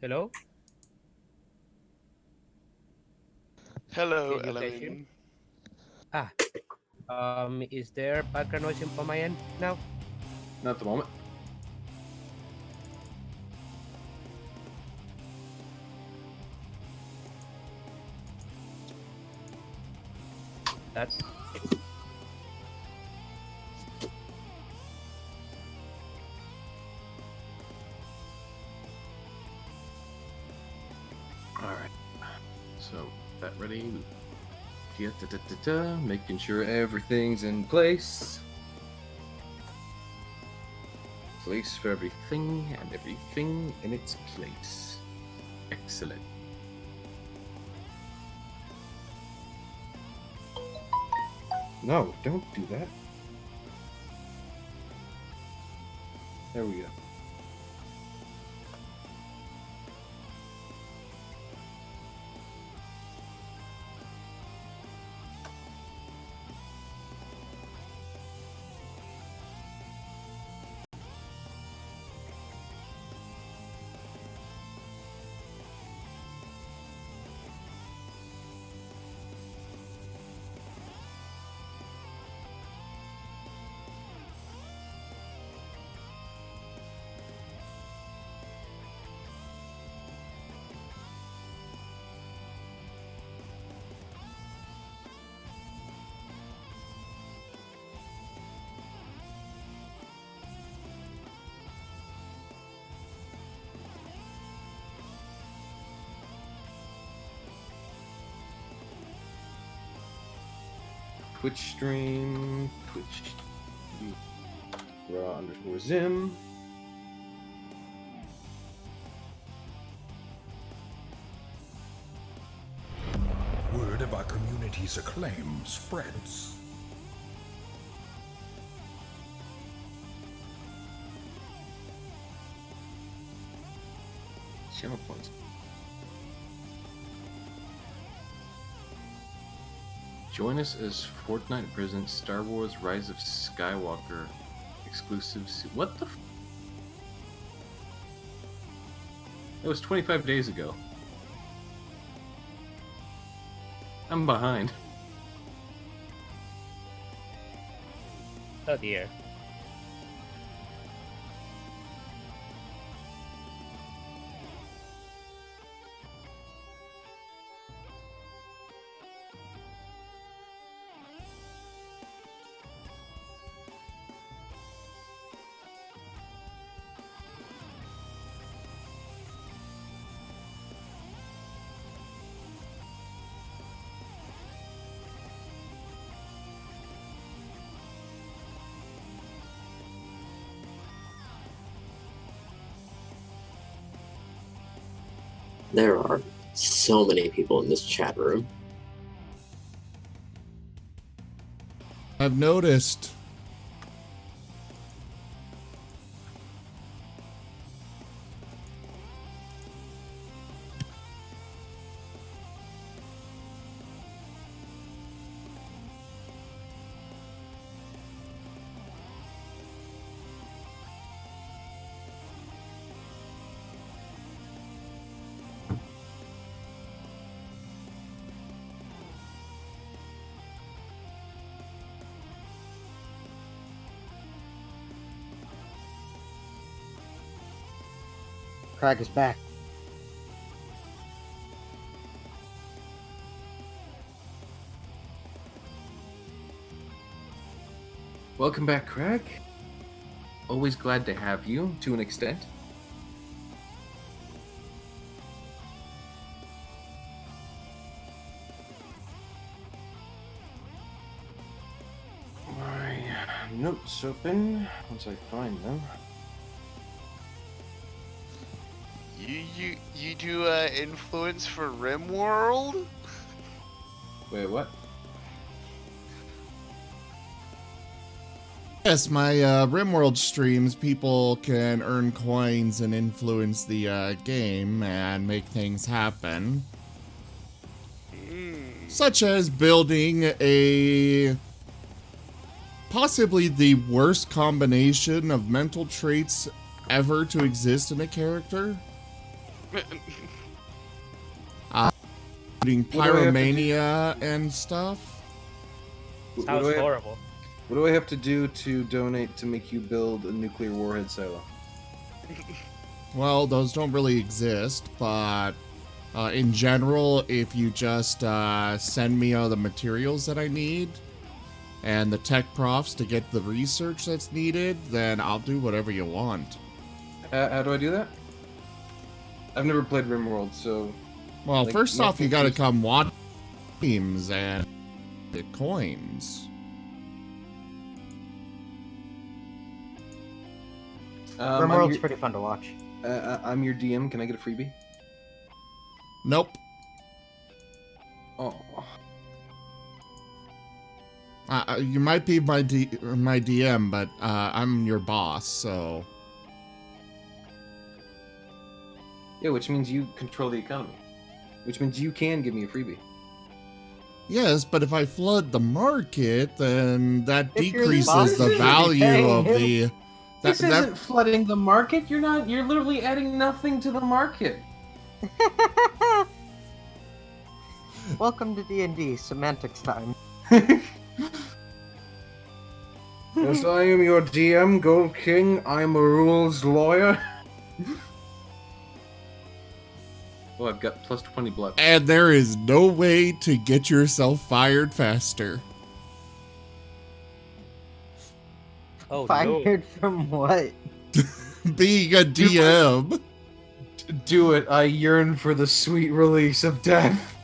Hello? Hello, Can you guys hear me? Elamin. Ah, is there background noise on my end now? Not at the moment. That's Alright. So, that ready? Making sure everything's in place. Place for everything and everything in its place. Excellent. No, don't do that. There we go. Twitch stream, Twitch raw_zim. Word of our community's acclaim spreads. Channel points. Join us as Fortnite presents Star Wars Rise of Skywalker exclusive. What the? That was 25 days ago. I'm behind. oh dear. There are so many people in this chat room. I've noticed. Craig is back. Welcome back, Craig. Always glad to have you, to an extent. My notes open once I find them. You do influence for RimWorld? Wait, what? Yes, my RimWorld streams, people can earn coins and influence the game and make things happen. Such as building a possibly the worst combination of mental traits ever to exist in a character. Doing What do I have to do? pyromania and stuff. What Sounds do I have- horrible. What do I have to do to donate to make you build a nuclear warhead silo? Well, those don't really exist, but in general, if you just send me all the materials that I need and the tech profs to get the research that's needed, then I'll do whatever you want. How do I do that? I've never played RimWorld, so... Well, Like, first off, you gotta nothing- come watch games and get coins. RimWorld's pretty fun to watch. I'm your DM. Can I get a freebie? Nope. Oh. You might be my DM, but I'm your boss, so... Yeah, which means you control the economy. Which means you can give me a freebie. Yes, but if I flood the market, then that If you're the boss, decreases you the should be value paying of him. the... This isn't flooding the market. You're literally adding nothing to the market. Welcome to D&D semantics time. Yes, I am your DM, Gold King. I'm a rules lawyer. Oh, I've got plus 20 blood. And there is no way to get yourself fired faster. Oh no. Fired from what? Being a DM. Do it. I yearn for the sweet release of death.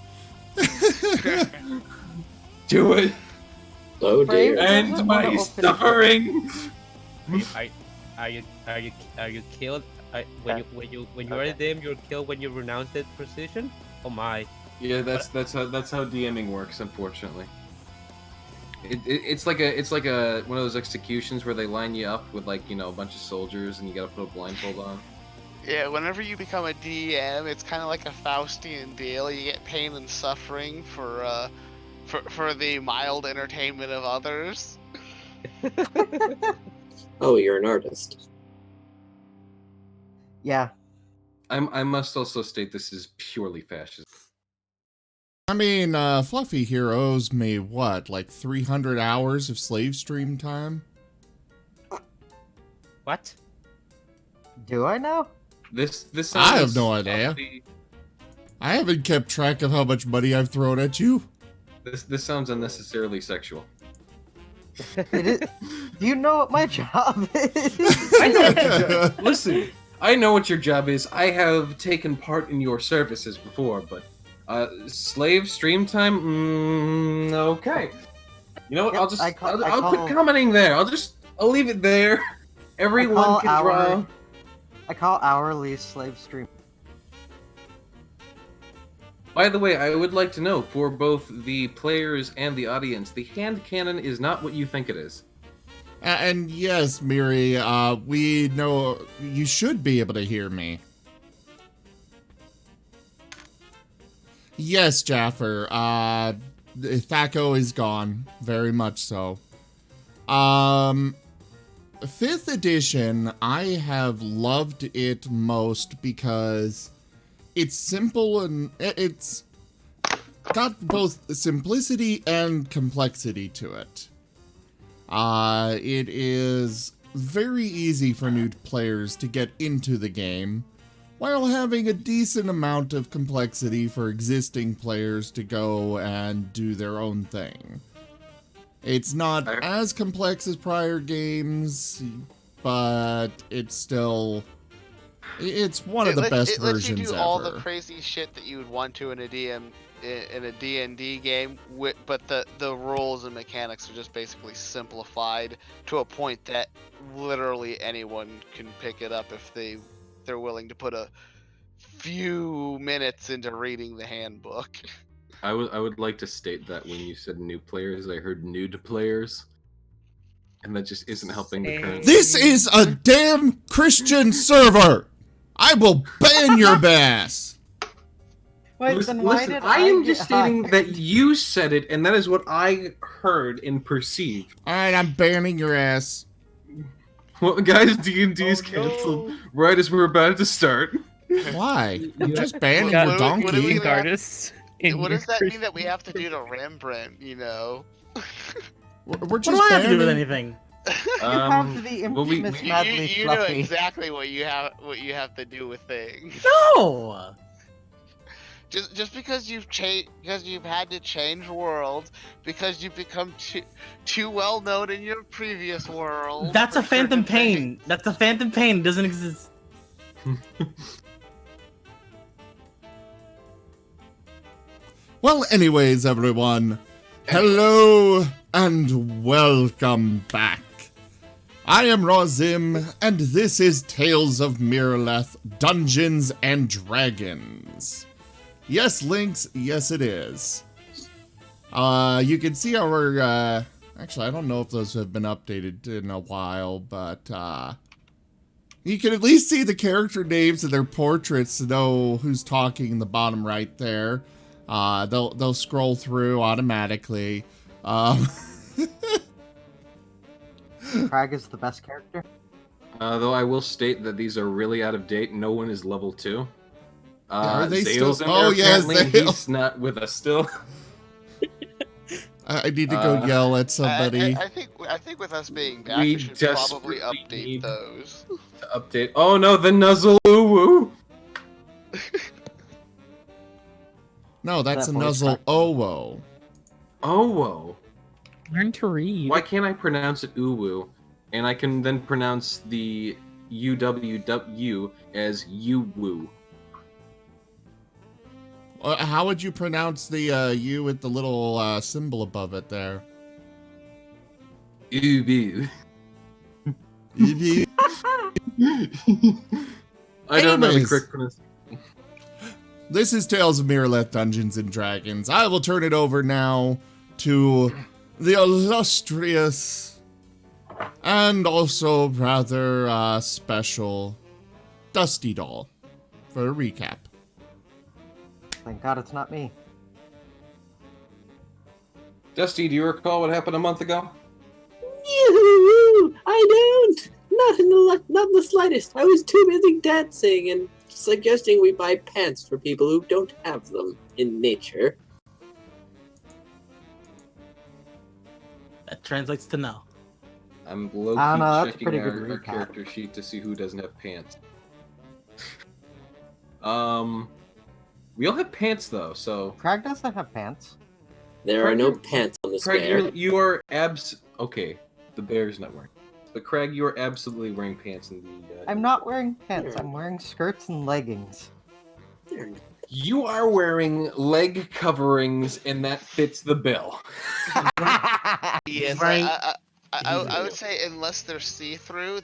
Do it. Oh Brave dear. doesn't End wanna my open- suffering. Are you killed? When you are a DM, you're killed when you renounce that position. Oh my. Yeah, that's how DMing works. Unfortunately, it's like a one of those executions where they line you up with like a bunch of soldiers and you gotta put a blindfold on. Yeah, whenever you become a DM, it's kind of like a Faustian deal. You get pain and suffering for the mild entertainment of others. Oh, you're an artist. Yeah. I must also state this is purely fascist. I mean, Fluffy here owes me, what, like 300 hours of slave stream time? What? Do I know? This sounds I have no idea. awfully- I haven't kept track of how much money I've thrown at you. This sounds unnecessarily sexual. It is... Do you know what my job is? I know what your job. Listen, I know what your job is. I have taken part in your services before, but slave stream time. Okay. You know what? Yep, I'll just I call- I I'll call- quit commenting there. I'll leave it there. Everyone call can draw. our- I call hourly slave stream. By the way, I would like to know for both the players and the audience, the hand cannon is not what you think it is. And yes, Miri, we know you should be able to hear me. Yes, Jaffer, Thaco is gone. Very much so. 5th edition, I have loved it most because it's simple and it's got both simplicity and complexity to it. It is very easy for new players to get into the game, while having a decent amount of complexity for existing players to go and do their own thing. It's not as complex as prior games, but it's still... It's one of the best it lets versions you do ever. all the crazy shit that you would want to in a D&D game, but the rules and mechanics are just basically simplified to a point that literally anyone can pick it up if they're willing to put a few minutes into reading the handbook. I would like to state that when you said new players, I heard nude players, and that just isn't helping the current. This is a damn Christian server! I will ban your ass! Wait, then why Listen, did I am get just stating hired? that you said it, and that is what I heard and perceived. Alright, I'm banning your ass. Well, guys, D&D is Oh, no. canceled right as we're about to start. Why? You- Just banning What- your what- donkey. what do we Ink have- artists. in What your does that mean that we Christian have to do to Rembrandt, you know? We're What just do I have to do with banning. anything? You have the well, we- infamous You madly know fluffy. exactly what you have to do with things. No! Just because you've had to change worlds, because you've become too well known in your previous world. That's a for phantom certain things. pain. That's a phantom pain. It doesn't exist. Well, anyways, everyone, hello and welcome back. I am Rozim, and this is Tales of Miraleth, Dungeons and Dragons. Yes, Lynx, yes it is. You can see our, actually, I don't know if those have been updated in a while, but, you can at least see the character names and their portraits to know who's talking in the bottom right there. They'll scroll through automatically. Crag is the best character. Though I will state that these are really out of date. No one is level 2. Are they Zale's still- in oh, there, yeah, apparently. Zale. He's not with us still. I need to go yell at somebody. I think with us being back, We we should probably desperately update need- those. To update. Oh no, the nuzzle woo. No, that's That a voice nuzzle crack. owo. Oh whoa. Learn to read. Why can't I pronounce it uwu? And I can then pronounce the UWW as uwu. How would you pronounce the U with the little symbol above it there? Ubu. Anyways, I don't know the correct pronunciation. this is Tales of Miraleth, Dungeons and Dragons. I will turn it over now to the illustrious and also rather special Dusty Doll for a recap. Thank God it's not me. Dusty, do you recall what happened a month ago? Yoo-hoo! I don't. Not in the slightest. I was too busy dancing and suggesting we buy pants for people who don't have them in nature. That translates to no. I'm low-key I don't know, that's a checking pretty our good recap. character sheet to see who doesn't have pants. We all have pants though, so Crag doesn't have pants. There are no pants on this Craig, bear. you are okay. The bear's not wearing, but Craig, you are absolutely wearing pants in the. I'm not wearing pants. I'm wearing skirts and leggings. You are wearing leg coverings, and that fits the bill. Yes, wearing- I would say unless they're see-through,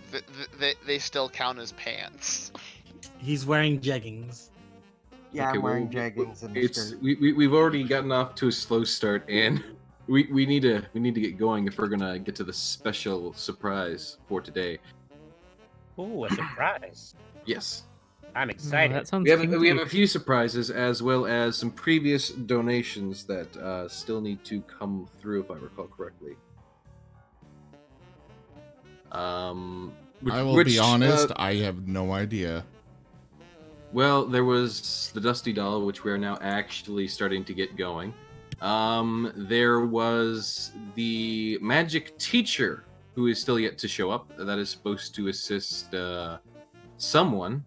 they still count as pants. He's wearing jeggings. Yeah, Okay, I'm wearing well, jeggings and a It's skirt. we've already gotten off to a slow start, and we need to get going if we're gonna get to the special surprise for today. Ooh, a surprise. Yes. I'm excited. That sounds We have kinky. a few surprises as well as some previous donations that still need to come through, if I recall correctly. I will be honest, uh, I have no idea. well, there was the Dusty Doll, which we are now actually starting to get going. There was the Magic Teacher, who is still yet to show up. That is supposed to assist someone.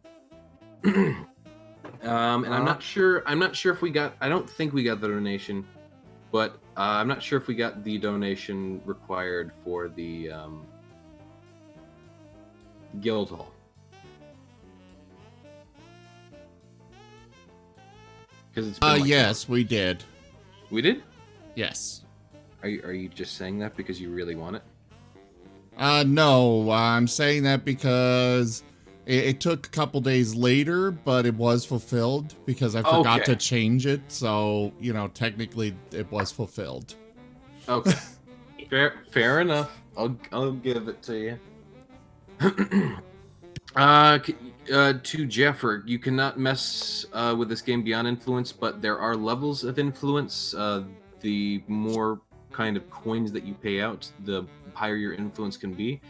And I'm not sure. I'm not sure if we got. I don't think we got the donation, but I'm not sure if we got the donation required for the guild hall. Because it's been like Yes, we did. we did. Yes. Are you just saying that because you really want it? No, I'm saying that because it took a couple days later, but it was fulfilled because I forgot Okay. to change it. So, you know, technically it was fulfilled. Okay. Fair enough. I'll give it to you. To Jeffrey, you cannot mess with this game beyond influence, but there are levels of influence. The more kind of coins that you pay out, the higher your influence can be.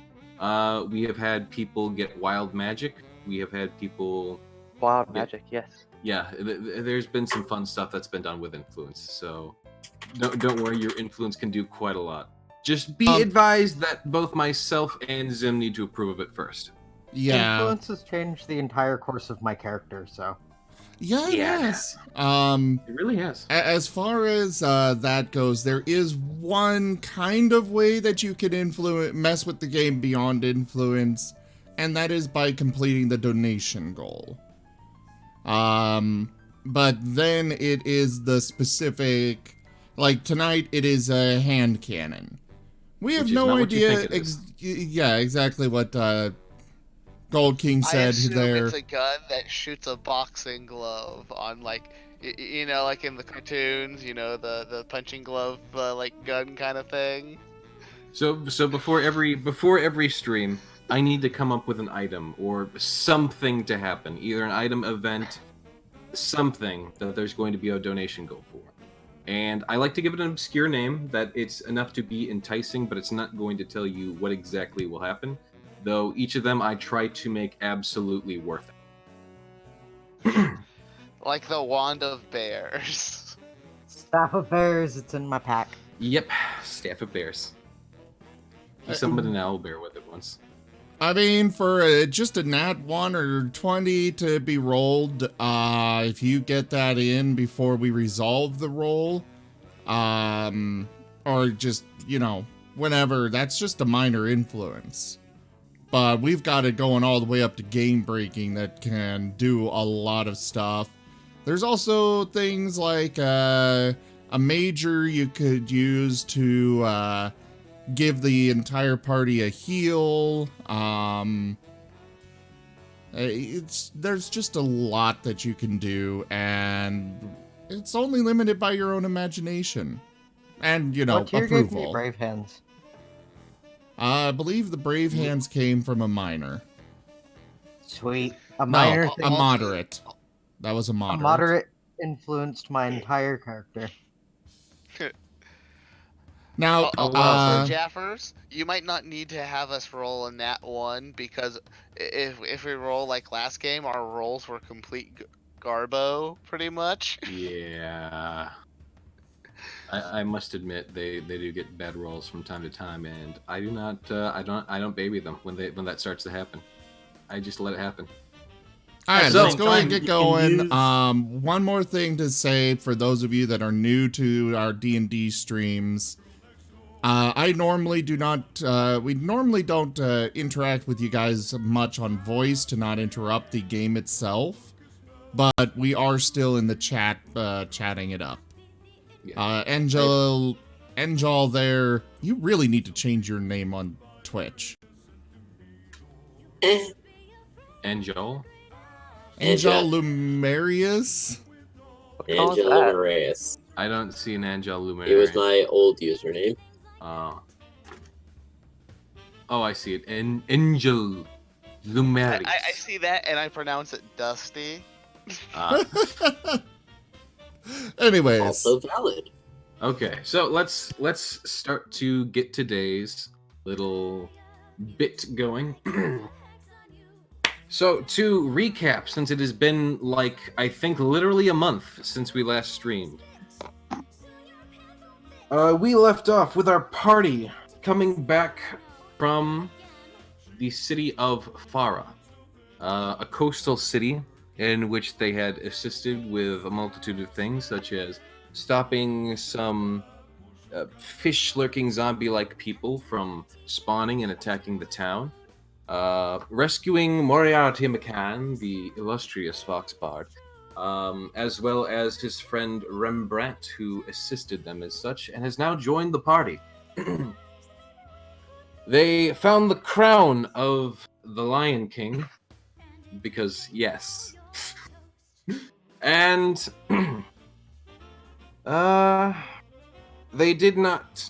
We have had people get wild magic. We have had people Wild Yeah. magic, yes. Yeah, there's been some fun stuff that's been done with influence, so don't worry, your influence can do quite a lot. Just be advised that both myself and Zim need to approve of it first. Yeah. Influence has changed the entire course of my character, so. Yeah, it Yeah, it has. It really has. As far as that goes, there is one kind of way that you can mess with the game beyond influence, and that is by completing the donation goal. But then it is the specific, like tonight it is a hand cannon. We have Which is no not what you idea. think it is. Yeah, exactly what Gold King I said assume there. it's a gun that shoots a boxing glove on, like, you know, like in the cartoons, you know, the punching glove, like, gun kind of thing. So before every stream, I need to come up with an item or something to happen, either an item, event, something that there's going to be a donation goal for. And I like to give it an obscure name that it's enough to be enticing, but it's not going to tell you what exactly will happen. Though each of them I try to make absolutely worth it. Like the Wand of Bears. Staff of Bears, it's in my pack. Yep, Staff of Bears. He summoned an owl bear with it once. I mean, for just a nat 1 or 20 to be rolled, if you get that in before we resolve the roll, or just, you know, whenever, that's just a minor influence. But we've got it going all the way up to game breaking that can do a lot of stuff. There's also things like a major you could use to give the entire party a heal. There's just a lot that you can do, and it's only limited by your own imagination and, you know, What tier gave me approval. Brave Hands? I believe the Brave Hands came from a minor. Sweet. A minor No, thing. a moderate. That was a A moderate. moderate influenced my entire character. Now, Also, Jaffers, you might not need to have us roll a nat 1 because if we roll like last game, our rolls were complete garbo, pretty much. Yeah. I must admit they do get bad rolls from time to time, and I do not I don't baby them when that starts to happen. I just let it happen. all right, So- let's go ahead and get You can going. use- One more thing to say for those of you that are new to our D&D streams. I normally do not, we normally don't interact with you guys much on voice to not interrupt the game itself, but we are still in the chat, chatting it up. Yeah. Angel there, you really need to change your name on Twitch. Angel? Angel Lumerius? What Angela that? Reyes. I don't see an Angel Luminary. It was my old username. Oh, I see it. Angel Luminary. I see that and I pronounce it Dusty. Anyways. Also valid. Okay, so let's start to get today's little bit going. So to recap, since it has been like I think literally a month since we last streamed, we left off with our party coming back from the city of Furry, a coastal city in which they had assisted with a multitude of things, such as stopping some fish-lurking zombie-like people from spawning and attacking the town, rescuing Moriarty McCann, the illustrious Fox Bard, as well as his friend Rembrandt, who assisted them as such, and has now joined the party. They found the crown of the Lion King, because yes. And they did not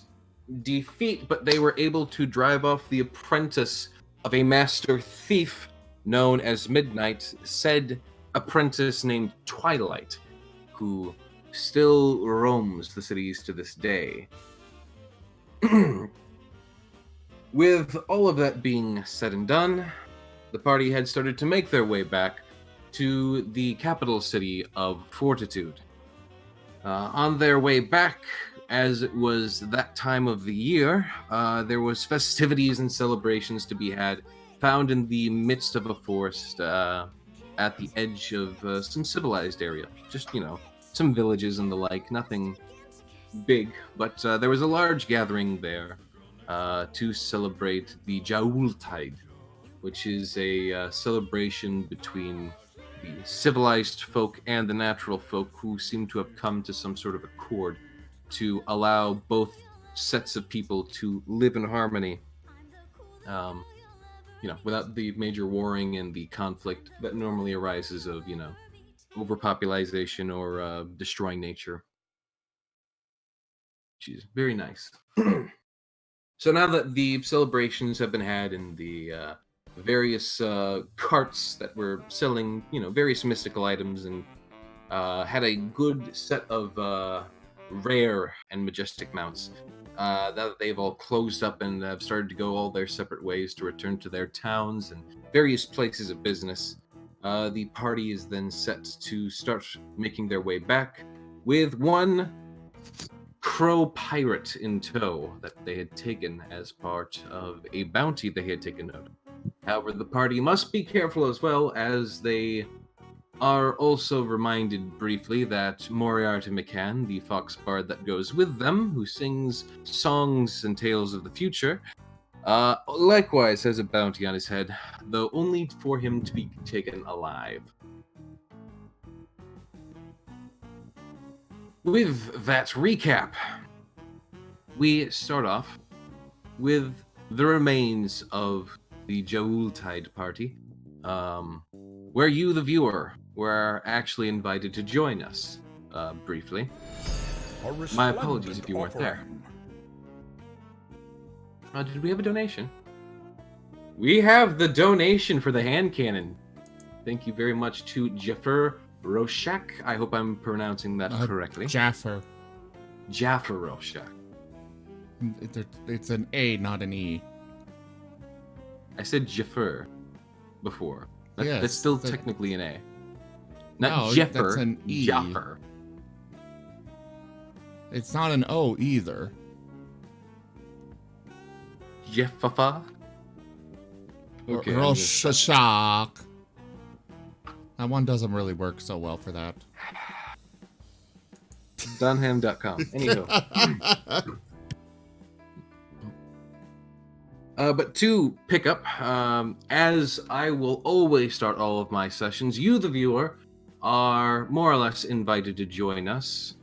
defeat, but they were able to drive off the apprentice of a master thief known as Midnight, said apprentice named Twilight, who still roams the cities to this day. With all of that being said and done, the party had started to make their way back to the capital city of Fortitude. On their way back, as it was that time of the year, there was festivities and celebrations to be had, found in the midst of a forest at the edge of some civilized area. Just, some villages and the like, nothing big, but there was a large gathering there to celebrate the Jaultide, which is a celebration between the civilized folk and the natural folk who seem to have come to some sort of accord to allow both sets of people to live in harmony, without the major warring and the conflict that normally arises of, overpopulation or destroying nature. Which is very nice. So now that the celebrations have been had in the various carts that were selling, various mystical items, and had a good set of rare and majestic mounts. Now that they've all closed up and have started to go all their separate ways to return to their towns and various places of business, the party is then set to start making their way back with one crow pirate in tow that they had taken as part of a bounty they had taken note of. However, the party must be careful as well, as they are also reminded briefly that Moriarty McCann, the fox bard that goes with them, who sings songs and tales of the future, likewise has a bounty on his head, though only for him to be taken alive. With that recap, we start off with the remains of the Jaultide party, where you, the viewer, were actually invited to join us, briefly. My apologies if you weren't there. Did we have a donation? We have the donation for the hand cannon. Thank you very much to Jaffer Roshak. I hope I'm pronouncing that correctly. Jaffer. Jaffer Roshak. It's an A, not an E. I said Jaffer before. Yes, that's still technically an A. Not no, Jaffer, that's an E. Jaffer. It's not an O either. Jeffafa? Okay. Roshak. That one doesn't really work so well for that. Dunham.com. Anywho. But to pick up, as I will always start all of my sessions, you, the viewer, are more or less invited to join us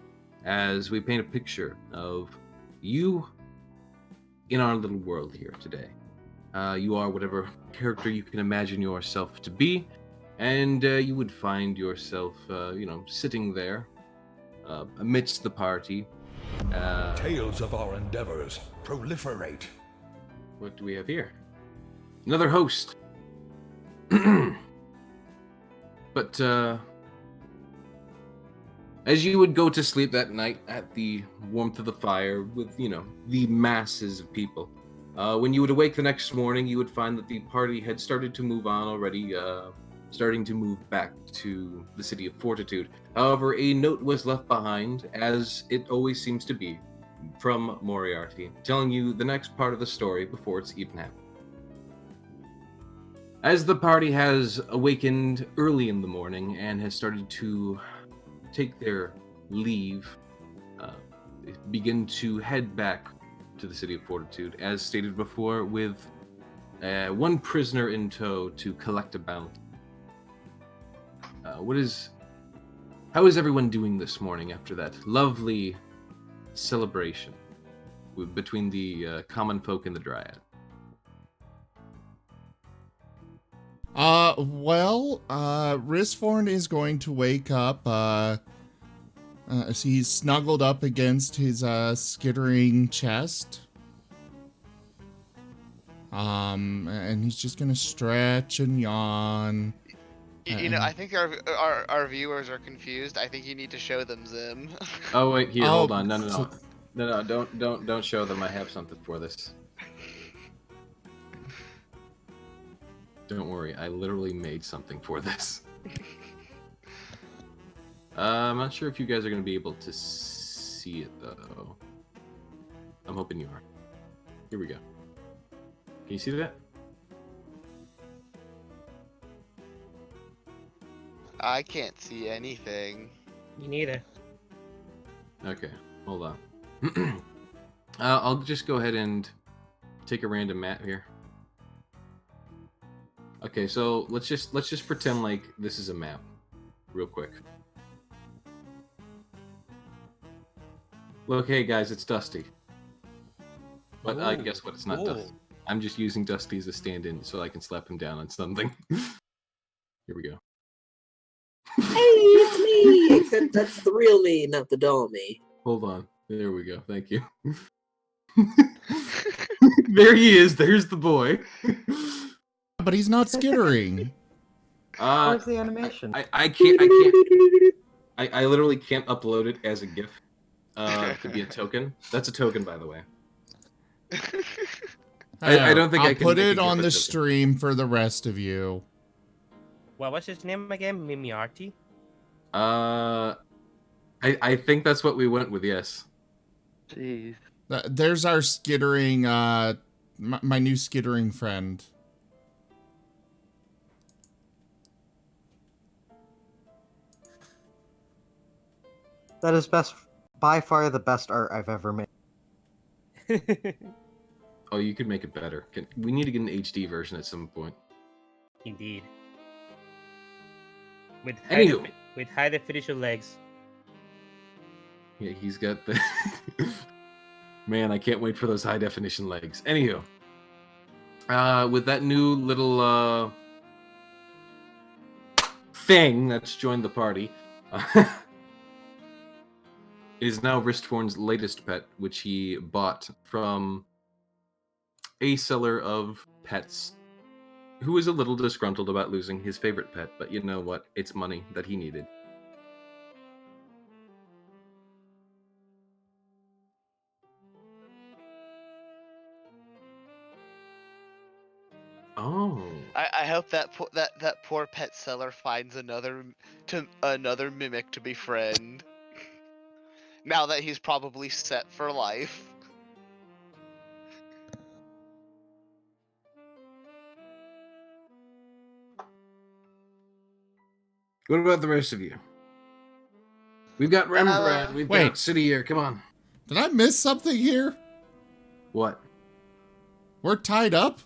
as we paint a picture of you in our little world here today. You are whatever character you can imagine yourself to be, and you would find yourself, sitting there amidst the party. Tales of our endeavors proliferate. What do we have here? Another host. But as you would go to sleep that night at the warmth of the fire with, the masses of people, when you would awake the next morning, you would find that the party had started to move on already, starting to move back to the city of Fortitude. However, a note was left behind, as it always seems to be, from Moriarty, telling you the next part of the story before it's even happened. As the party has awakened early in the morning and has started to take their leave, begin to head back to the city of Fortitude, as stated before, with one prisoner in tow to collect a bounty. How is everyone doing this morning after that lovely celebration between the common folk and the dryad? Risforn is going to wake up, as he's snuggled up against his, skittering chest. And he's just gonna stretch and yawn. I think our viewers are confused. I think you need to show them Zim. Oh wait, here, hold on. No, don't show them. I have something for this. Don't worry, I literally made something for this. I'm not sure if you guys are going to be able to see it, though. I'm hoping you are. Here we go. Can you see that? I can't see anything. Me neither. Okay, hold on. I'll just go ahead and take a random map here. Okay, so let's just pretend like this is a map, real quick. Look, hey guys, it's Dusty. But guess what? It's not Ooh. Dusty. I'm just using Dusty as a stand-in so I can slap him down on something. Here we go. Hey, it's me! Except that's the real me, not the doll me. Hold on. There we go. Thank you. There he is. There's the boy. But he's not skittering. Where's the animation? I literally can't upload it as a GIF to be a token. That's a token, by the way. I don't think I'll I can put make a it GIF on a the token. stream for the rest of you. Well, what's his name again? Mimiarty? I think that's what we went with. Yes. Jeez. There's our skittering, my new skittering friend. That is by far the best art I've ever made. Oh, you could make it better. We need to get an HD version at some point. Indeed. With Anywho. high definition legs. Yeah, he's got the... Man, I can't wait for those high definition legs. Anywho. With that new little, thing that's joined the party, it is now Ristforn's latest pet, which he bought from a seller of pets who is a little disgruntled about losing his favorite pet, but you know what? It's money that he needed. Oh. I hope that that poor pet seller finds another mimic to befriend. Now that he's probably set for life. What about the rest of you? We've got Rembrandt, we've Wait. got City here, come on. Did I miss something here? What? We're tied up?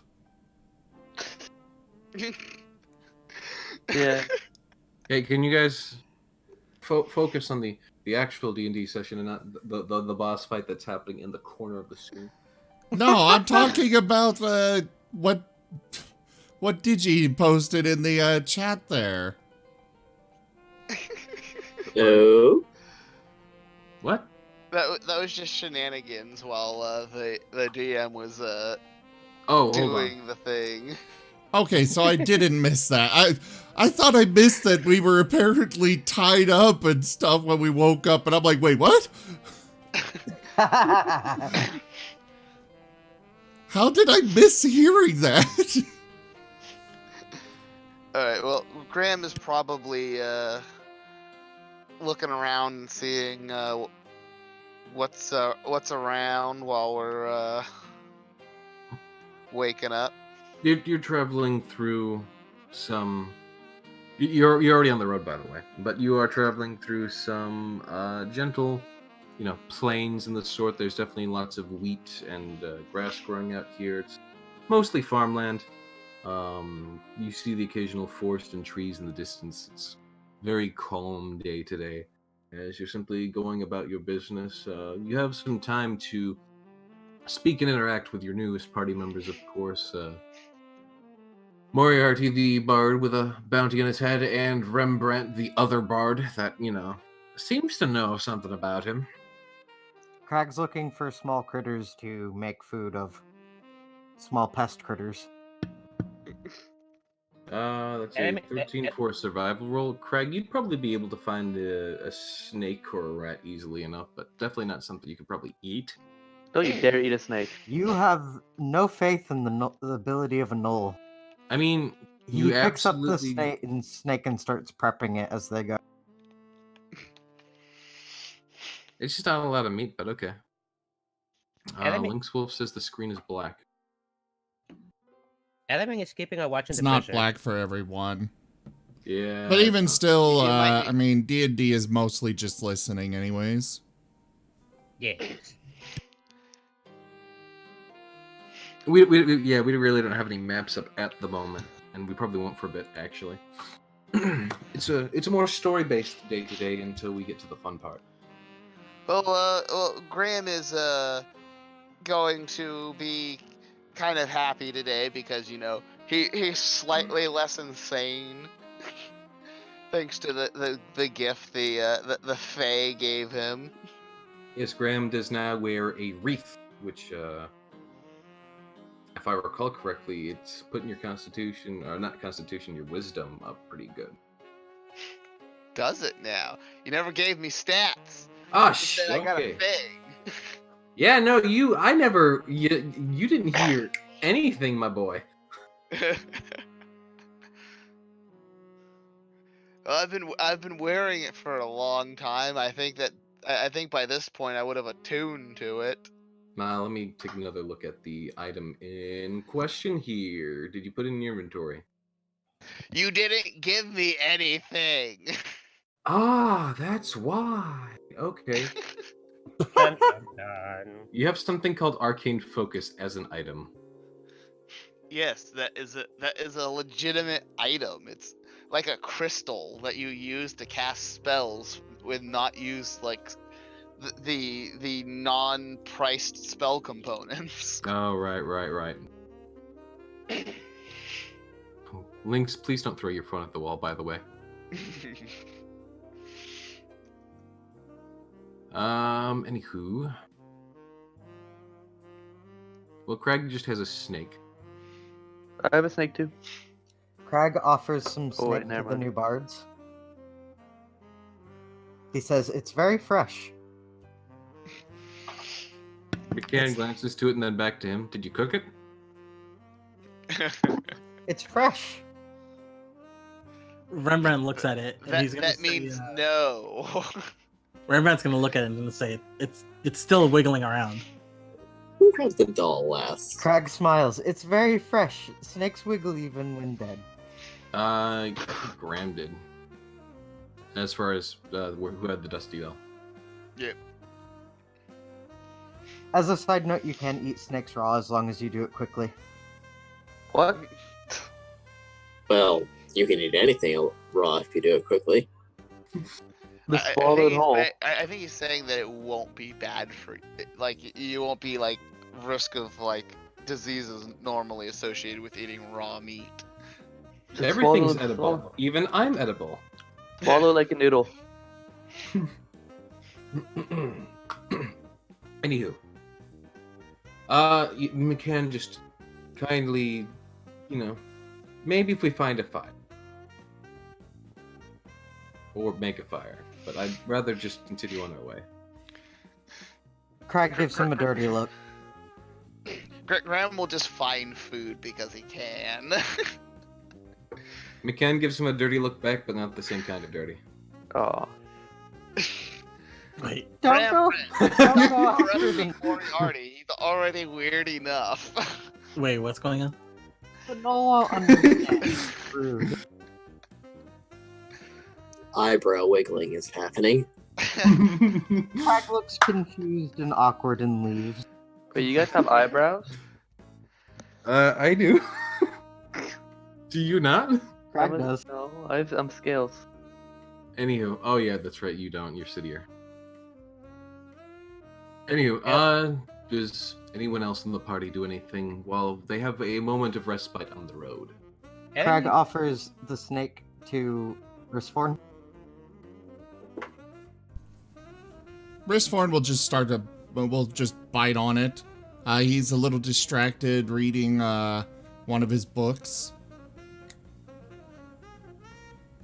Yeah. Hey, can you guys focus on the actual D&D session and not the boss fight that's happening in the corner of the screen? No, I'm talking about what Digi posted in the chat there. Oh? What? That was just shenanigans while the DM was Hold doing on. the thing. Okay, so I didn't miss that. I thought I missed that we were apparently tied up and stuff when we woke up, and I'm like, wait, what? How did I miss hearing that? Alright, well, Graham is probably looking around and seeing what's around while we're waking up. You're traveling through some... You're already on the road, by the way. But you are traveling through some gentle, plains and the sort. There's definitely lots of wheat and grass growing out here. It's mostly farmland. You see the occasional forest and trees in the distance. It's a very calm day today. As you're simply going about your business, you have some time to speak and interact with your newest party members, of course. Moriarty, the bard with a bounty on his head, and Rembrandt, the other bard that, seems to know something about him. Crag's looking for small critters to make food of. Small pest critters. That's a 13 for a survival roll. Craig, you'd probably be able to find a snake or a rat easily enough, but definitely not something you could probably eat. Don't you dare eat a snake. You have no faith in the ability of a gnoll. I mean, You He picks up the absolutely- snake and starts prepping it as they go. It's just not a lot of meat, but okay. Enemy- Lynx Wolf says the screen is black. Element is keeping on watching It's the not prisoner. black for everyone. Yeah. But even still, You might be- I mean, D&D is mostly just listening anyways. Yes. We really don't have any maps up at the moment, and we probably won't for a bit actually. It's a more story based day to day until we get to the fun part. Well, Graham is going to be kind of happy today because he's slightly less insane thanks to the gift the Fae gave him. Yes, Graham does now wear a wreath, which, if I recall correctly, it's putting your constitution, or not constitution, your wisdom up pretty good. Does it now? You never gave me stats. Ah, You said I got a okay. thing. Yeah, no, you didn't hear anything, my boy. Well, I've been wearing it for a long time. I think by this point I would have attuned to it. Let me take another look at the item in question here. Did you put it in your inventory? You didn't give me anything. Ah, that's why. Okay. Dun, dun, dun. You have something called Arcane Focus as an item. Yes, that is a legitimate item. It's like a crystal that you use to cast spells with not use like the non-priced spell components. Oh, right. Lynx, please don't throw your phone at the wall, by the way. Anywho. Well, Craig just has a snake. I have a snake too. Crag offers some Oh, wait, snake to never the mind. new bards. He says it's very fresh. McCann glances to it and then back to him. Did you cook it? It's fresh. Rembrandt looks at it, and he's gonna that say, means no. Rembrandt's gonna look at it and gonna say, it's still wiggling around. Who has the doll last? Crag smiles. It's very fresh. Snakes wiggle even when dead. I think Graham did. As far as who had the dusty doll. Yep. As a side note, you can eat snakes raw as long as you do it quickly. What? Well, you can eat anything raw if you do it quickly. The swallowed whole. I think he's saying that it won't be bad for like you won't be like risk of like diseases normally associated with eating raw meat. Everything's Swallow- edible. swallow. Even I'm edible. Swallow like a noodle. Anywho. McCann just kindly, maybe if we find a fire. Or make a fire. But I'd rather just continue on our way. Crag gives him a dirty look. Graham will just find food because he can. McCann gives him a dirty look back, but not the same kind of dirty. Oh. Wait, Don't go. Don't go after me. He's already weird enough. wait, what's going on? But no, understands. Rude. Eyebrow wiggling is happening. Crag looks confused and awkward and leaves. Wait, you guys have eyebrows? I do. Do you not? Crag I'm does. No, I'm scales. Anywho, oh yeah, that's right, you don't. You're citier. Anywho, does anyone else in the party do anything while they have a moment of respite on the road? Crag Enemy- offers the snake to Risforn. Wristforn will just will just bite on it. He's a little distracted reading one of his books.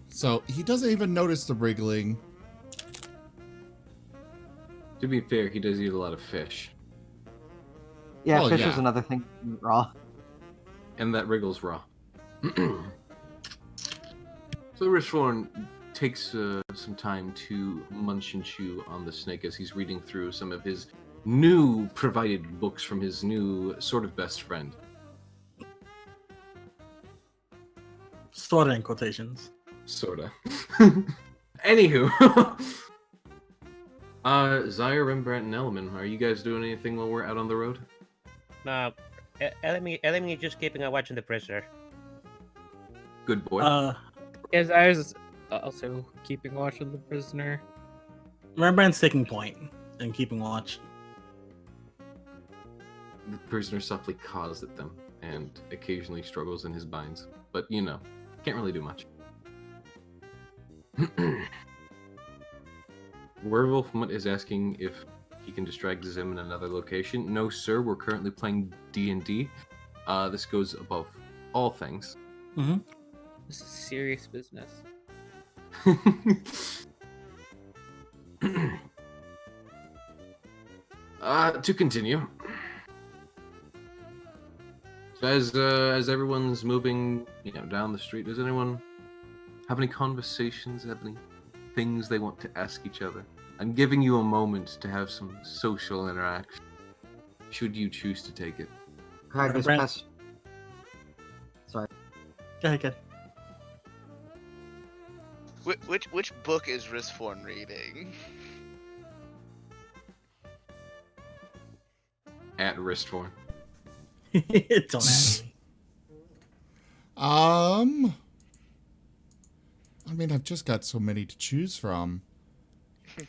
So he doesn't even notice the wriggling. To be fair, he does eat a lot of fish. Yeah, Well, fish yeah. is another thing raw. And that wriggles raw. So Rishforn takes some time to munch and chew on the snake as he's reading through some of his new provided books from his new sort of best friend. Sorta in quotations. Sorta. Anywho. Zaire, Rembrandt, and Elman, are you guys doing anything while we're out on the road? No, Elemi just keeping a watch on the prisoner. Good boy. Yes, I was also keeping watch of the prisoner. Rembrandt's taking point and keeping watch. The prisoner softly caws at them and occasionally struggles in his binds. But, you know, can't really do much. Werewolf Mutt is asking if he can distract Zim in another location. No, sir, we're currently playing D&D. This goes above all things. Mm-hmm. This is serious business. To continue. So as everyone's moving, down the street, does anyone have any conversations? Have any things they want to ask each other? I'm giving you a moment to have some social interaction, should you choose to take it. Crag is pest. Sorry. Go ahead, kid. Which book is Risforn reading? At Wristform. Don't ask me. I mean, I've just got so many to choose from.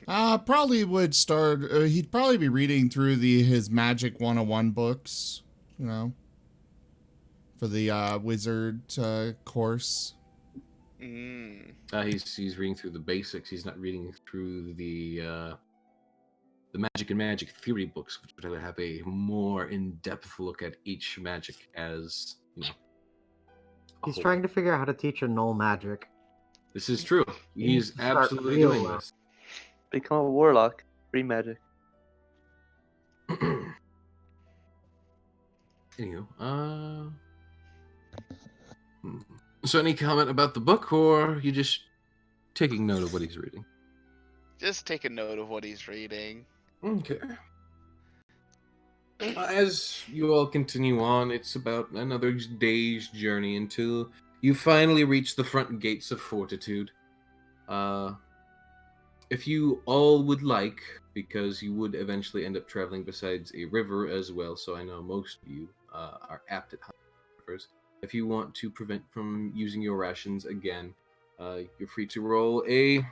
Probably would start. He'd probably be reading through his Magic 101 books, for the wizard course. He's reading through the basics. He's not reading through the Magic and Magic theory books, which would have a more in-depth look at each magic as He's trying to figure out how to teach a null magic. This is true. He's Start absolutely real doing well. this. Become a warlock. Free magic. Anywho, so any comment about the book, or you just taking note of what he's reading? Just take a note of what he's reading. Okay. As you all continue on, it's about another day's journey until you finally reach the front gates of Fortitude. If you all would like, because you would eventually end up traveling besides a river as well, so I know most of you are apt at rivers. If you want to prevent from using your rations again, you're free to roll a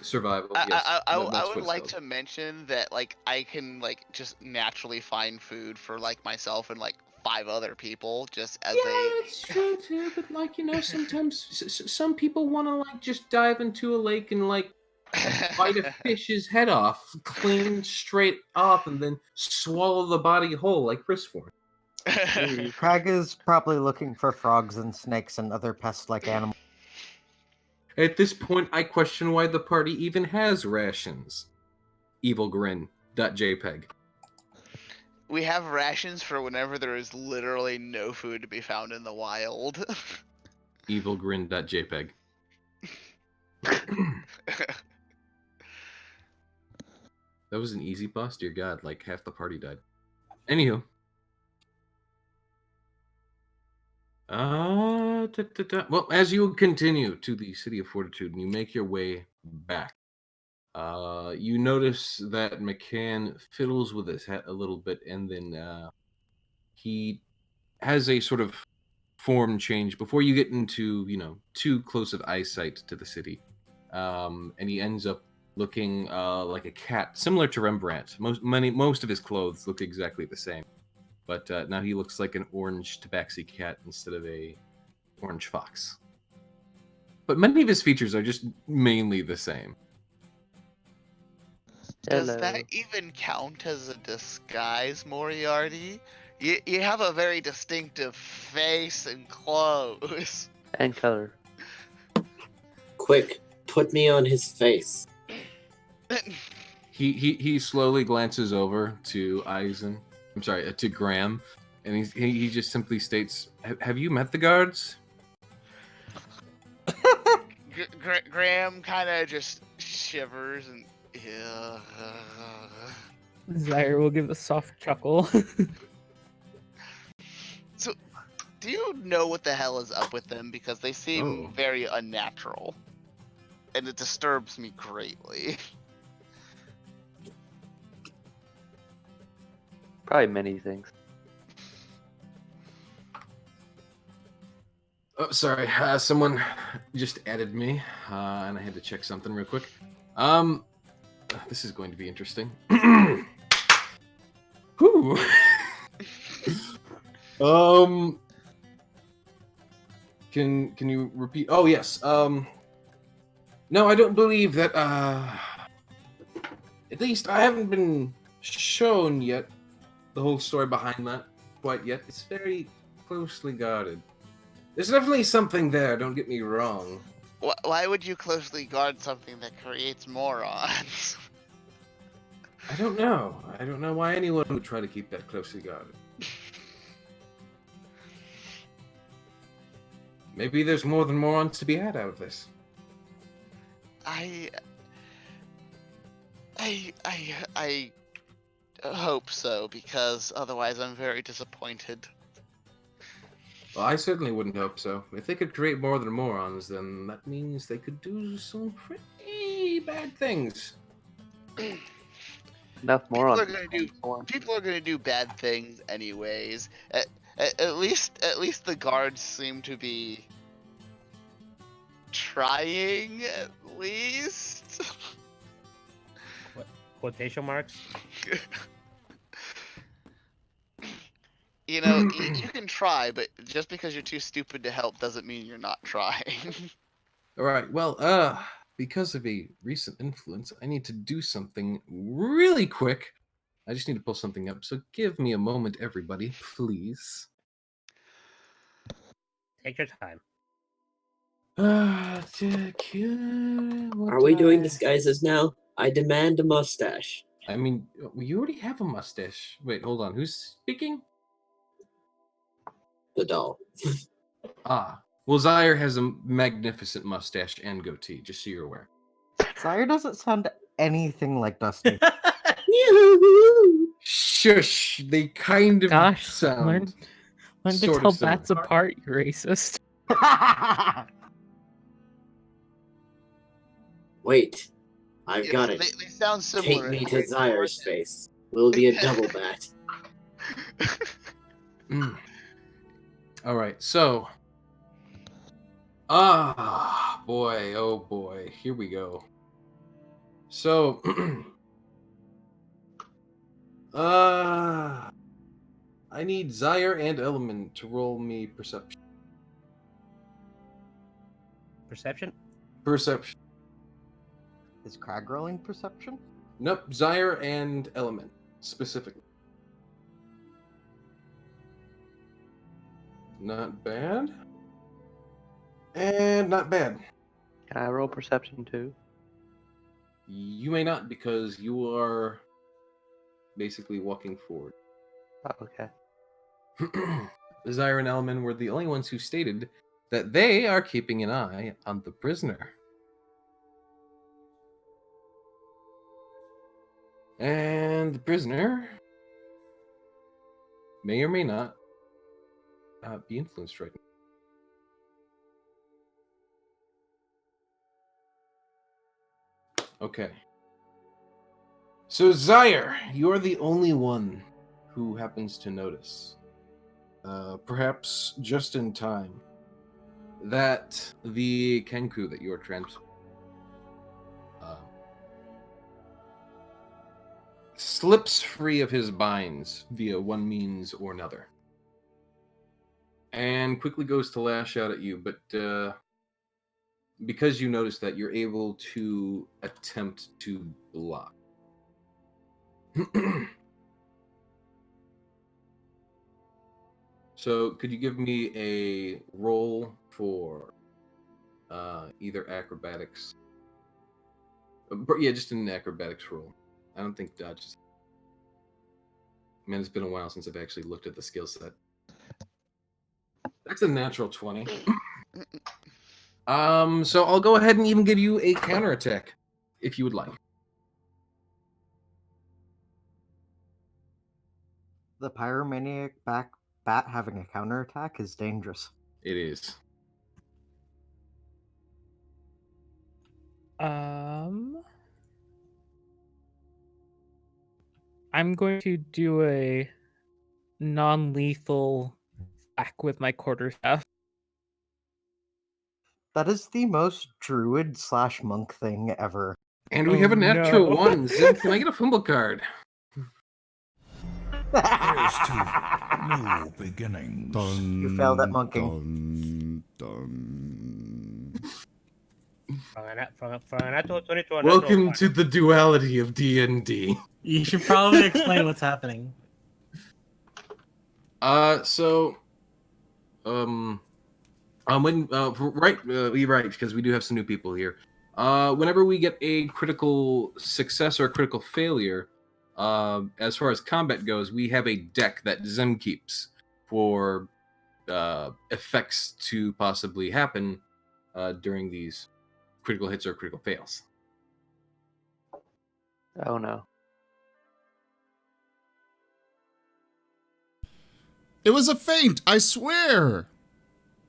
survival. Yes, I would like to mention that I can just naturally find food for myself and 5 other people just as that's true too. But sometimes some people want to just dive into a lake and bite a fish's head off, clean straight off, and then swallow the body whole like Risforn. Crag is probably looking for frogs and snakes and other pest-like animals. At this point, I question why the party even has rations. Evilgrin.jpg. We have rations for whenever there is literally no food to be found in the wild. Evilgrin.jpg. That was an easy boss, dear God. Half the party died. Anywho. Well, as you continue to the city of Fortitude and you make your way back, you notice that McCann fiddles with his hat a little bit, and then he has a sort of form change before you get into, too close of eyesight to the city. And he ends up looking like a cat, similar to Rembrandt. Most of his clothes look exactly the same. But now he looks like an orange tabaxi cat instead of a orange fox. But many of his features are just mainly the same. Does Hello. that even count as a disguise, Moriarty? You have a very distinctive face and clothes. And color. Quick, put me on his face. He slowly glances over to Eisen. I'm sorry, to Graham, and he just simply states, "Have you met the guards?" Graham kind of just shivers and Zaire will give a soft chuckle. So, do you know what the hell is up with them? Because they seem very unnatural, and it disturbs me greatly. Probably many things. Oh, sorry. Someone just added me, and I had to check something real quick. This is going to be interesting. Whew. Can you repeat? Oh yes. No, I don't believe that. At least I haven't been shown yet the whole story behind that quite yet. It's very closely guarded. There's definitely something there. Don't get me wrong. Why would you closely guard something that creates morons? I don't know. I don't know why anyone would try to keep that closely guarded. Maybe there's more than morons to be had out of this. I hope so, because otherwise I'm very disappointed. Well, I certainly wouldn't hope so. If they could create more than morons, then that means they could do some pretty bad things. Enough morons. People are gonna do bad things anyways. At least the guards seem to be trying, at least. What? Quotation marks? You know, you can try, but just because you're too stupid to help doesn't mean you're not trying. All right. Well, because of a recent influence, I need to do something really quick. I just need to pull something up. So give me a moment, everybody, please. Take your time. Are we doing disguises now? I demand a mustache. I mean, you already have a mustache. Wait, hold on. Who's speaking? The doll. Well, Zaire has a magnificent mustache and goatee, just so you're aware. Zaire doesn't sound anything like Dusty. Shush! They kind of Gosh, sound. learn to tell bats apart, you racist. Wait, I've got it. They sound similar. Take me to Zaire's face. We'll be a double bat. All right, so. Boy, oh boy, here we go. So, I need Zaire and Element to roll me perception. Perception? Perception. Is Crag rolling perception? Nope, Zaire and Element, specifically. Not bad. And not bad. Can I roll perception too? You may not, because you are basically walking forward. Oh, okay. Zaire and Element were the only ones who stated that they are keeping an eye on the prisoner. And the prisoner may or may not be influenced right now. Okay. So, Zaire, you're the only one who happens to notice, perhaps just in time, that the Kenku that you are slips free of his binds via one means or another, and quickly goes to lash out at you, but because you notice that, you're able to attempt to block. So could you give me a roll for either acrobatics? Yeah, just an acrobatics roll. I don't think dodge is... Man, it's been a while since I've actually looked at the skill set. That's a natural 20. So I'll go ahead and even give you a counterattack, if you would like. The pyromaniac bat having a counterattack is dangerous. It is. I'm going to do a non-lethal whack with my quarterstaff. That is the most druid/monk thing ever. And we have a natural no. 1. Zim, can I get a fumble card? Here's to new beginnings. Dun, You failed at monking. Dun. From a natural 20 to a natural Welcome 1. to the duality of D&D. You should probably explain what's happening. Because we do have some new people here. Whenever we get a critical success or a critical failure, as far as combat goes, we have a deck that Zem keeps for effects to possibly happen during these critical hits or critical fails. Oh no. It was a feint, I swear!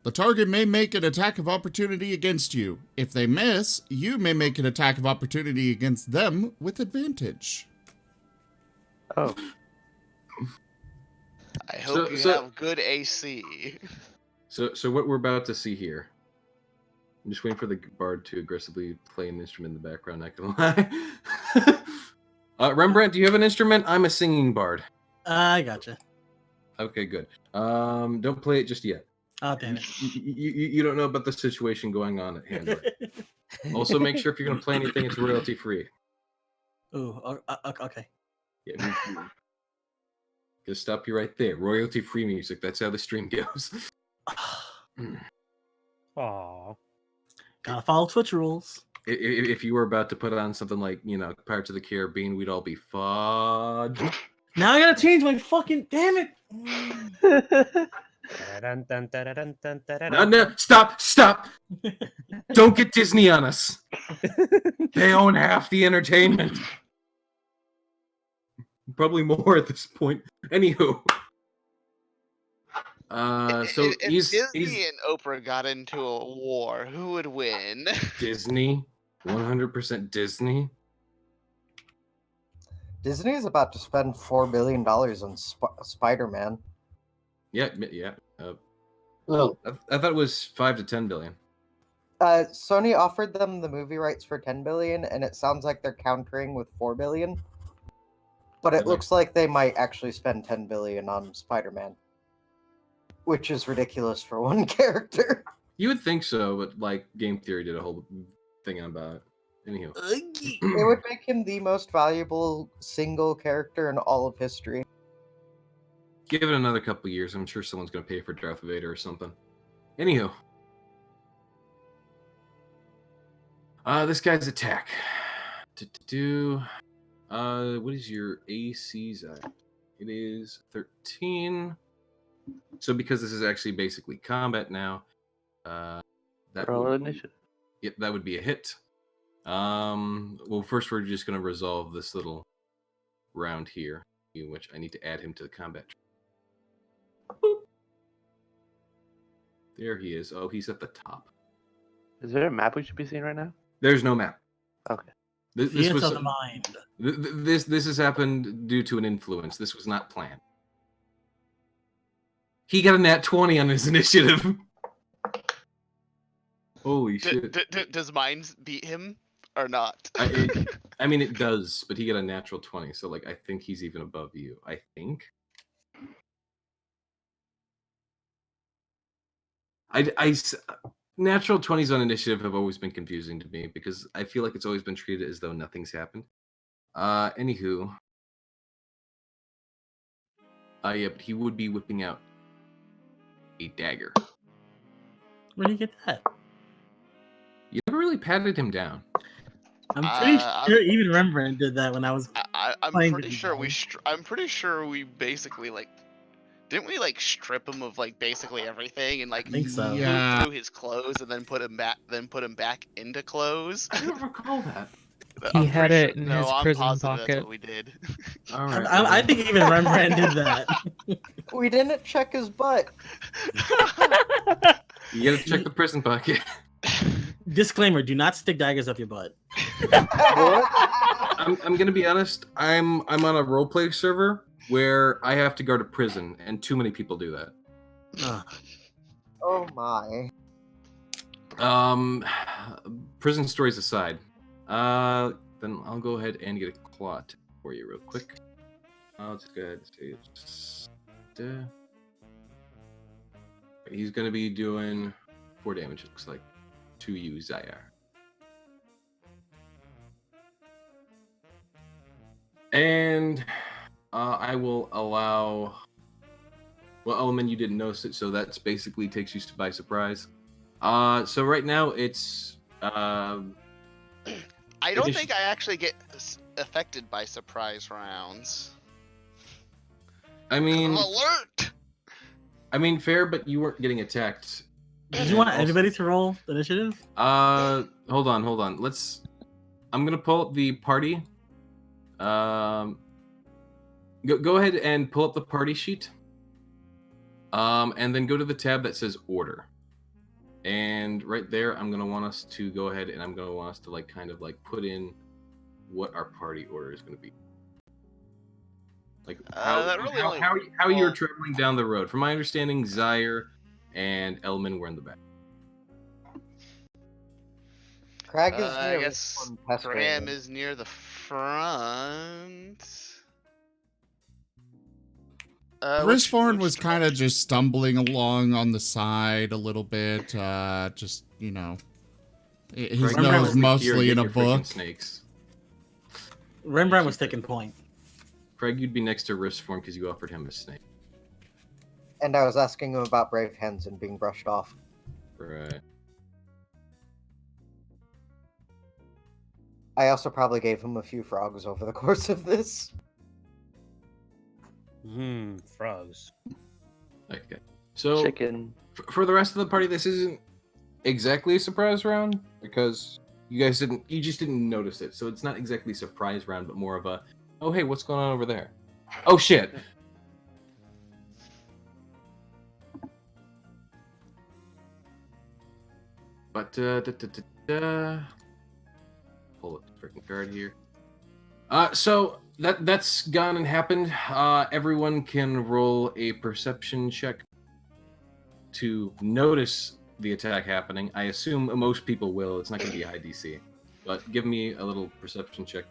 The target may make an attack of opportunity against you. If they miss, you may make an attack of opportunity against them with advantage. Oh. I hope you have good AC. So what we're about to see here. I'm just waiting for the bard to aggressively play an instrument in the background, not gonna lie. Rembrandt, do you have an instrument? I'm a singing bard. I gotcha. Okay, good. Don't play it just yet. Oh, damn it. You don't know about the situation going on at hand. Right? Also, make sure if you're gonna play anything, it's royalty free. Ooh, okay. Yeah, gonna stop you right there. Royalty free music. That's how the stream goes. Aww. Gotta follow Twitch rules. If you were about to put on something like, Pirates of the Caribbean, we'd all be fudged. Now I gotta change my fucking. Damn it! No, stop! Don't get Disney on us. They own half the entertainment. Probably more at this point. Anywho. So if Disney and Oprah got into a war, who would win? Disney. 100% Disney. Disney is about to spend $4 billion on Spider-Man. Yeah. Well, I thought it was 5 to 10 billion. Sony offered them the movie rights for $10 billion, and it sounds like they're countering with $4 billion. But it looks like they might actually spend $10 billion on Spider-Man, which is ridiculous for one character. You would think so, but Game Theory did a whole thing about it. Anywho, it would make him the most valuable single character in all of history. Give it another couple years. I'm sure someone's going to pay for Darth Vader or something. Anywho. This guy's attack. What is your AC's at? It is 13. So because this is actually basically combat now, initiative. Yep, that would be a hit. Well, first we're just going to resolve this little round here, in which I need to add him to the combat. Boop. There he is. Oh, he's at the top. Is there a map we should be seeing right now? There's no map. Okay. This was of the mind. This has happened due to an influence. This was not planned. He got a nat 20 on his initiative. Holy shit. Does mine beat him or not? I mean, it does, but he got a natural 20, so I think he's even above you. I think. Natural 20s on initiative have always been confusing to me because I feel like it's always been treated as though nothing's happened. Anywho. Yeah, but he would be whipping out a dagger. Where do you get that? You never really patted him down. I'm pretty sure even Rembrandt did that when I was. I'm playing pretty with sure you. I'm pretty sure we basically Didn't we like strip him of like basically everything and like I think so. move Yeah. through his clothes and then put him back into clothes? I don't recall that. He I'm had pretty it sure, in no, his I'm prison positive that's pocket. what we did. All right. I think even Rembrandt did that. We didn't check his butt. You gotta check the prison pocket. Disclaimer: do not stick daggers up your butt. I'm gonna be honest. I'm on a roleplay server where I have to guard a prison, and too many people do that. Oh my. Prison stories aside, then I'll go ahead and get a clot for you real quick. I'll just go ahead and save. He's gonna be doing 4 damage. It looks like to you, Zaire. And I will allow. Well, Element, you didn't notice it, so that's basically takes you by surprise. So right now it's. I don't think I actually get affected by surprise rounds. I 'Cause mean, I'm alert. I mean, fair, but you weren't getting attacked. Did you want anybody to roll the initiative? Hold on. I'm gonna pull up the party. Go ahead and pull up the party sheet. And then go to the tab that says order. And right there, I'm gonna want us to go ahead and I'm gonna want us to like kind of like put in what our party order is gonna be. Like That really only- how you're traveling down the road. From my understanding, Zaire and Elman were in the back. Crag is I near guess one pestering Graham him. is near the front. Gristhorn was kind of just stumbling along on the side a little bit. Just, you know, his Right, nose you're mostly in a getting your freaking book. Snakes. Rembrandt was taking point. Craig, you'd be next to Wristform because you offered him a snake. And I was asking him about Brave Hands and being brushed off. Right. I also probably gave him a few frogs over the course of this. Frogs. Okay. So Chicken. For the rest of the party, this isn't exactly a surprise round because you just didn't notice it. So it's not exactly a surprise round, but more of a, oh hey, what's going on over there? Oh shit. But pull up the freaking card here. So that's gone and happened. Everyone can roll a perception check to notice the attack happening. I assume most people will. It's not going to be a high DC, but give me a little perception check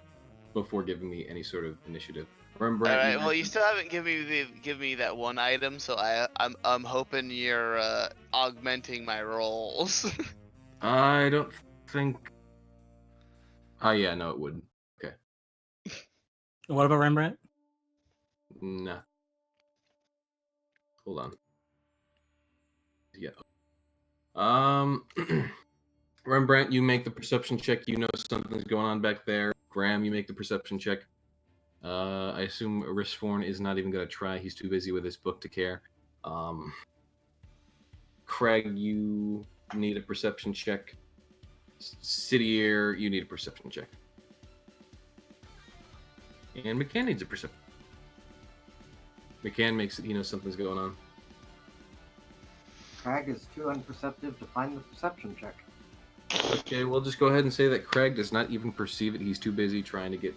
before giving me any sort of initiative. Rembrandt. All right. Well, you still haven't give me that one item, so I'm hoping you're augmenting my rolls. I don't think. Oh yeah, no, it wouldn't. Okay. What about Rembrandt? Nah. Hold on. Yeah. Rembrandt, you make the perception check. You know something's going on back there. Graham, you make the perception check. I assume Risforn is not even going to try. He's too busy with his book to care. Craig, you need a perception check. Cidier, you need a perception check. And McCann needs a perception. McCann makes it he knows something's going on. Crag is too unperceptive to find the perception check. Okay, we'll just go ahead and say that Craig does not even perceive it. He's too busy trying to get.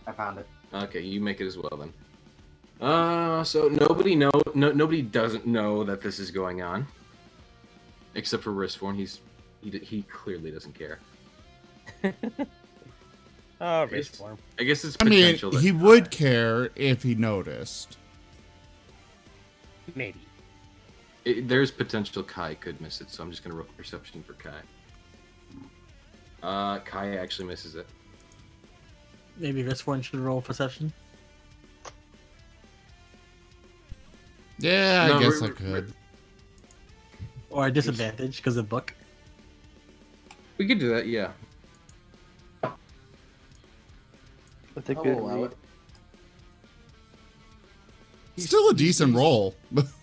I found it. Okay, you make it as well then. So nobody doesn't know that this is going on, except for Risforn. He clearly doesn't care. Oh, Risforn. I guess it's I mean, potential. he would care if he noticed. Maybe. There's potential Kai could miss it, so I'm just gonna roll perception for Kai. Kai actually misses it. Maybe this one should roll perception. Yeah, I guess I could. Or a disadvantage because of book. We could do that, yeah. That's a I'll good allow read. it. Still a decent roll.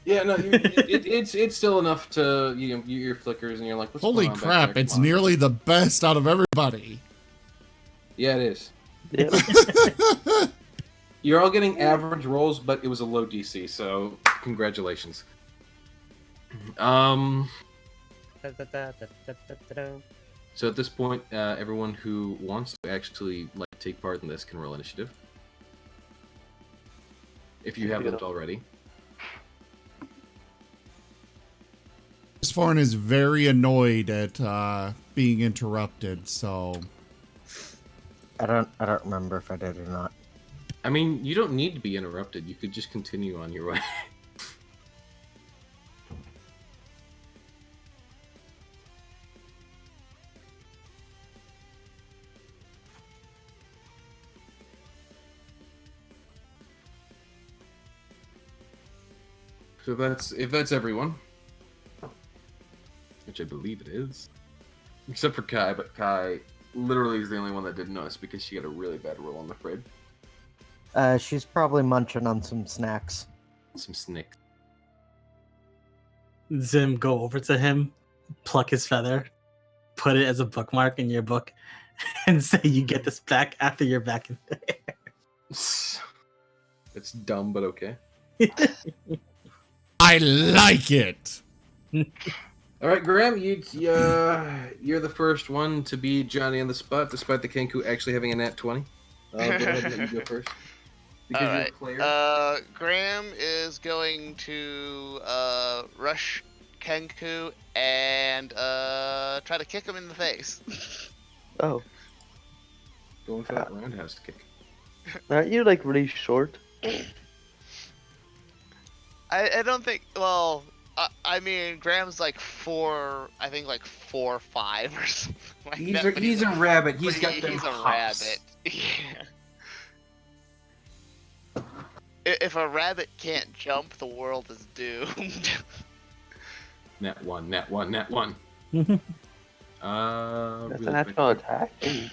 Yeah, no, it's still enough to your flickers and you're like, what's Holy going on crap! back there? It's Come on. nearly the best out of everybody. Yeah, it is. Yeah. You're all getting average rolls, but it was a low DC, so congratulations. So at this point, everyone who wants to actually take part in this can roll initiative. If you haven't already. This Fawn is very annoyed at being interrupted, so I don't remember if I did or not. I mean, you don't need to be interrupted. You could just continue on your way. So if that's everyone, which I believe it is, except for Kai, but Kai literally is the only one that didn't notice because she got a really bad roll, I'm afraid. She's probably munching on some snacks. Some snicks. Zim, go over to him, pluck his feather, put it as a bookmark in your book, and say you get this back after you're back in there. It's dumb, but okay. I like it. All right, Graham, you're the first one to be Johnny on the spot, despite the Kenku actually having a nat 20. Go ahead and let you go first. All right. Graham is going to rush Kenku and try to kick him in the face. Oh. Going for that roundhouse kick. Aren't you like really short? I don't think. Well, I mean, Graham's like 4. I think like 4'5" or something like that. He's a rabbit. He's got them He's a hops. rabbit. Yeah. If a rabbit can't jump, the world is doomed. Nat 1, nat 1, nat 1. That's Really a natural attack. Ooh.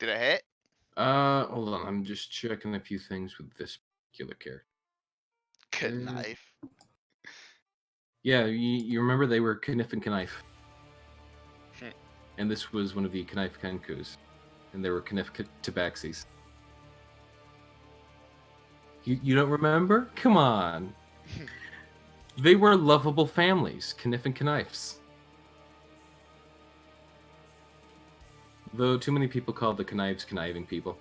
Did I hit? Hold on. I'm just checking a few things with this particular character. Good knife. Yeah, you remember they were Kniff and Knife. Hmm. And this was one of the Knife Kenkus. And they were Kniff Tabaxis. You don't remember? Come on. They were lovable families, Kniff and Knifes. Though too many people call the Knives conniving people.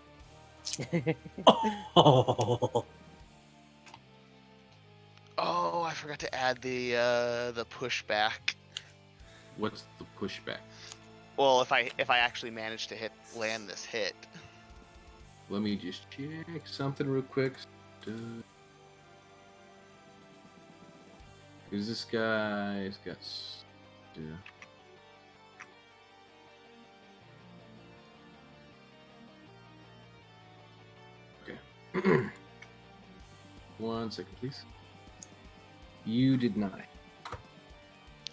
Oh. Oh, I forgot to add the pushback. What's the pushback? Well, if I actually manage to land this hit. Let me just check something real quick. Because this guy's got... Okay. 1 second, please. You did not.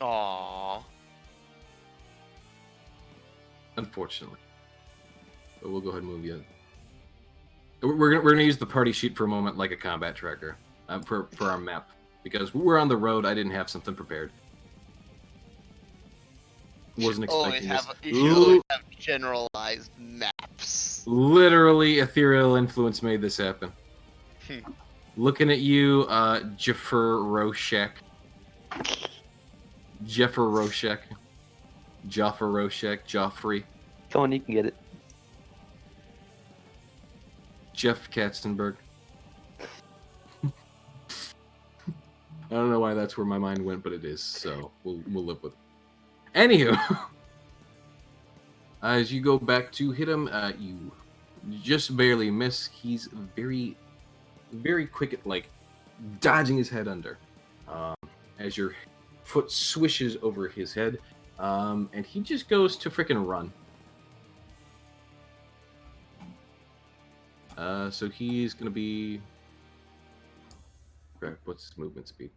Aww. Unfortunately. But we'll go ahead and move you. We're gonna use the party sheet for a moment like a combat tracker for our map. Because we're on the road, I didn't have something prepared. Wasn't expecting this. You should always have generalized maps. Literally, ethereal influence made this happen. Looking at you, Jaffer Roshek. Jaffer Roshek. Jaffer Roshek. Joffrey. Come on, you can get it. Jeff Katzenberg. I don't know why that's where my mind went, but it is, so we'll live with it. Anywho, as you go back to hit him, you just barely miss. He's very, very quick at dodging his head under, as your foot swishes over his head, and he just goes to frickin' run. So he's gonna be. Crap, what's his movement speed?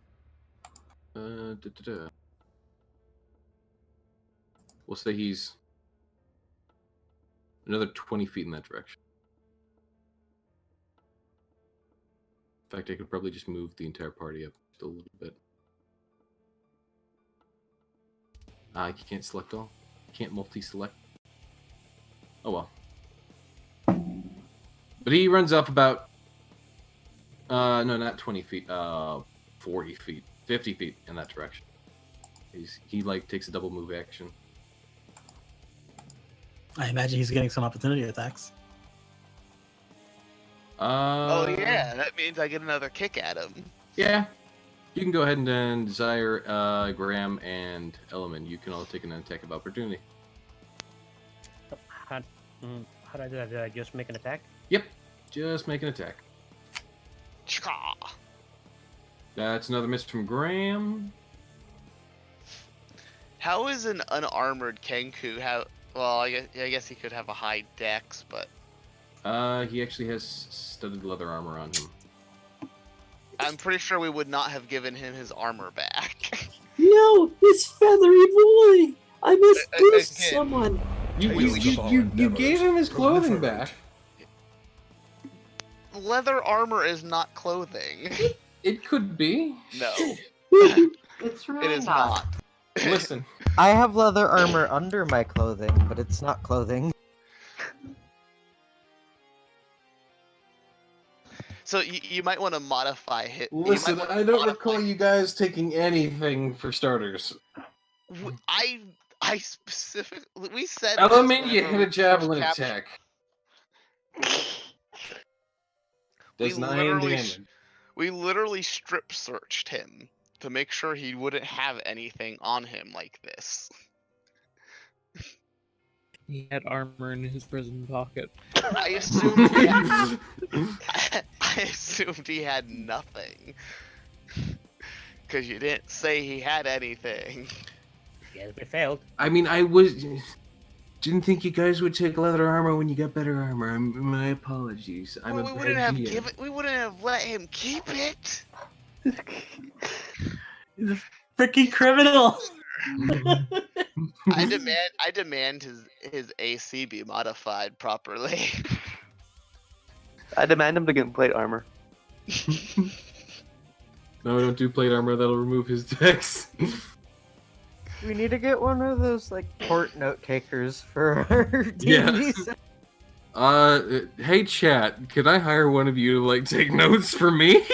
We'll say he's Another 20 feet in that direction. In fact, I could probably just move the entire party up just a little bit. You can't select all. Can't multi-select. Oh well. But he runs off about... no, not 20 feet. 40 feet. 50 feet in that direction. He like, takes a double move action. I imagine he's getting some opportunity attacks. Oh yeah, that means I get another kick at him. Yeah. You can go ahead and then desire Graham and Element. You can all take an attack of opportunity. How do I do that? Did I just make an attack? Yep. Just make an attack. Cha. That's another miss from Graham. How is an unarmored Kenku? Well, I guess he could have a high dex, but He actually has studded leather armor on him. I'm pretty sure we would not have given him his armor back. No, this feathery boy! I must boost again. someone. You gave him his clothing back. Leather armor is not clothing. It could be. No, It's really it is not. Listen. I have leather armor under my clothing, but it's not clothing. So you might want to modify it. Listen, I don't recall you guys taking anything for starters. I specifically we said. Element, you hit a javelin attack. Does 9 damage. We literally strip searched him to make sure he wouldn't have anything on him like this. He had armor in his prison pocket. I assumed he had, I assumed he had nothing. Because you didn't say he had anything. Yes, we failed. I mean, didn't think you guys would take leather armor when you got better armor. My apologies. I'm Well, a we wouldn't bad have DM. we wouldn't have let him keep it. He's a freaking criminal. I demand his AC be modified properly. I demand him to get plate armor. No, don't do plate armor. That'll remove his dex. We need to get one of those like court note takers for our Yeah. D&D. Hey chat, could I hire one of you to like take notes for me?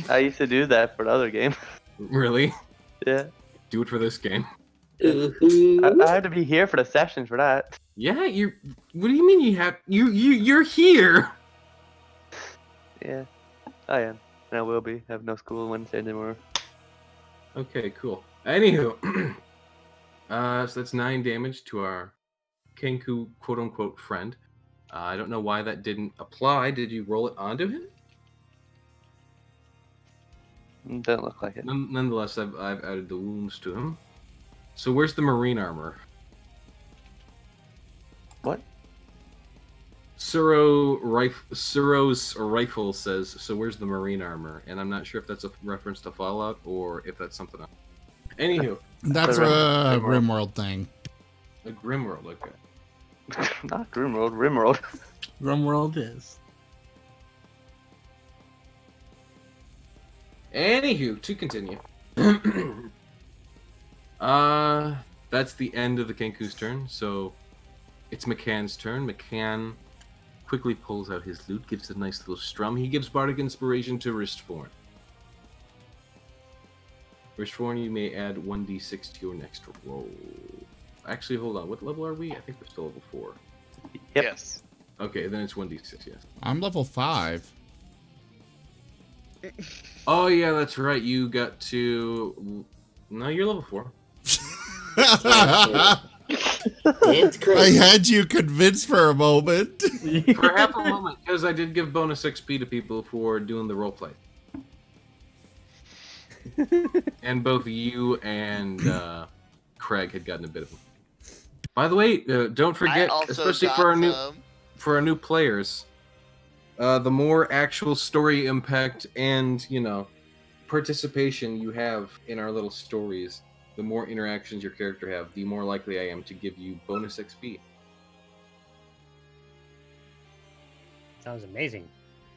I used to do that for the other game. Really? Yeah. Do it for this game. I had to be here for the sessions for that. Yeah, what do you mean you have you're here? Yeah, I am. And I will be. I have no school Wednesday anymore. Okay, cool. Anywho, so that's 9 damage to our Kenku quote-unquote friend. I don't know why that didn't apply. Did you roll it onto him? Doesn't look like it. Nonetheless, I've added the wounds to him. So where's the marine armor? What? Suro's rifle says, so where's the marine armor? And I'm not sure if that's a reference to Fallout or if that's something else. Anywho. That's a Rimworld thing. A Grimworld, okay. Not Grimworld, Rimworld. Rimworld is. Anywho, to continue. That's the end of the Kenku's turn, so it's McCann's turn. McCann quickly pulls out his lute, gives a nice little strum. He gives Bardic Inspiration to Wristforn. Wristforn, you may add 1d6 to your next roll. Actually, hold on. What level are we? I think we're still level 4. Yep. Yes. Okay, then it's 1d6, yes. I'm level 5. Oh, yeah, that's right. You got to... No, you're level 4. It's I crazy. had you convinced for a moment. For half a moment, because I did give bonus XP to people for doing the roleplay. And both you and Craig had gotten a bit of them. By the way, don't forget, especially for our new players, the more actual story impact and participation you have in our little stories, the more interactions your character have, the more likely I am to give you bonus XP. Sounds amazing.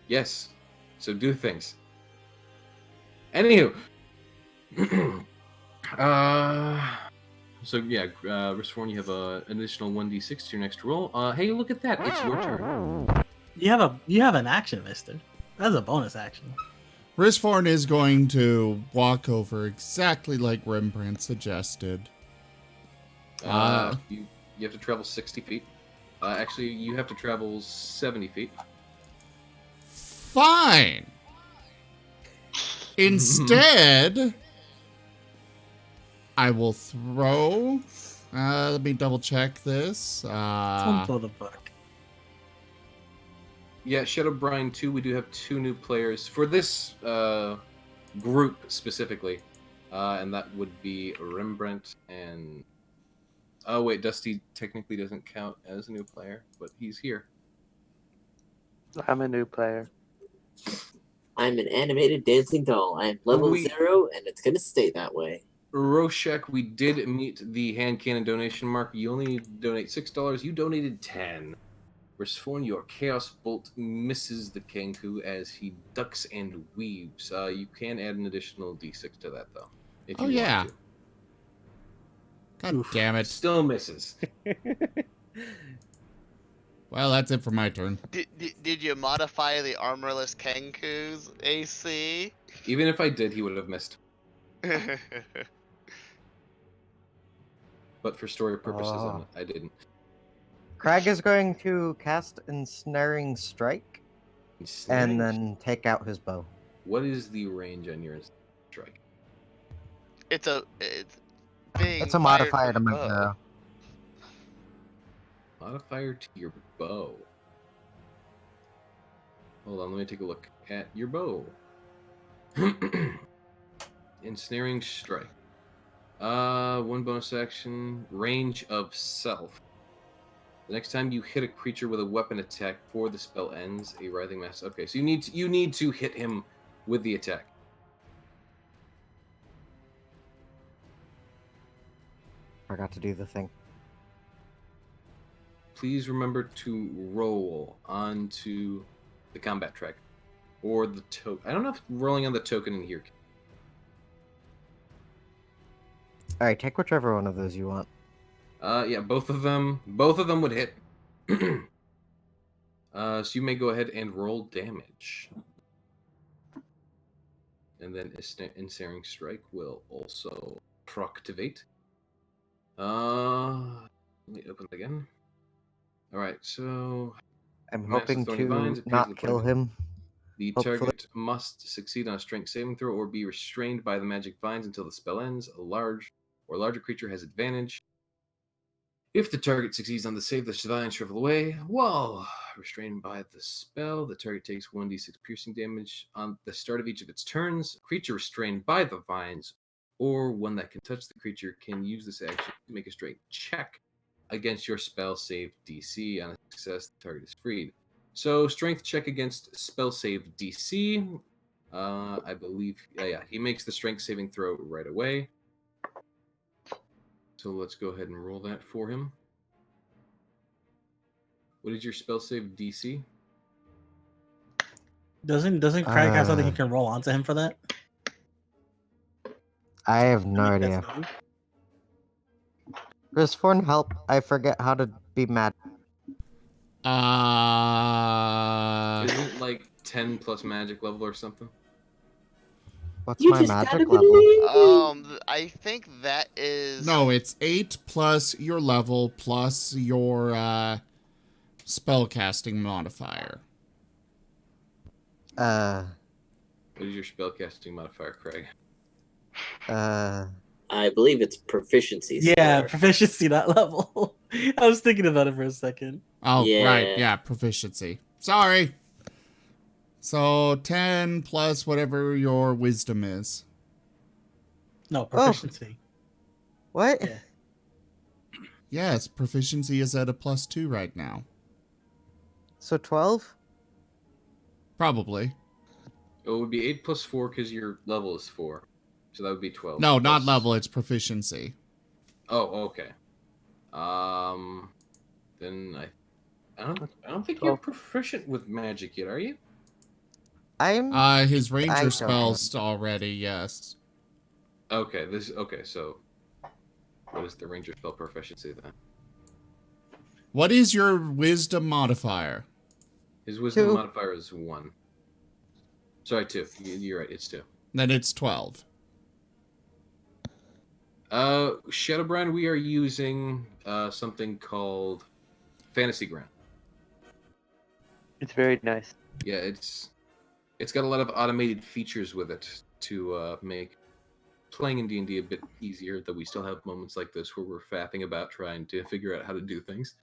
Yes. So do things. Anywho. So yeah, Restforn, you have an additional 1d6 to your next roll. Hey, look at that. It's your turn. You have an action, mister. That's a bonus action. Risforn is going to walk over exactly like Rembrandt suggested. You have to travel 60 feet. Actually, you have to travel 70 feet. Fine. Instead, I will throw. Let me double check this. Don't throw the book. Yeah, Shadowbrine 2, we do have 2 new players for this group specifically. And that would be Rembrandt and... Oh, wait, Dusty technically doesn't count as a new player, but he's here. I'm a new player. I'm an animated dancing doll. I am level 0, and it's gonna stay that way. Roshek, we did meet the hand cannon donation mark. You only need to donate $6. You donated 10. Restforn, your Chaos Bolt misses the Kenku as he ducks and weaves. You can add an additional d6 to that, though. If you want to. God damn it. Still misses. Well, that's it for my turn. Did you modify the armorless Kenku's AC? Even if I did, he would have missed. But for story purposes, I didn't. Crag is going to cast Ensnaring Strike and then take out his bow. What is the range on your strike? It's a modifier to my arrow. Modifier to your bow. Hold on, let me take a look at your bow. Ensnaring Strike. 1 bonus action, range of self. The next time you hit a creature with a weapon attack before the spell ends, a writhing mass. Okay, so you need to hit him with the attack. Forgot to do the thing. Please remember to roll onto the combat track or the token. I don't know if rolling on the token in here. All right, take whichever one of those you want. Yeah, both of them would hit. So you may go ahead and roll damage. And then Ensnaring Strike will also proctivate. Let me open it again. Alright, so... I'm hoping to not kill him. The target must succeed on a strength saving throw or be restrained by the magic vines until the spell ends. A large or larger creature has advantage. If the target succeeds on the save, the vines shrivel away. While restrained by the spell, the target takes 1d6 piercing damage on the start of each of its turns. A creature restrained by the vines or one that can touch the creature can use this action to make a straight check against your spell save DC. On a success, the target is freed. So, strength check against spell save DC. I believe, yeah, he makes the strength saving throw right away. So let's go ahead and roll that for him. What is your spell save DC? Doesn't Craig have something you can roll onto him for that? I have no idea. Restforn, help! I forget how to be mad. Isn't it like 10 plus magic level or something? What's my magic level? I think that is... No, it's 8 plus your level plus your spellcasting modifier. What is your spellcasting modifier, Craig? I believe it's proficiency. Yeah, proficiency, that level. I was thinking about it for a second. Oh, yeah. Right, yeah, proficiency. Sorry. So 10 plus whatever your wisdom is. No, proficiency. What? Yeah. Yes, proficiency is at a +2 right now. So 12? Probably. It would be 8 plus 4 because your level is 4. So that would be 12. No, plus... not level, it's proficiency. Oh, okay. Then I don't think you're proficient with magic yet, are you? His ranger don't spells already, yes. Okay, so what is the ranger spell proficiency then? What is your wisdom modifier? His wisdom 2. modifier is 1. Sorry, 2. You're right, it's 2. Then it's 12. Shadowbrand, we are using something called Fantasy Ground. It's very nice. Yeah, it's got a lot of automated features with it to make playing in D&D a bit easier, though we still have moments like this where we're faffing about trying to figure out how to do things.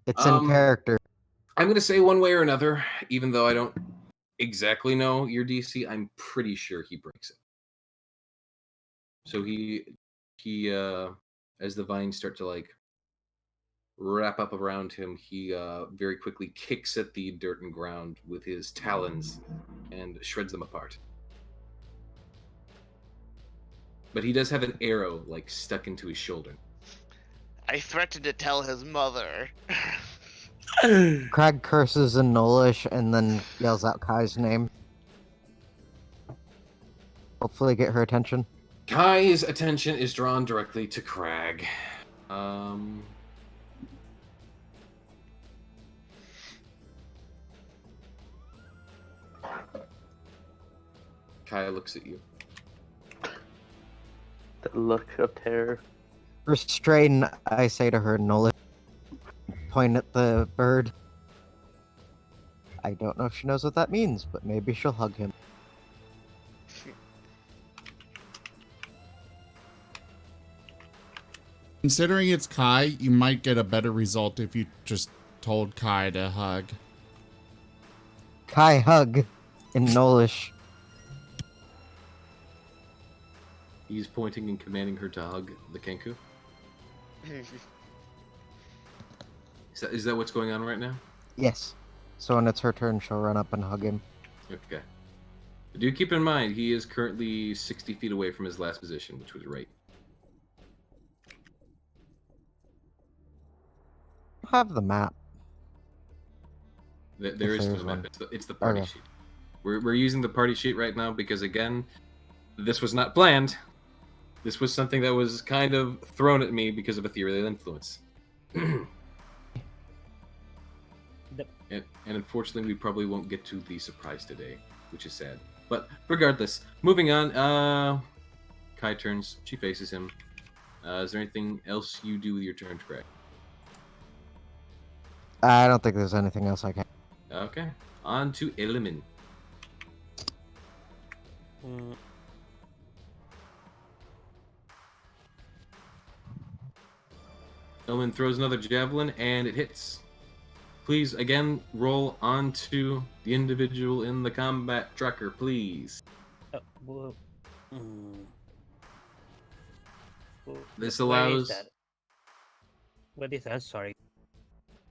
It's in character. I'm going to say one way or another, even though I don't exactly know your DC, I'm pretty sure he breaks it. So he as the vines start to like wrap up around him, he very quickly kicks at the dirt and ground with his talons and shreds them apart. But he does have an arrow like stuck into his shoulder. I threatened to tell his mother. Crag curses in Nolish and then yells out Kai's name. Hopefully get her attention. Kai's attention is drawn directly to Crag. Kai looks at you. The look of terror. Restrain, I say to her, Nolish. Point at the bird. I don't know if she knows what that means, but maybe she'll hug him. Considering it's Kai, you might get a better result if you just told Kai to hug. Kai hug in Nolish. He's pointing and commanding her to hug the Kenku. Is that what's going on right now? Yes. So when it's her turn, she'll run up and hug him. Okay. Do keep in mind, he is currently 60 feet away from his last position, which was right. Have the map. There is no map. It's the party sheet. We're using the party sheet right now because, again, this was not planned. This was something that was kind of thrown at me because of ethereal influence. And unfortunately, we probably won't get to the surprise today, which is sad. But regardless, moving on. Kai turns. She faces him. Is there anything else you do with your turn, Craig? I don't think there's anything else I can. Okay. On to Elimin. Elimin throws another javelin, and it hits. Please, again, roll onto the individual in the combat tracker, please. This allows... What is that? Sorry.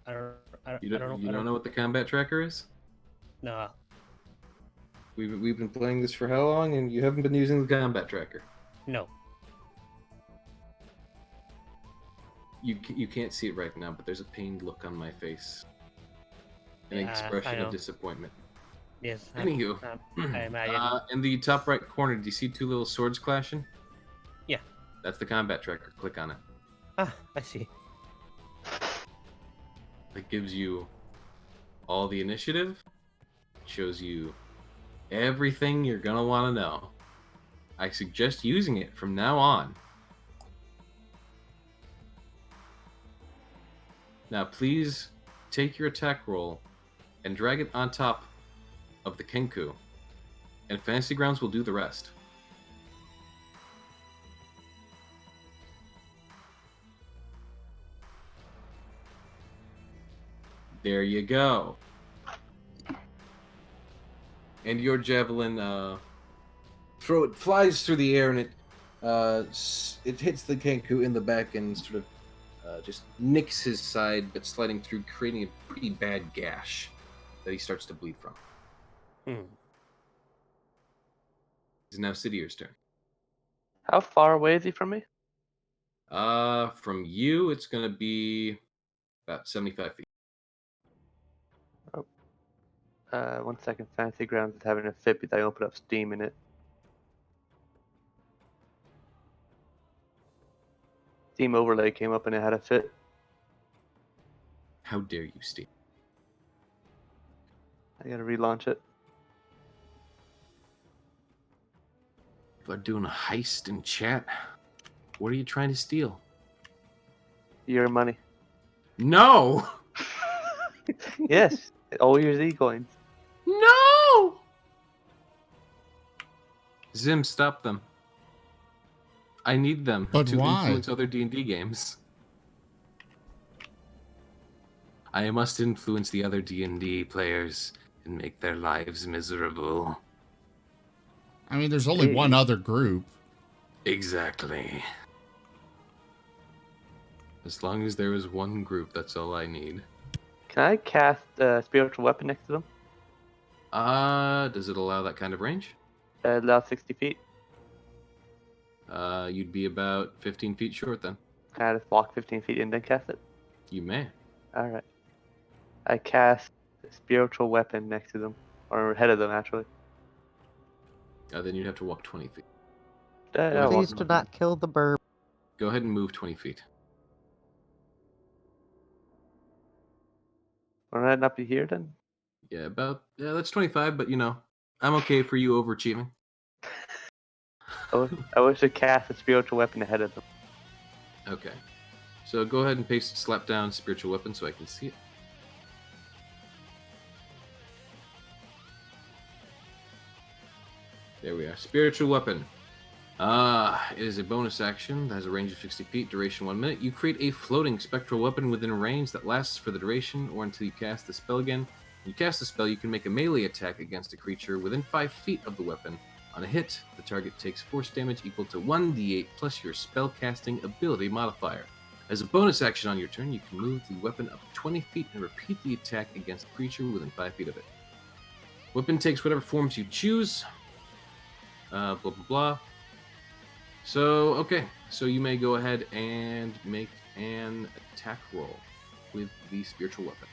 You don't know what the combat tracker is? No. We've been playing this for how long, and you haven't been using the combat tracker? No. You can't see it right now, but there's a pained look on my face. An expression of disappointment. Yes. Anywho, I imagine. in the top right corner, do you see two little swords clashing? Yeah. That's the combat tracker. Click on it. Ah, I see. It gives you all the initiative. It shows you everything you're gonna want to know. I suggest using it from now on. Now, please take your attack roll and drag it on top of the Kenku, and Fantasy Grounds will do the rest. There you go. And your javelin, flies through the air, and it hits the Kenku in the back and sort of just nicks his side, but sliding through, creating a pretty bad gash that he starts to bleed from. It's now Sidier's turn. How far away is he from me? From you, it's gonna be about 75 feet. 1 second. Fantasy Grounds is having a fit because I opened up Steam in it. Steam overlay came up and it had a fit. How dare you, Steve? I gotta relaunch it. People are doing a heist in chat. What are you trying to steal? Your money. No! Yes, all your Z coins. No! Zim, stop them. I need them But to why? influence other D&D games. I must influence the other D&D players and make their lives miserable. I mean, there's only one other group. Exactly. As long as there is one group, that's all I need. Can I cast a spiritual weapon next to them? Does it allow that kind of range? Allow 60 feet. You'd be about 15 feet short then. Can I just walk 15 feet and then cast it? You may. Alright. I cast a spiritual weapon next to them. Or ahead of them, actually. Then you'd have to walk 20 feet. I'll walk Please do not kill the burb. Go ahead and move 20 feet. Will that not be here then? Yeah, that's 25, but I'm okay for you overachieving. I wish to cast a spiritual weapon ahead of them. Okay. So go ahead and paste slap down spiritual weapon so I can see it. There we are. Spiritual weapon. It is a bonus action that has a range of 60 feet, duration 1 minute. You create a floating spectral weapon within range that lasts for the duration or until you cast the spell again. When you cast the spell, you can make a melee attack against a creature within 5 feet of the weapon. On a hit, the target takes force damage equal to 1d8 plus your spellcasting ability modifier. As a bonus action on your turn, you can move the weapon up 20 feet and repeat the attack against a creature within 5 feet of it. Weapon takes whatever forms you choose. Blah, blah, blah. So, okay. So you may go ahead and make an attack roll with the spiritual weapon.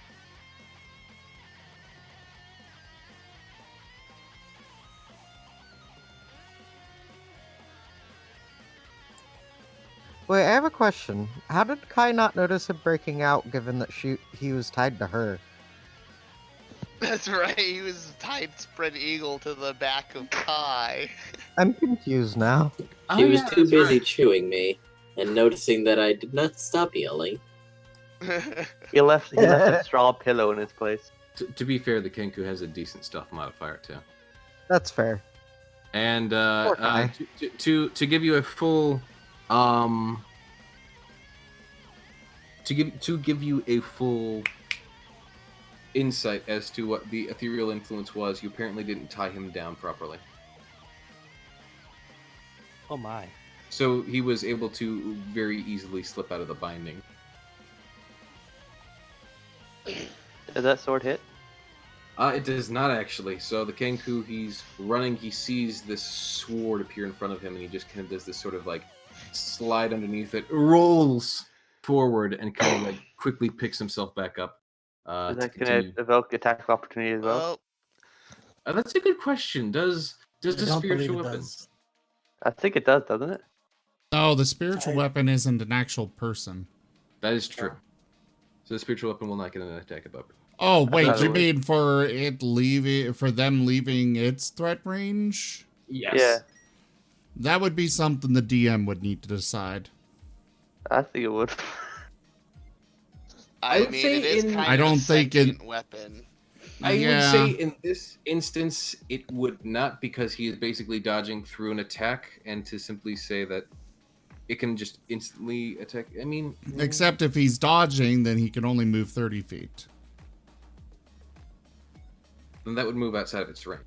Wait, I have a question. How did Kai not notice him breaking out, given that he was tied to her? That's right. He was tied spread eagle to the back of Kai. I'm confused now. She was too busy chewing me and noticing that I did not stop yelling. He left a straw pillow in its place. To be fair, the Kenku has a decent stealth modifier too. That's fair. And Poor Kai. to give you a full to give you a full insight as to what the ethereal influence was, you apparently didn't tie him down properly. Oh my. So he was able to very easily slip out of the binding. Does that sword hit? It does not actually. So the Kenku, he's running, he sees this sword appear in front of him, and he just kind of does this sort of like slide underneath it, rolls forward, and kind of like quickly picks himself back up. Is that going to evoke attack of opportunity as well? That's a good question. Does the don't believe spiritual it weapon? does. I think it does, doesn't it? No, the spiritual weapon isn't an actual person. That is true. So the spiritual weapon will not get an attack of opportunity. Oh, wait, thought it you was. mean for them leaving its threat range? Yes. Yeah, That would be something the DM would need to decide. I think it would. I would mean, say it is in- kind I of don't a think it- sentient weapon. I Yeah. would say in this instance, it would not, because he is basically dodging through an attack, and to simply say that it can just instantly attack. I mean, Except if he's dodging, then he can only move 30 feet. then that would move outside of its range.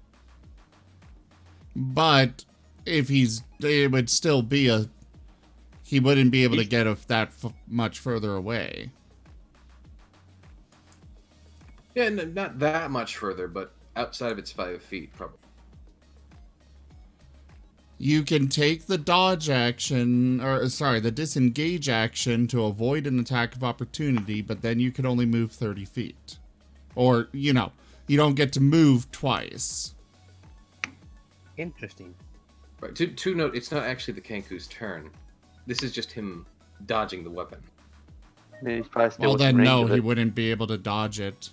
But if it would still be he wouldn't be able to get much further away. Yeah, not that much further, but outside of its 5 feet, probably. You can take the dodge action, the disengage action to avoid an attack of opportunity, but then you can only move 30 feet. Or, you don't get to move twice. Interesting. Right. To note, it's not actually the Kenku's turn. This is just him dodging the weapon. Yeah, he's probably still Well, within then range no, of he it. wouldn't be able to dodge it.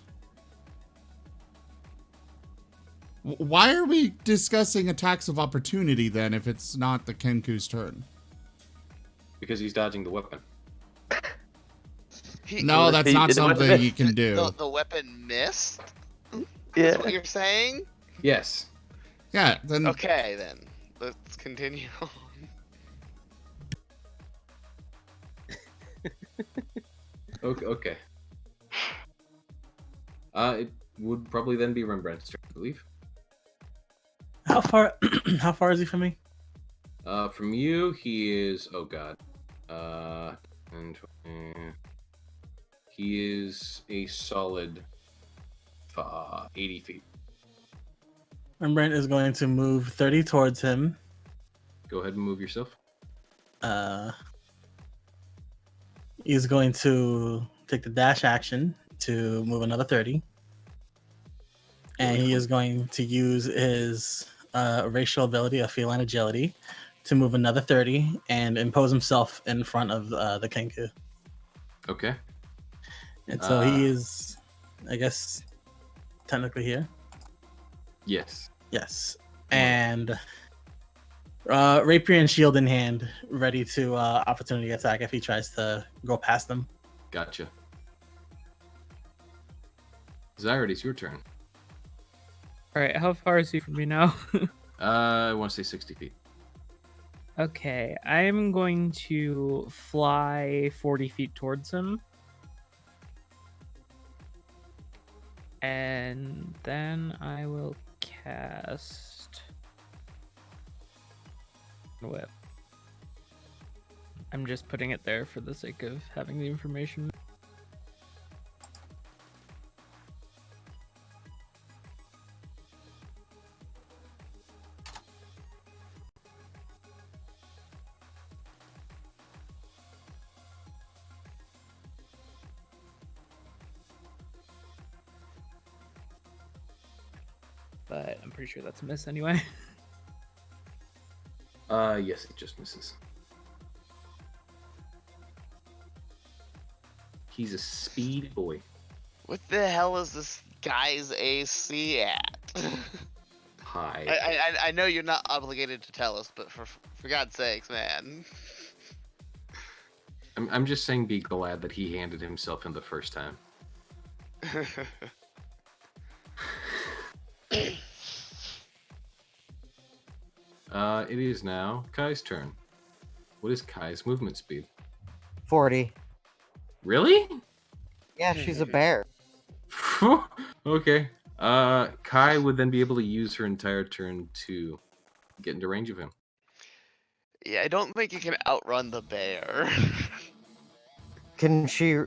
Why are we discussing attacks of opportunity then if it's not the Kenku's turn? Because he's dodging the weapon. No, that's not something he can do. The weapon missed? Yeah. Is what you're saying? Yes. Yeah, then... Okay, then. Let's continue on. Okay. It would probably then be Rembrandt's turn, I believe. How far? How far is he from me? From you, he is. Oh God. And he is a solid 80 feet. Rembrandt is going to move 30 towards him. Go ahead and move yourself. He's going to take the dash action to move another 30. And he is going to use his racial ability of feline agility to move another 30 and impose himself in front of the Kenku. Okay. And so he is, I guess, technically here. Yes. Yes. And rapier and shield in hand, ready to opportunity attack if he tries to go past them. Gotcha. Zyrid, it's your turn. All right, how far is he from me now? I want to say 60 feet. Okay, I'm going to fly 40 feet towards him. And then I will cast Whip. I'm just putting it there for the sake of having the information. But I'm pretty sure that's a miss anyway. Yes, it just misses. He's a speed boy. What the hell is this guy's AC at? Hi. I know you're not obligated to tell us, but for God's sakes, man. I'm just saying be glad that he handed himself in the first time. It is now Kai's turn. What is Kai's movement speed? 40. Really? Yeah, she's a bear. Okay. Kai would then be able to use her entire turn to get into range of him. Yeah, I don't think you can outrun the bear. Can she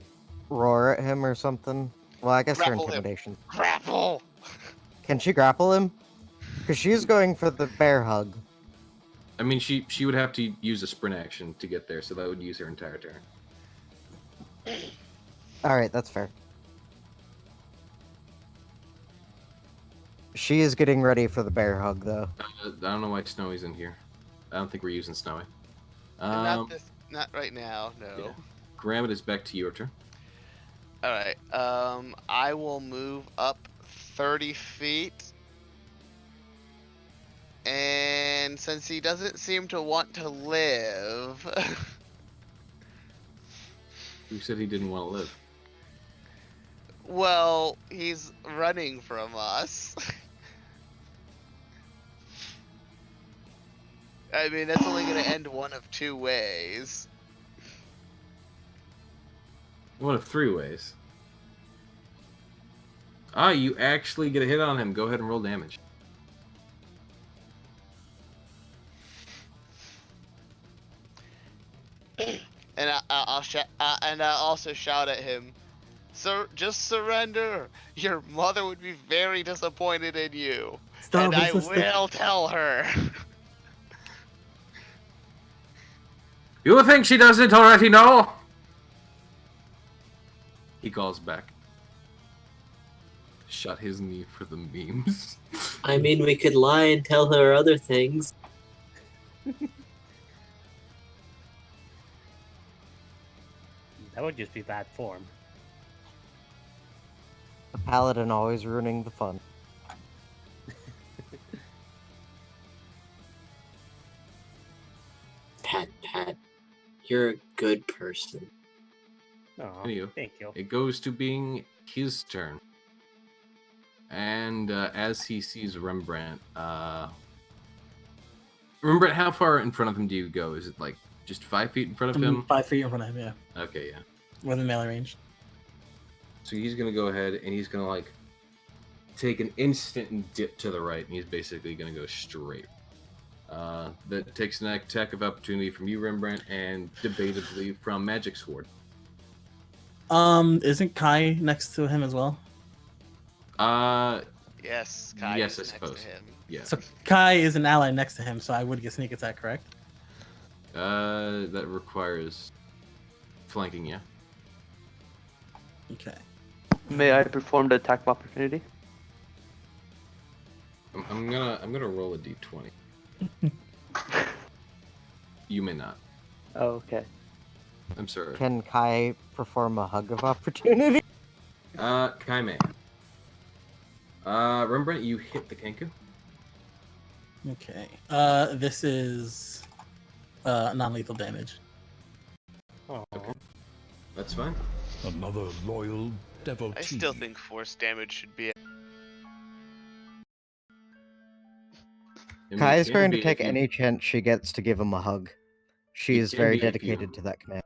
roar at him or something? Well, I guess her Grapple him. intimidation. Grapple! Can she grapple him? Because she's going for the bear hug. I mean, she would have to use a sprint action to get there, so that would use her entire turn. Alright, that's fair. She is getting ready for the bear hug, though. I don't know why Snowy's in here. I don't think we're using Snowy. Not right now, no. Yeah. Grammet is back to your turn. Alright, I will move up 30 feet. And since he doesn't seem to want to live... Who said he didn't want to live? Well, he's running from us. I mean, that's only going to end one of two ways. One of three ways. You actually get a hit on him. Go ahead and roll damage. And I'll also shout at him, "Sir, just surrender. Your mother would be very disappointed in you, and I will tell her." You think she doesn't already know? He calls back. shut his knee for the memes. I mean, we could lie and tell her other things. That would just be bad form. The paladin always ruining the fun. Pat, you're a good person. Oh, Anywho, thank you. it goes to being his turn. And as he sees Rembrandt, Rembrandt, how far in front of him do you go? Is it like just 5 feet in front of him? 5 feet in front of him, yeah. Okay, yeah. Within melee range. So he's gonna go ahead and he's gonna like take an instant dip to the right, and he's basically gonna go straight. That takes an attack of opportunity from you, Rembrandt, and debatably from Magic Sword. Isn't Kai next to him as well? Yes, Kai yes, is I next suppose. to him. Yeah. So Kai is an ally next to him, so I would get sneak attack, correct? That requires flanking, yeah. Okay. May I perform the attack of opportunity? I'm gonna roll a d20. You may not. Oh, okay. I'm sorry. Can Kai perform a hug of opportunity? Kai may. Rembrandt, you hit the Kenku. Okay. This is non-lethal damage. Oh, Okay. That's fine. Another loyal devotee. I still think force damage should be. Kai is It going can to be take if you- any chance she gets to give him a hug. She It is can very be if you- dedicated to that command.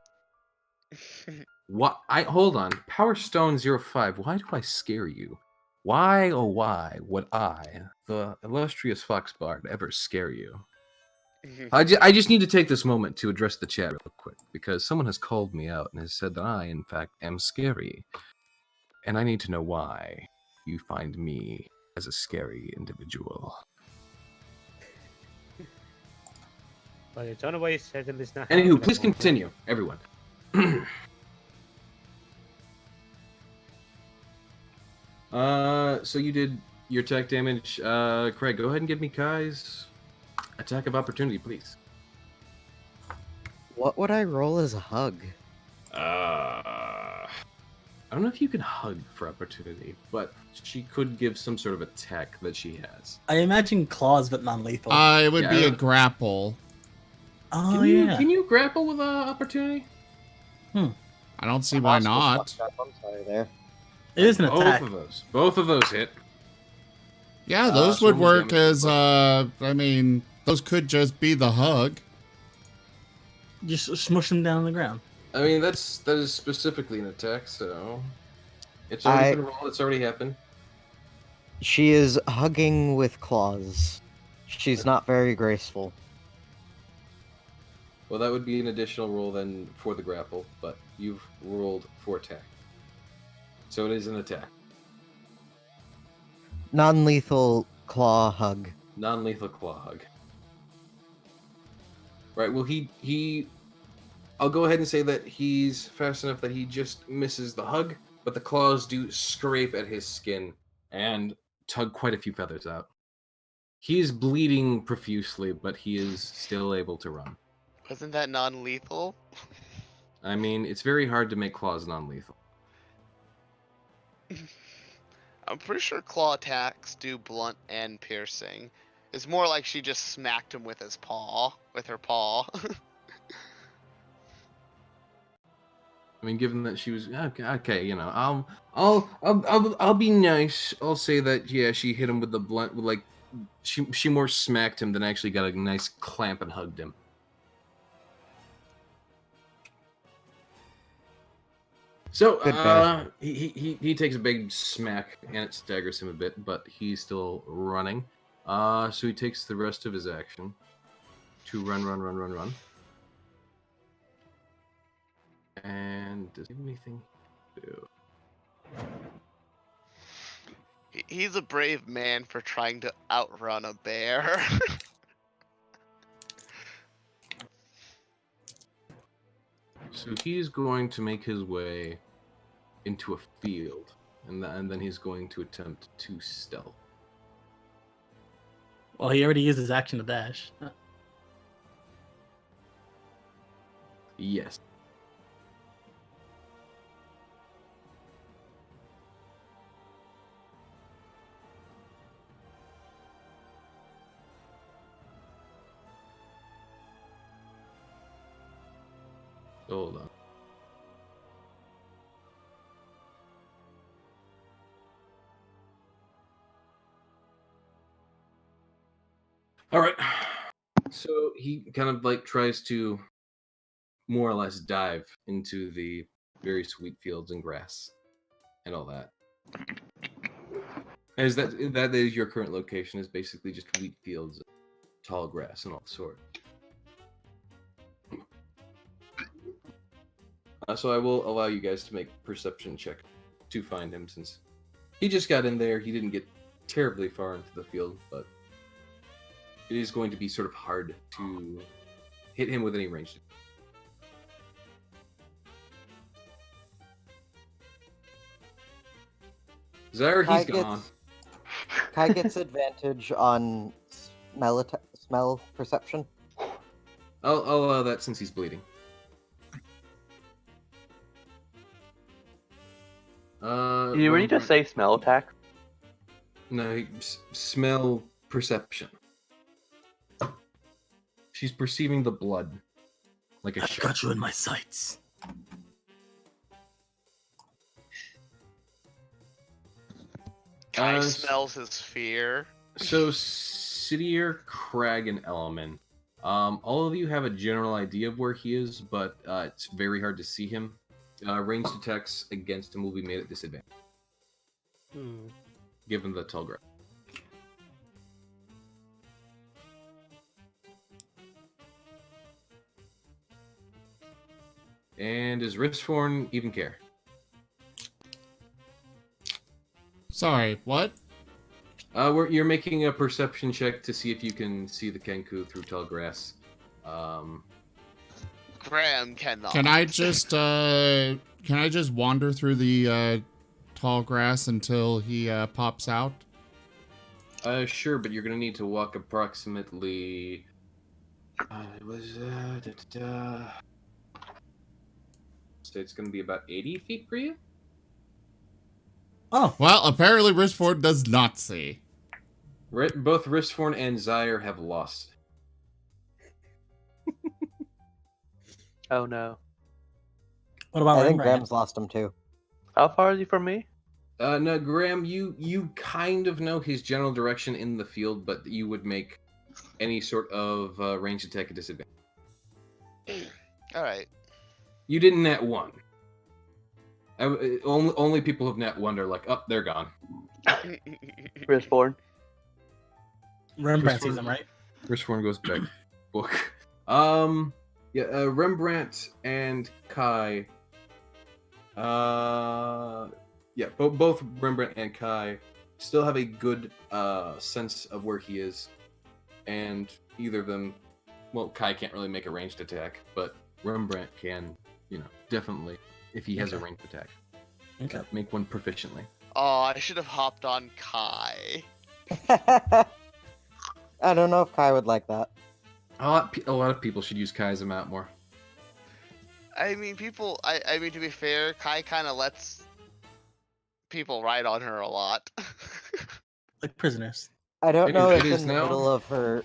What? Hold on. Power Stone 05. Why do I scare you? Why, oh why, would I, the illustrious Foxbard, ever scare you? I just need to take this moment to address the chat real quick, because someone has called me out and has said that I, in fact, am scary. And I need to know why you find me as a scary individual. but it's on the way. Said it's not. Anywho, happening. please continue, everyone. So you did your attack damage. Craig, go ahead and give me Kai's attack of opportunity, please. What would I roll as a hug? I don't know if you can hug for opportunity, but she could give some sort of attack that she has. I imagine claws, but non-lethal. It would be Yeah. a grapple. Oh, Can you grapple with opportunity? I don't see why not. I'm sorry there. It is an attack. Both of those hit. Yeah, those so would how much work damage as, I mean, those could just be the hug. Just smush them down on the ground. I mean, that is specifically an attack, so it's already been rolled. It's already happened. She is hugging with claws. She's not very graceful. Well, that would be an additional roll then for the grapple, but you've rolled for attack, so it is an attack. Non-lethal claw hug. Non-lethal claw hug. Right. Well, he. I'll go ahead and say that he's fast enough that he just misses the hug, but the claws do scrape at his skin and tug quite a few feathers out. He is bleeding profusely, but he is still able to run. Wasn't that non-lethal? I mean, it's very hard to make claws non-lethal. I'm pretty sure claw attacks do blunt and piercing. It's more like she just smacked him with his paw, with her paw. I mean, given that she was okay, you know, I'll be nice. I'll say that yeah, she hit him with the blunt, with like she more smacked him than actually got a nice clamp and hugged him. So he takes a big smack and it staggers him a bit, but he's still running. So he takes the rest of his action to run. And does he have anything to do? He's a brave man for trying to outrun a bear. So he's going to make his way into a field. and then he's going to attempt to stealth. Well, he already used his action to dash. Yes. Hold on. All right. So he kind of like tries to more or less dive into the very sweet fields and grass and all that. Is that is your current location? Is basically just wheat fields, tall grass, and all sorts. So I will allow you guys to make perception check to find him, since he just got in there. He didn't get terribly far into the field, but it is going to be sort of hard to hit him with any range. Zaire, he's gone. Kai gets advantage on smell perception. I'll allow that since he's bleeding. Did you already just say smell attack? No, smell perception. She's perceiving the blood like a I got you in my sights. Kai smells his fear. So, Sidier, Crag, and Elman. All of you have a general idea of where he is, but it's very hard to see him. Ranged attacks against him will be made at disadvantage, given the tall grass. And is Riftforn even care? Sorry, what? You're making a perception check to see if you can see the Kenku through tall grass. Graham cannot. Can I just wander through the tall grass until he pops out? Sure, but you're gonna need to walk approximately. So it's gonna be about 80 feet for you. Oh, well, apparently Riftforn does not see. Both Riftforn and Zaire have lost. Oh no. What about I think Rembrandt? Graham's lost him too. How far is he from me? No, Graham, you kind of know his general direction in the field, but you would make any sort of range attack a disadvantage. All right. You didn't net one. Only people who've net one are like, oh, they're gone. Riftborn. Rembrandt sees him, right? Riftborn goes back. Book. Yeah, Rembrandt and Kai. Yeah, both Rembrandt and Kai still have a good sense of where he is, and either of them, well, Kai can't really make a ranged attack, but Rembrandt can, definitely, if he has a ranged attack. Okay. Make one proficiently. Oh, I should have hopped on Kai. I don't know if Kai would like that. A lot of people should use Kai as a mount more. I mean, I mean, to be fair, Kai kind of lets people ride on her a lot. Like prisoners. I don't know if is in the now. middle of her,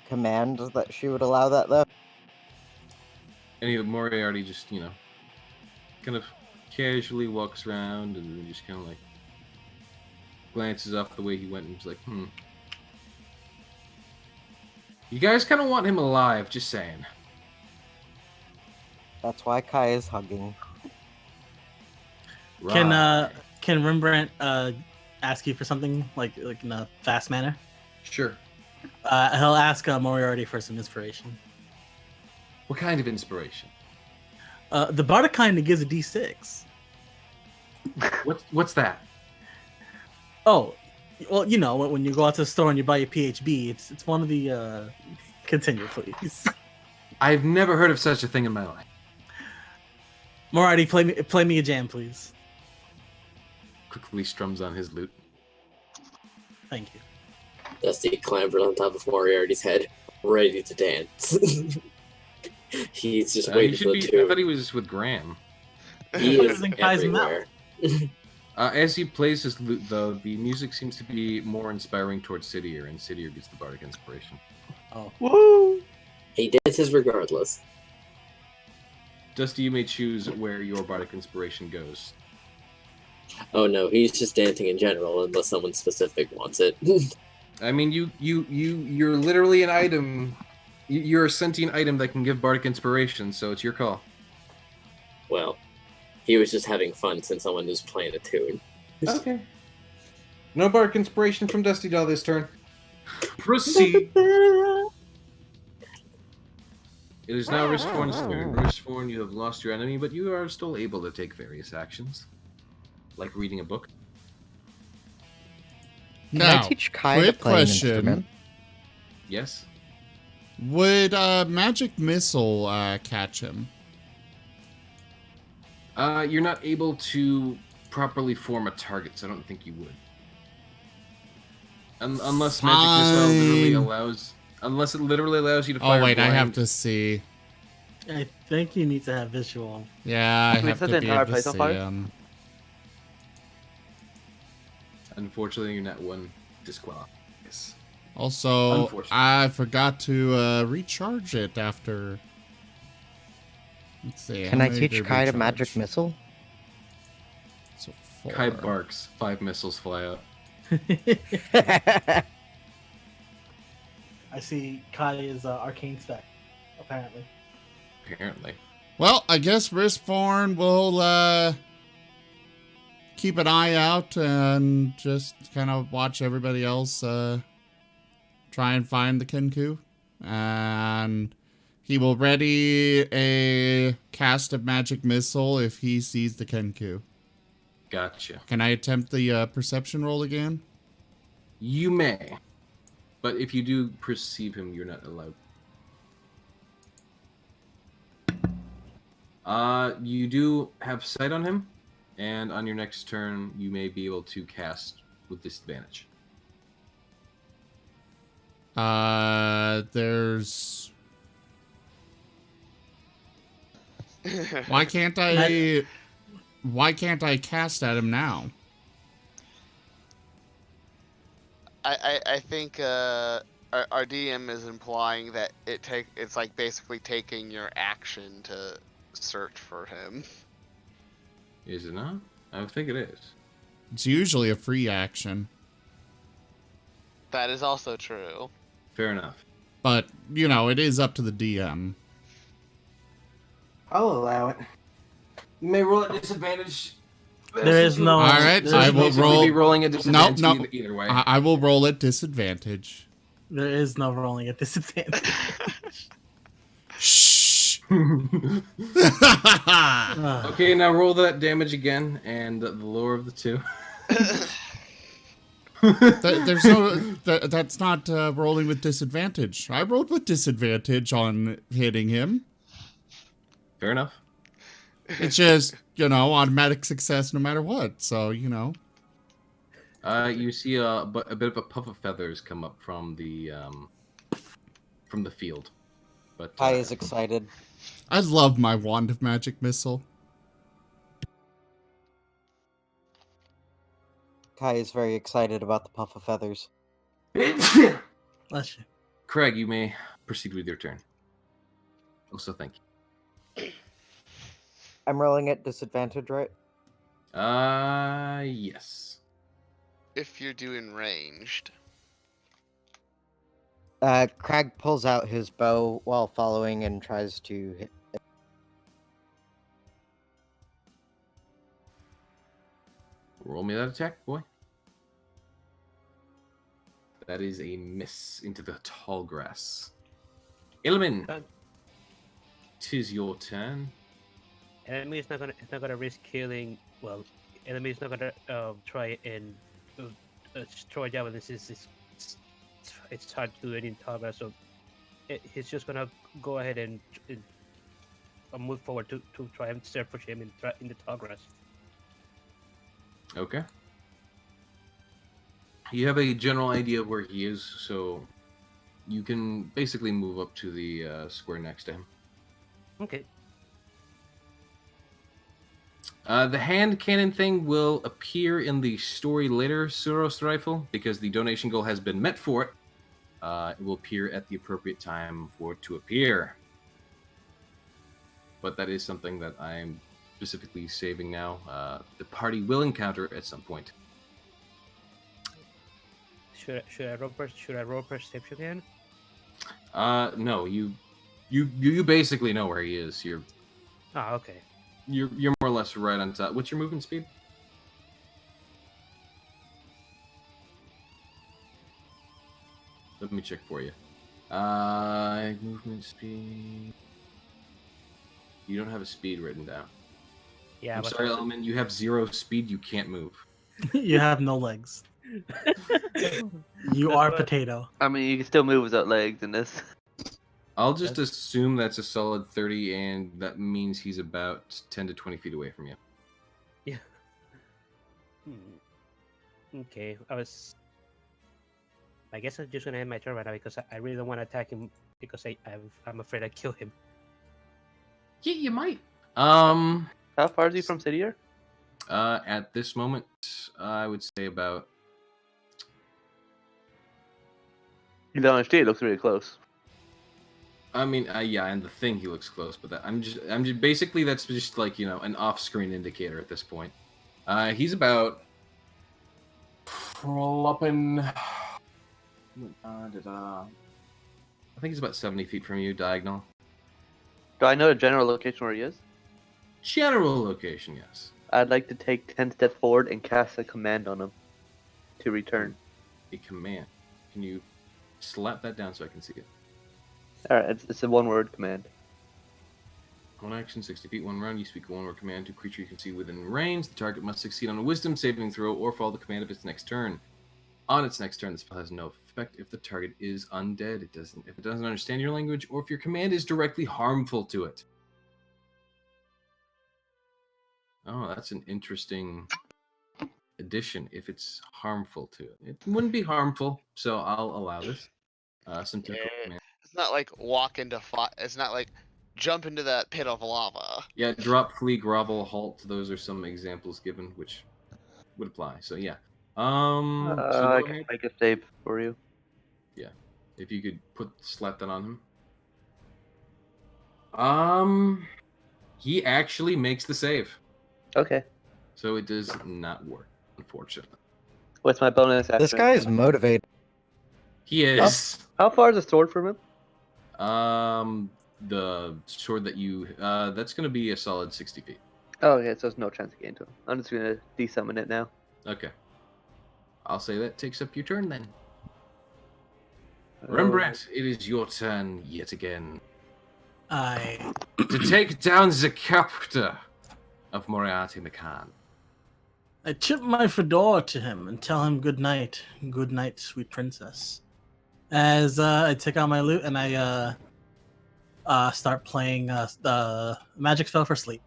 command that she would allow that, though. And Moriarty just, kind of casually walks around and then just kind of glances off the way he went and is like, You guys kind of want him alive, just saying. That's why Kai is hugging. Right. Can Rembrandt ask you for something like in a fast manner? Sure. He'll ask Moriarty for some inspiration. What kind of inspiration? The bardic kind that gives a D6. What's that? Oh, well, when you go out to the store and you buy your PHB, it's one of the. Continue, please. I've never heard of such a thing in my life. Moriarty, play me a jam, please. quickly strums on his lute. Thank you. Dusty clambered on top of Moriarty's head, ready to dance. He's just He waiting should for be. the I tune. thought he was with Graham. He He is was in Kai's everywhere. As he plays his lute, though, the music seems to be more inspiring towards Sidier, and Sidier gets the bardic inspiration. Oh. Woo! He dances regardless. Dusty, you may choose where your bardic inspiration goes. Oh no, he's just dancing in general, unless someone specific wants it. I mean, you're literally an item. You're a sentient item that can give bardic inspiration, so it's your call. Well, he was just having fun since someone was playing a tune. Okay. No bardic inspiration from Dusty Doll this turn. Proceed. It is now Riskforn's turn. Riskforn, you have lost your enemy, but you are still able to take various actions, like reading a book. Can Now, I teach Kai to quick play an question. instrument? Yes. Would magic missile catch him? You're not able to properly form a target, so I don't think you would. Unless magic missile literally allows. Unless it literally allows you to fire. Oh wait, blind. I have to see. I think you need to have visual. Yeah, I Can we have set to the be entire able to place on see fire? him. Unfortunately, you're not one disqualified. Yes. Also, Unfortunately. I forgot to recharge it after. Let's see. Can how I many teach did Kai to recharge? magic missile? So 4. Kai barks. 5 missiles fly out. I see Kai is arcane spec, apparently. Apparently. Well, I guess Riskforn will keep an eye out and just kind of watch everybody else try and find the Kenku. And he will ready a cast of magic missile if he sees the Kenku. Gotcha. Can I attempt the perception roll again? You may. But if you do perceive him, you're not allowed. You do have sight on him, and on your next turn, you may be able to cast with disadvantage. There's... Why can't I cast at him now? I think our DM is implying that it's like basically taking your action to search for him. Is it not? I think it is. It's usually a free action. That is also true. Fair enough. But, you know, it is up to the DM. I'll allow it. You may roll at disadvantage. There is no. All right, there I is will no- roll. Be rolling at disadvantage No. either way. I will roll at disadvantage. There is no rolling at disadvantage. Shh. Okay, now roll that damage again, and the lower of the two. There's no. That's not rolling with disadvantage. I rolled with disadvantage on hitting him. Fair enough. It's just, you know, automatic success no matter what. So, you know. You see a bit of a puff of feathers come up from the field. But Kai is excited. I love my wand of magic missile. Kai is very excited about the puff of feathers. Bless you. Craig, you may proceed with your turn. Also, thank you. I'm rolling at disadvantage, right? Yes. If you're doing ranged. Crag pulls out his bow while following and tries to hit. Roll me that attack, boy. That is a miss into the tall grass. Illimin, Done. 'tis your turn. Enemy is not gonna risk killing. Well, enemy is not gonna try and destroy javelin. It's hard to do it in Targa, so he's just gonna go ahead and move forward to try and search for him in the tall grass. Okay. You have a general idea of where he is, so you can basically move up to the square next to him. Okay. The hand cannon thing will appear in the story later, Suros rifle, because the donation goal has been met for it. It will appear at the appropriate time for it to appear. But that is something that I'm specifically saving now. The party will encounter at some point. Should I roll perception again? No, you basically know where he is. Ah, okay. You're more or less right on top. What's your movement speed? Let me check for you. Movement speed. You don't have a speed written down. Yeah. I'm sorry, Elman. You have 0 speed. You can't move. You have no legs. You That's are what- potato. I mean, you can still move without legs in this. I'll just assume that's a solid 30, and that means he's about 10 to 20 feet away from you. Yeah. Okay. I guess I'm just gonna end my turn right now because I really don't want to attack him because I'm afraid I kill him. Yeah, you might. How far is he from Cityr? At this moment, I would say about. You don't understand. It looks really close. I mean, yeah, and the thing he looks close, but I'm just basically that's just like an off-screen indicator at this point. He's about flopping. I think he's about 70 feet from you, diagonal. Do I know the general location where he is? General location, yes. I'd like to take 10 steps forward and cast a command on him to return. A command. Can you slap that down so I can see it? Alright, it's a one-word command. One action, 60 feet, 1 round. You speak a one-word command to a creature you can see within range. The target must succeed on a wisdom saving throw or follow the command of its next turn. On its next turn, the spell has no effect if the target is undead. If it doesn't understand your language, or if your command is directly harmful to it. Oh, that's an interesting addition. If it's harmful to it, it wouldn't be harmful, so I'll allow this. Some typical command. It's not like walk into It's not like jump into that pit of lava. Yeah, drop, flee, grovel, halt. Those are some examples given, which would apply. So yeah. So I go can ahead. make a save for you. Yeah, if you could slap that on him. He actually makes the save, Okay. so it does not work, unfortunately. What's my bonus action? This guy is motivated. He is. How far is the sword from him? The sword that you that's gonna be a solid 60 feet. Oh, okay, so there's no chance of getting to him. I'm just gonna desummon it now. Okay. I'll say that takes up your turn then. Rembrandt, it is your turn yet again. To take down the captor of Moriarty McCann. I tip my fedora to him and tell him good night, sweet princess. As I take out my lute and I start playing the magic spell for sleep.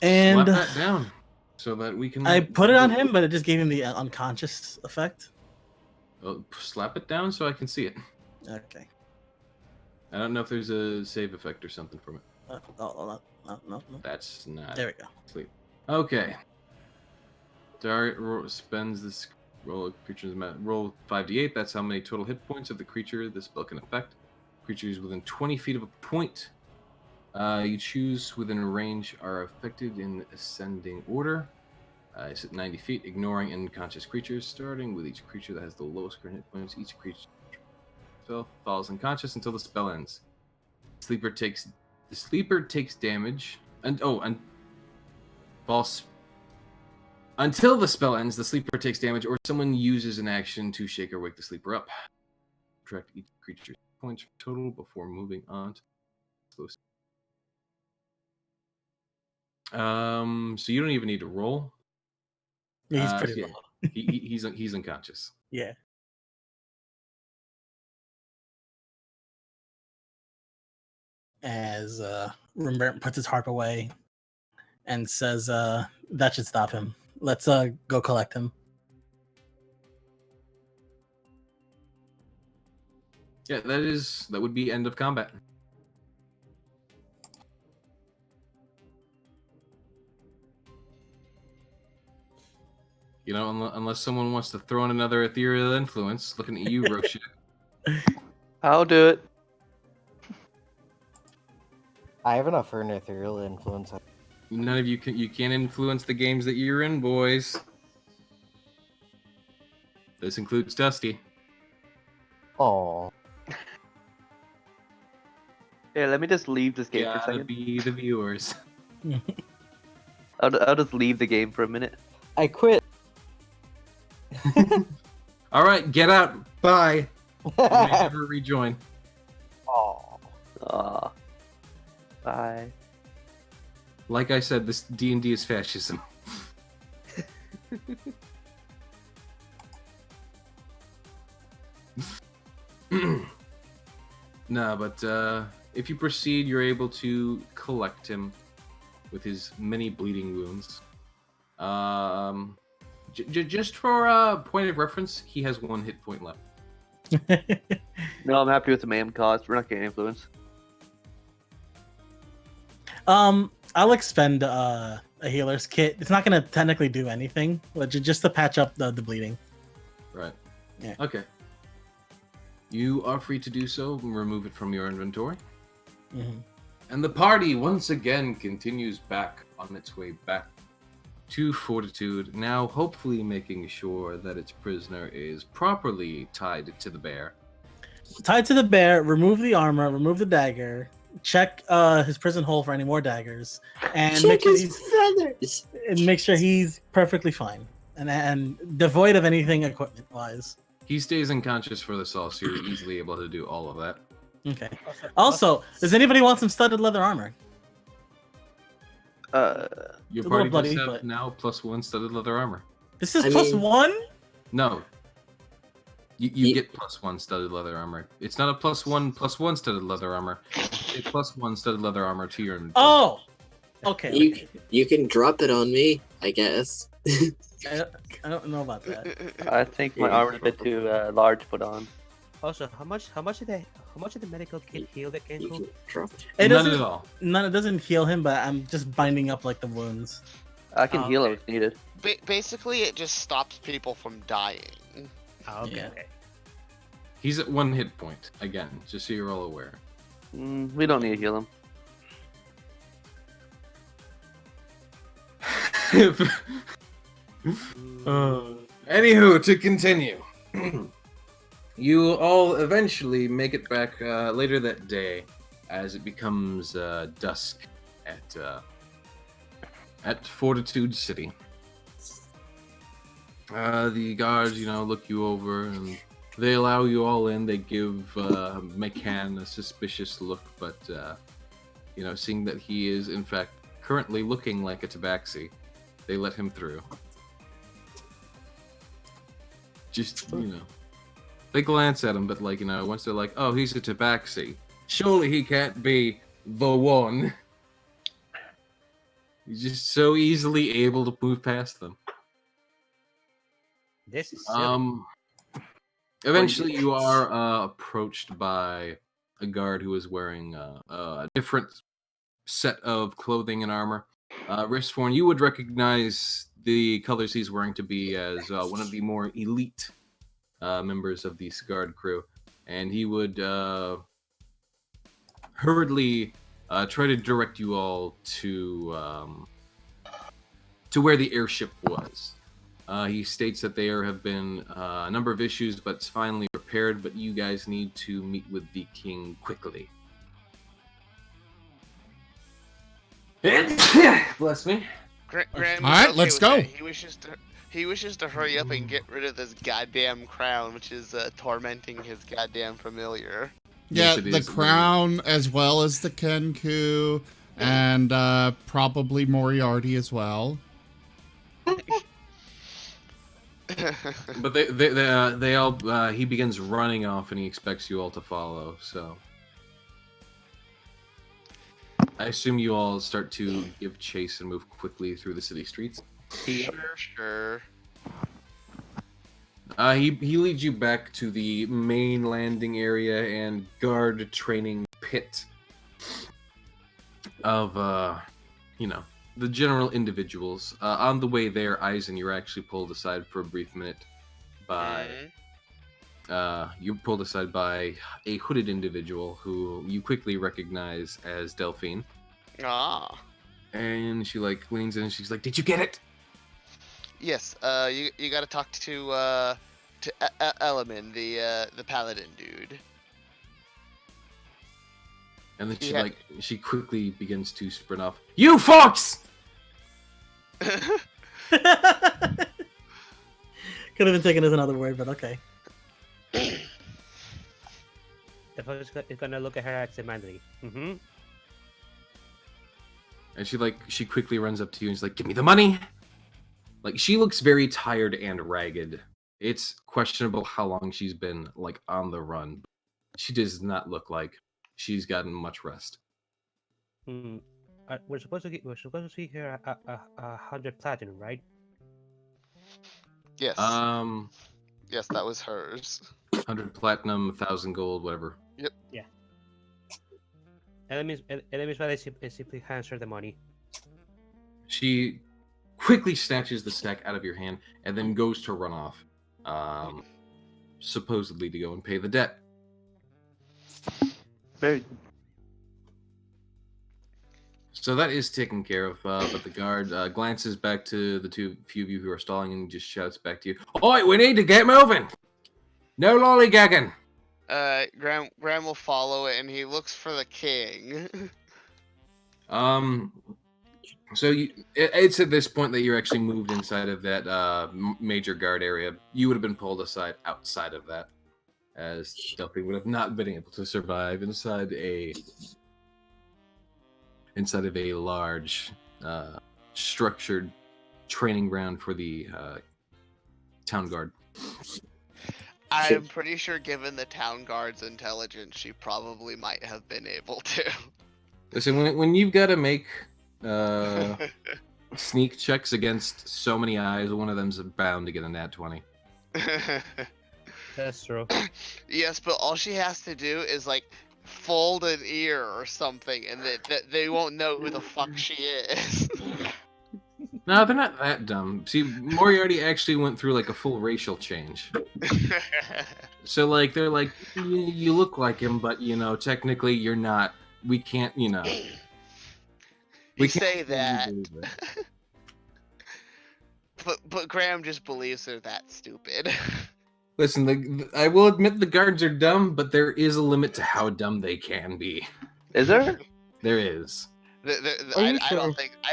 And slap that down so that we can. I put it on him, but it just gave him the unconscious effect. Well, slap it down so I can see it. Okay. I don't know if there's a save effect or something from it. No. That's not. There we go. Sleep. Okay. Target spends this roll of creature's roll 5d8. That's how many total hit points of the creature this spell can affect. Creatures within 20 feet of a point you choose within range are affected in ascending order. It's at 90 feet, ignoring unconscious creatures, starting with each creature that has the lowest current hit points. Each creature spell falls unconscious until the spell ends. The sleeper takes damage, and false. Until the spell ends, the sleeper takes damage, or someone uses an action to shake or wake the sleeper up. Subtract each creature's points from total before moving on to close. So you don't even need to roll. Yeah, he's pretty yeah, low. he's unconscious. Yeah. As Rembrandt puts his harp away and says that should stop him. Let's go collect him. Yeah, that would be end of combat. You know, unless someone wants to throw in another ethereal influence. Looking at you, Roshi. I'll do it. I have enough for an ethereal influence. None of you can't influence the games that you're in, boys. This includes Dusty. Oh. Yeah, let me just leave this game for a Gotta second. be the viewers. I'll just leave the game for a minute. I quit. All right, get out. Bye. You may never rejoin. Oh. Aw. Bye. Like I said, this D&D is fascism. No, but if you proceed, you're able to collect him with his many bleeding wounds. Just for a point of reference, he has 1 hit point left. No, I'm happy with the man cost. We're not getting influence. I'll expend a healer's kit. It's not gonna technically do anything, but just to patch up the bleeding. Right. Yeah. Okay. You are free to do so. Remove it from your inventory. Mm-hmm. And the party once again continues back on its way back to Fortitude, now hopefully making sure that its prisoner is properly tied to the bear. Tied to the bear, remove the armor, remove the dagger, check his prison hole for any more daggers, and Check his feathers. and make sure he's perfectly fine and devoid of anything equipment wise. He stays unconscious for this all, so you're easily able to do all of that. Okay. Also, does anybody want some studded leather armor? Your a party little bloody, does have but- now +1 studded leather armor. This is I plus mean- 1? No. You get +1 studded leather armor. It's not a +1 studded leather armor. It's a +1 studded leather armor to your inventory. Oh! Okay. You can drop it on me, I guess. I don't know about that. I think my Yeah. armor's a bit too large to put on. Also, how much did the medical kit heal that You Kenko? can drop it. It None doesn't, at all. None. It doesn't heal him, but I'm just binding up like the wounds. I can Oh, heal okay. if needed. Basically, it just stops people from dying. Oh, okay. Yeah. Okay. He's at 1 hit point, again, just so you're all aware. We don't need to heal him. Anywho, to continue. You all eventually make it back later that day as it becomes dusk at Fortitude City. The guards, look you over and they allow you all in. They give McCann a suspicious look, but seeing that he is in fact currently looking like a tabaxi, they let him through. Just, they glance at him, but once they're like, oh, he's a tabaxi, surely he can't be the one. He's just so easily able to move past them. This is silly. Eventually you are approached by a guard who is wearing a different set of clothing and armor. Wristforn, you would recognize the colors he's wearing to be as one of the more elite members of the guard crew, and he would hurriedly try to direct you all to where the airship was. He states that there have been a number of issues, but it's finally repaired, but you guys need to meet with the king quickly. Bless me. Graham All right, was okay let's with go. that. He wishes to hurry up and get rid of this goddamn crown, which is tormenting his goddamn familiar. Yeah, Yes, it the is. crown as well as the Kenku, and probably Moriarty as well. But they all he begins running off and he expects you all to follow. So I assume you all start to give chase and move quickly through the city streets. Sure. He leads you back to the main landing area and guard training pit of, the general individuals. On the way there, Eisen, you're actually pulled aside for a brief minute by... you're pulled aside by a hooded individual who you quickly recognize as Delphine. Ah. And she, leans in and she's like, "Did you get it?" Yes. You gotta talk to Elemin, the paladin dude. And then Yeah. she quickly begins to sprint off. "You fox!" Could have been taken as another word, but okay. The fox is gonna look at her absentmindedly. Mm-hmm. And she quickly runs up to you and she's like, "Give me the money!" She looks very tired and ragged. It's questionable how long she's been, on the run. She does not look like she's gotten much rest. We're supposed to see here 100 platinum, right? Yes. Yes, that was hers. 100 platinum, 1,000 gold, whatever. Yep. Yeah. Enemies why they simply hands her the money. She quickly snatches the stack out of your hand and then goes to run off. Supposedly to go and pay the debt. Very. So that is taken care of, but the guard glances back to the few of you who are stalling and just shouts back to you, "Oi, we need to get moving! No lollygagging!" Graham will follow it, and he looks for the king. So it's at this point that you're actually moved inside of that major guard area. You would have been pulled aside outside of that, as Delphine would have not been able to survive inside of a large, structured training ground for the town guard. I'm pretty sure, given the town guard's intelligence, she probably might have been able to. Listen, when you've got to make sneak checks against so many eyes, one of them's bound to get a nat 20. That's true. Yes, but all she has to do is fold an ear or something, and they won't know who the fuck she is. No, they're not that dumb. See, Moriarty actually went through a full racial change. So they're like, you look like him, but technically you're not. We can't, We say that. But Graham just believes they're that stupid. Listen, I will admit the guards are dumb, but there is a limit to how dumb they can be. Is there? There is. I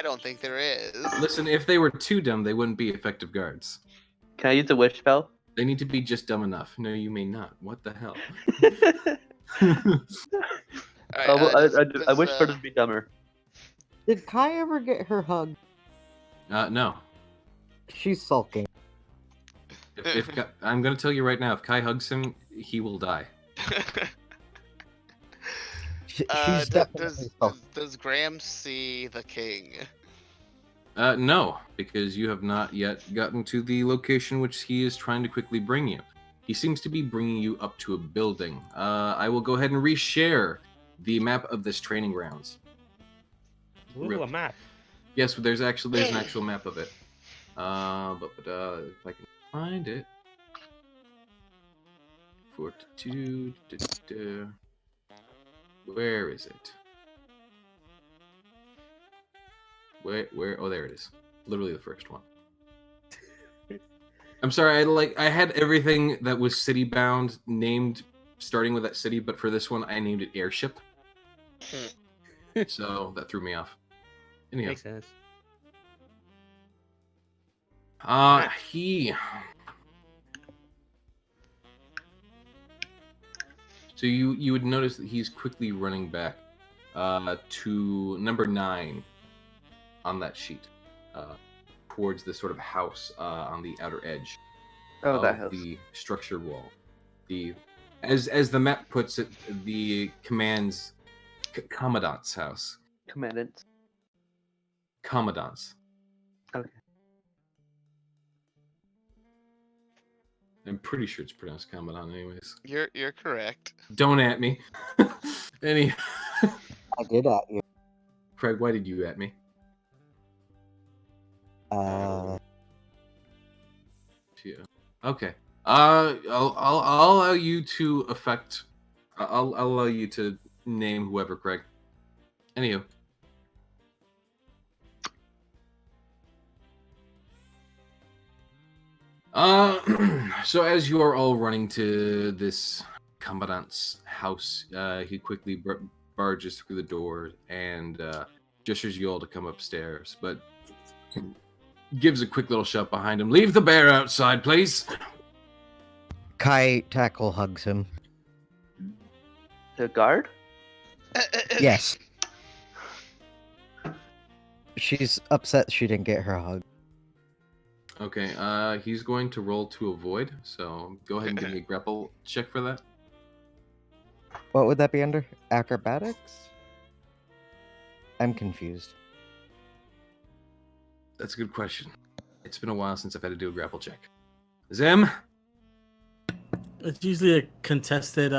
don't think there is. Listen, if they were too dumb, they wouldn't be effective guards. Can I use a wish spell? They need to be just dumb enough. No, you may not. What the hell? I wish for them to be dumber. Did Kai ever get her hug? No. She's sulking. If I'm gonna tell you right now, if Kai hugs him, he will die. She's definitely sulking. Does Graham see the king? No, because you have not yet gotten to the location which he is trying to quickly bring you. He seems to be bringing you up to a building. I will go ahead and reshare the map of this training grounds. Ooh, a map. Yes, there's an actual map of it. But if I can find it. Fortitude. Where is it? Where? Oh, there it is. Literally the first one. I'm sorry. I had everything that was city bound named starting with that city, but for this one, I named it Airship. So that threw me off. Anyhow. Makes sense. So you would notice that he's quickly running back to number 9 on that sheet, towards this sort of house on the outer edge of the structure wall. As the map puts it, the commandant's house. Commandants. Commandants. Okay. I'm pretty sure it's pronounced commandant, anyways. You're correct. Don't at me. Any. I did at you. Craig, why did you at me? Uh, Yeah. Okay. I'll allow you to affect. I'll allow you to name whoever, Craig. Anywho. So as you are all running to this commandant's house, he quickly barges through the door and gestures you all to come upstairs, but gives a quick little shove behind him. Leave the bear outside, please. Kai tackle hugs him. The guard? Yes. She's upset she didn't get her hug. Okay, he's going to roll to avoid, so go ahead and give me a grapple check for that. What would that be under? Acrobatics? I'm confused. That's a good question. It's been a while since I've had to do a grapple check. Zim? It's usually a contested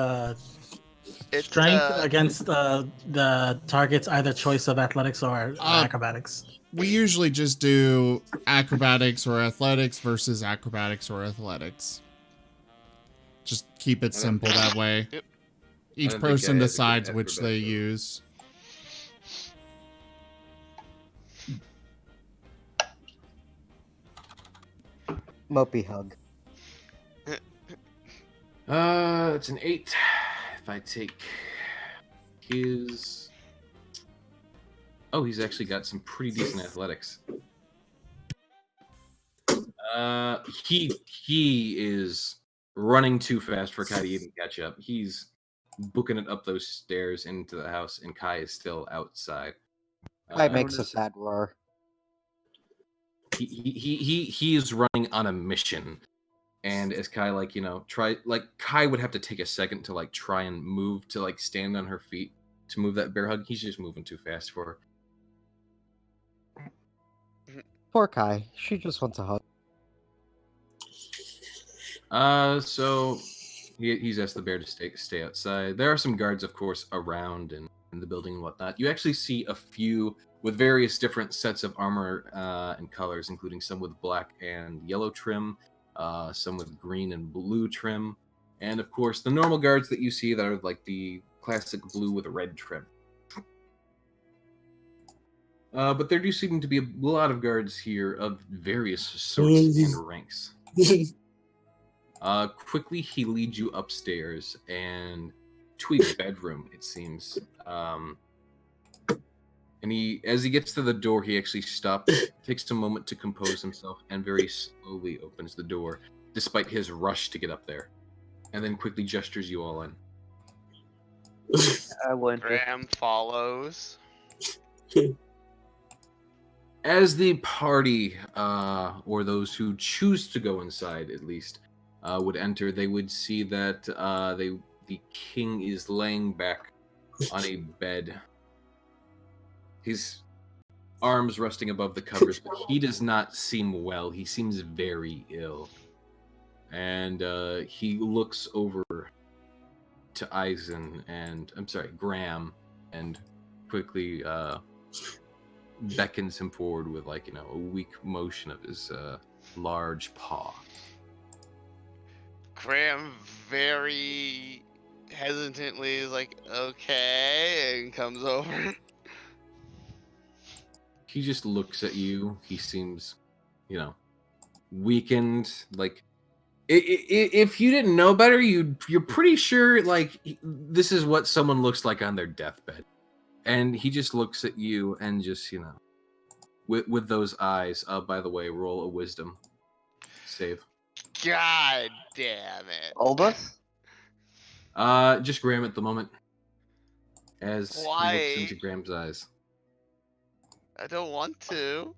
strength against the target's either choice of athletics or acrobatics. We usually just do acrobatics or athletics versus acrobatics or athletics. Just keep it simple that way. Yep. Each person decides which they use. Mopey hug. It's an 8. If I take his... Oh, he's actually got some pretty decent athletics. He is running too fast for Kai to even catch up. He's booking it up those stairs into the house, and Kai is still outside. Kai makes a sad roar. He is running on a mission, and as Kai Kai would have to take a second to try and move to stand on her feet to move that bear hug. He's just moving too fast for her. Poor Kai. She just wants a hug. So he's asked the bear to stay outside. There are some guards, of course, around in the building and whatnot. You actually see a few with various different sets of armor and colors, including some with black and yellow trim, some with green and blue trim, and of course the normal guards that you see that are like the classic blue with a red trim. But there do seem to be a lot of guards here of various sorts and ranks. Quickly, he leads you upstairs and to a bedroom, it seems. And as he gets to the door, he actually stops, takes a moment to compose himself, and very slowly opens the door, despite his rush to get up there, and then quickly gestures you all in. I went. Graham follows. As the party, or those who choose to go inside at least, would enter, they would see that the king is laying back on a bed. His arms resting above the covers, but he does not seem well. He seems very ill. And he looks over to Graham, and quickly beckons him forward with a weak motion of his large paw. Graham very hesitantly is like, okay, and comes over. He just looks at you. He seems, weakened. If you didn't know better, you're pretty sure this is what someone looks like on their deathbed. And he just looks at you and just, with those eyes. By the way, roll a wisdom save. God damn it. All of us? Just Graham at the moment. As he looks into Graham's eyes. I don't want to.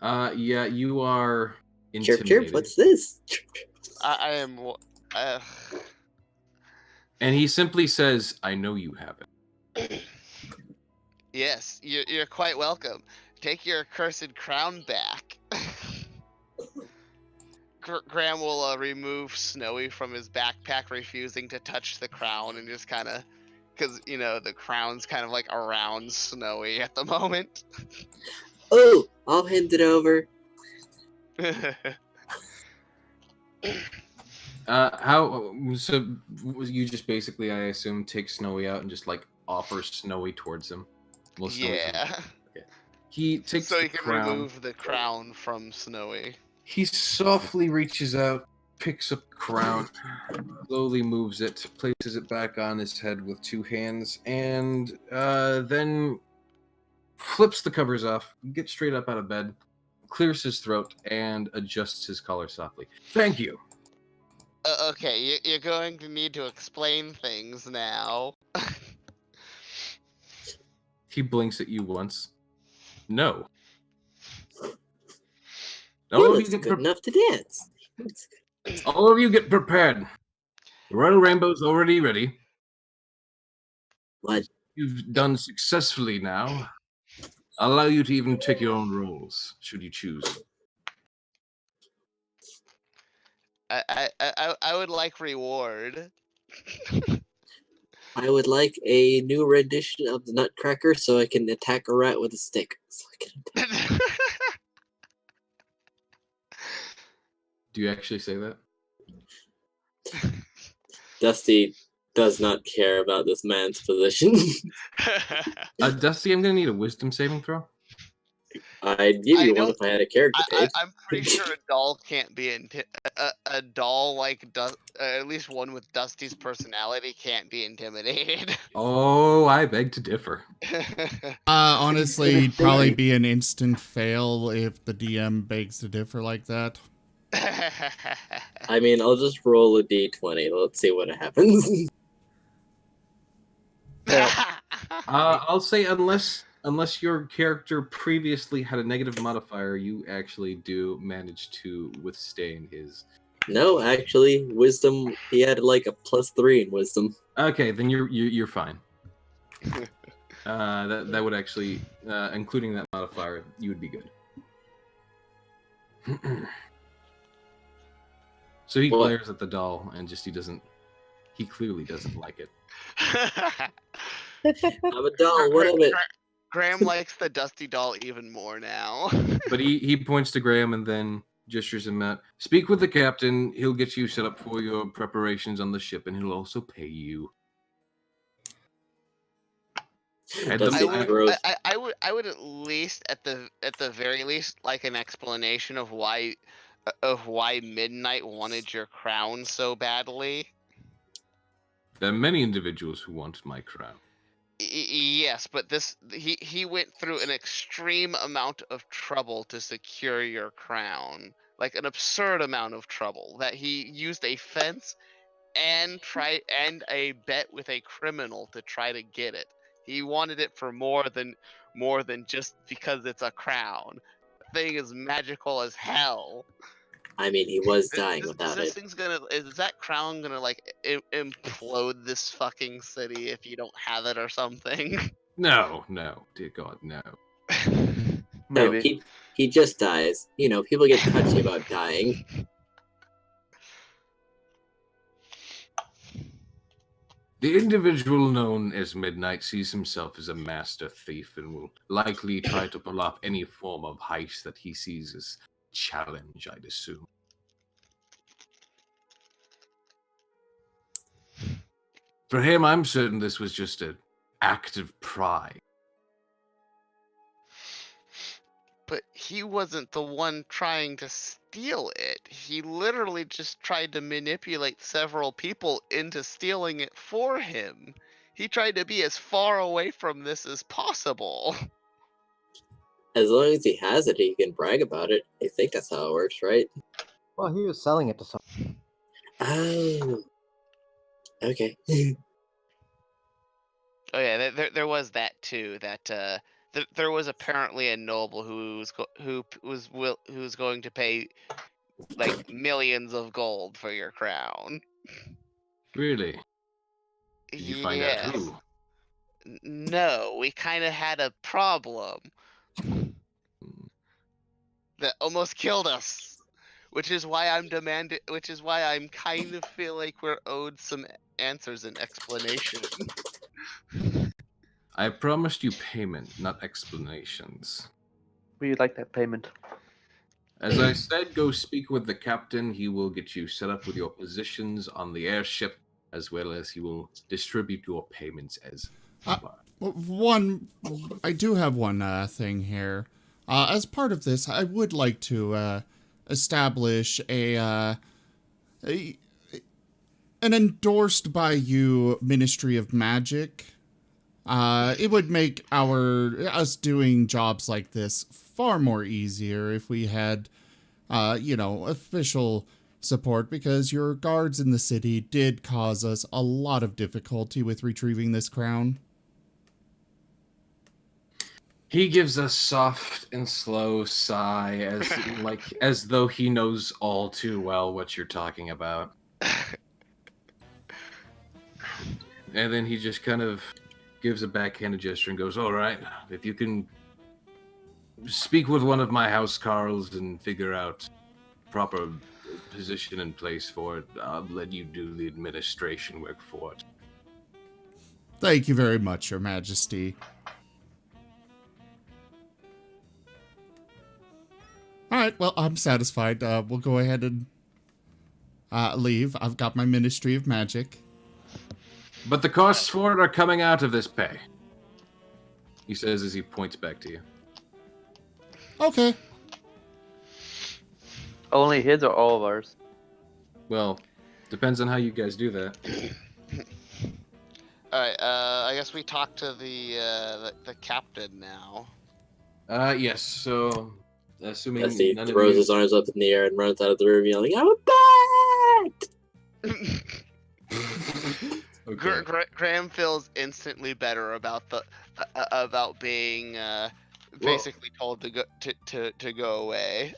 Yeah, you are Chirp, intimidated. chirp, what's this? I am. And he simply says, I know you have it. Yes, you're quite welcome. Take your accursed crown back. Graham will remove Snowy from his backpack, refusing to touch the crown, and just kind of, because the crown's kind of like around Snowy at the moment. Oh, I'll hand it over. How? So you just basically, I assume, take Snowy out and just like offer Snowy towards him. Well, Snowy's Yeah. okay. He takes So the you can crown. remove the crown from Snowy. He softly reaches out, picks up the crown, slowly moves it, places it back on his head with two hands, and then flips the covers off, gets straight up out of bed, clears his throat, and adjusts his collar softly. Thank you. Okay, you're going to need to explain things now. He blinks at you once. No. He All of looks you get good enough to dance. all of you get prepared. The Royal Rainbow's already ready. What? You've done successfully now. I'll allow you to even take your own roles, should you choose. I would like reward. I would like a new rendition of the Nutcracker so I can attack a rat with a stick. So I can attack. Do you actually say that? Dusty does not care about this man's position. Dusty, I'm gonna need a wisdom saving throw. I'd give you one don't if I had a character page. I'm pretty sure a doll can't be a doll like at least one with Dusty's personality can't be intimidated. Oh, I beg to differ. Honestly, it'd probably be an instant fail if the DM begs to differ like that. I mean, I'll just roll a d20. Let's see what happens. I'll say unless your character previously had a negative modifier, you actually do manage to withstand his. No, actually, wisdom. He had like a +3 in wisdom. Okay, then you're fine. That would actually, including that modifier, you would be good. So he glares at the doll and just he clearly doesn't like it. I'm a doll. What of it? Graham likes the Dusty doll even more now. But he points to Graham and then gestures him out. Speak with the captain. He'll get you set up for your preparations on the ship, and he'll also pay you. I would at least at the very least like an explanation of why Midnight wanted your crown so badly. There are many individuals who want my crown. Yes, but he went through an extreme amount of trouble to secure your crown, like an absurd amount of trouble. That he used a fence and a bet with a criminal to try to get it. He wanted it for more than just because it's a crown. The thing is magical as hell. I mean, he was dying without it. Is that crown gonna like implode this fucking city if you don't have it or something? No, dear God, no. No, he just dies. You know, people get touchy about dying. The individual known as Midnight sees himself as a master thief and will likely try to pull off any form of heist that he sees as challenge, I'd assume. For him, I'm certain this was just an act of pride. But he wasn't the one trying to steal it. He literally just tried to manipulate several people into stealing it for him. He tried to be as far away from this as possible. As long as he has it, he can brag about it. I think that's how it works, right? Well, he was selling it to someone. Oh. Okay. Oh yeah, there was that too. That there was apparently a noble who was going to pay like millions of gold for your crown. Really? Did you find out who? No, we kind of had a problem that almost killed us. Which is why I'm kind of feel like we're owed some answers and explanation. I promised you payment, not explanations. We like that payment. As I said, go speak with the captain. He will get you set up with your positions on the airship, as well as he will distribute your payments as well. I do have one thing here. As part of this, I would like to establish an endorsed by you Ministry of Magic. It would make us doing jobs like this far more easier if we had, official support, because your guards in the city did cause us a lot of difficulty with retrieving this crown. He gives a soft and slow sigh, as though he knows all too well what you're talking about. And then he just kind of gives a backhanded gesture and goes, "All right, if you can speak with one of my housecarls and figure out proper position and place for it, I'll let you do the administration work for it." Thank you very much, Your Majesty. All right, well, I'm satisfied. We'll go ahead and leave. I've got my Ministry of Magic. But the costs for it are coming out of this pay, he says as he points back to you. Okay. Only his or all of ours? Well, depends on how you guys do that. Alright, I guess we talk to the captain now. Yes, so assuming As he none of throws you... his arms up in the air and runs out of the room yelling, "I'm back!" Okay. Graham feels instantly better about about being basically told to go away.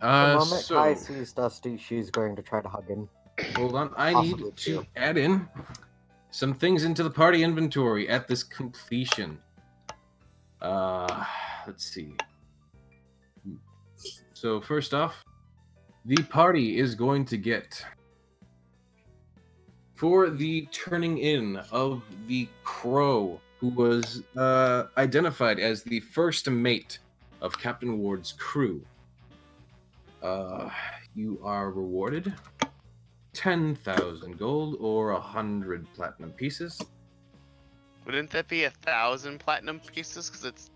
The moment So, Kai sees Dusty, she's going to try to hug him. hold on. I Possibly need two. to add in some things into the party inventory at this completion. Let's see. So first off, the party is going to get, for the turning in of the crow who was identified as the first mate of Captain Ward's crew, you are rewarded 10,000 gold or 100 platinum pieces. Wouldn't that be 1,000 platinum pieces? Because it's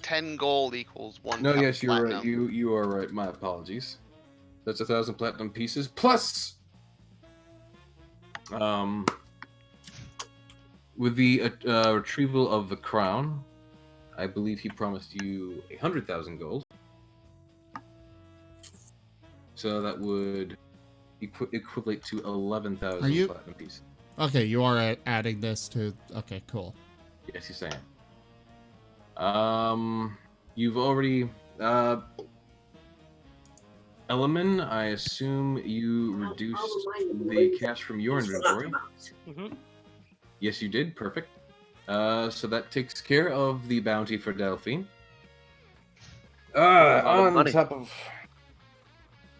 10 gold equals 1 No, yes, you're platinum. right. You are right. My apologies. That's 1,000 platinum pieces plus, with the retrieval of the crown, I believe he promised you 100,000 gold. So that would equate to 11,000 platinum pieces. Okay, you are adding this to... Okay, cool. Yes, you're saying. You've already... Element, I assume you reduced the cash from your inventory. Yes, you did. Perfect. So that takes care of the bounty for Delphine. On top of...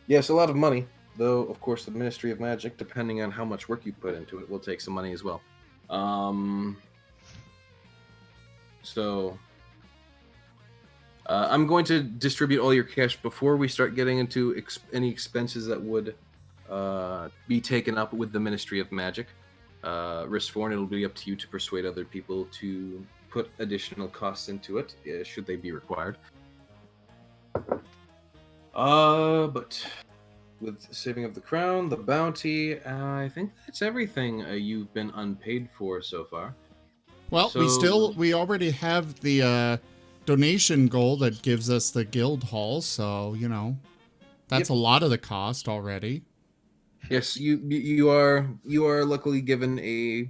Yes, a lot of money. Though, of course, the Ministry of Magic, depending on how much work you put into it, will take some money as well. I'm going to distribute all your cash before we start getting into any expenses that would be taken up with the Ministry of Magic. Ristforn, it'll be up to you to persuade other people to put additional costs into it, should they be required. But with saving of the crown, the bounty, I think that's everything you've been unpaid for so far. Well, we already have the donation goal that gives us the guild hall, so that's a lot of the cost already. Yes, you are luckily given a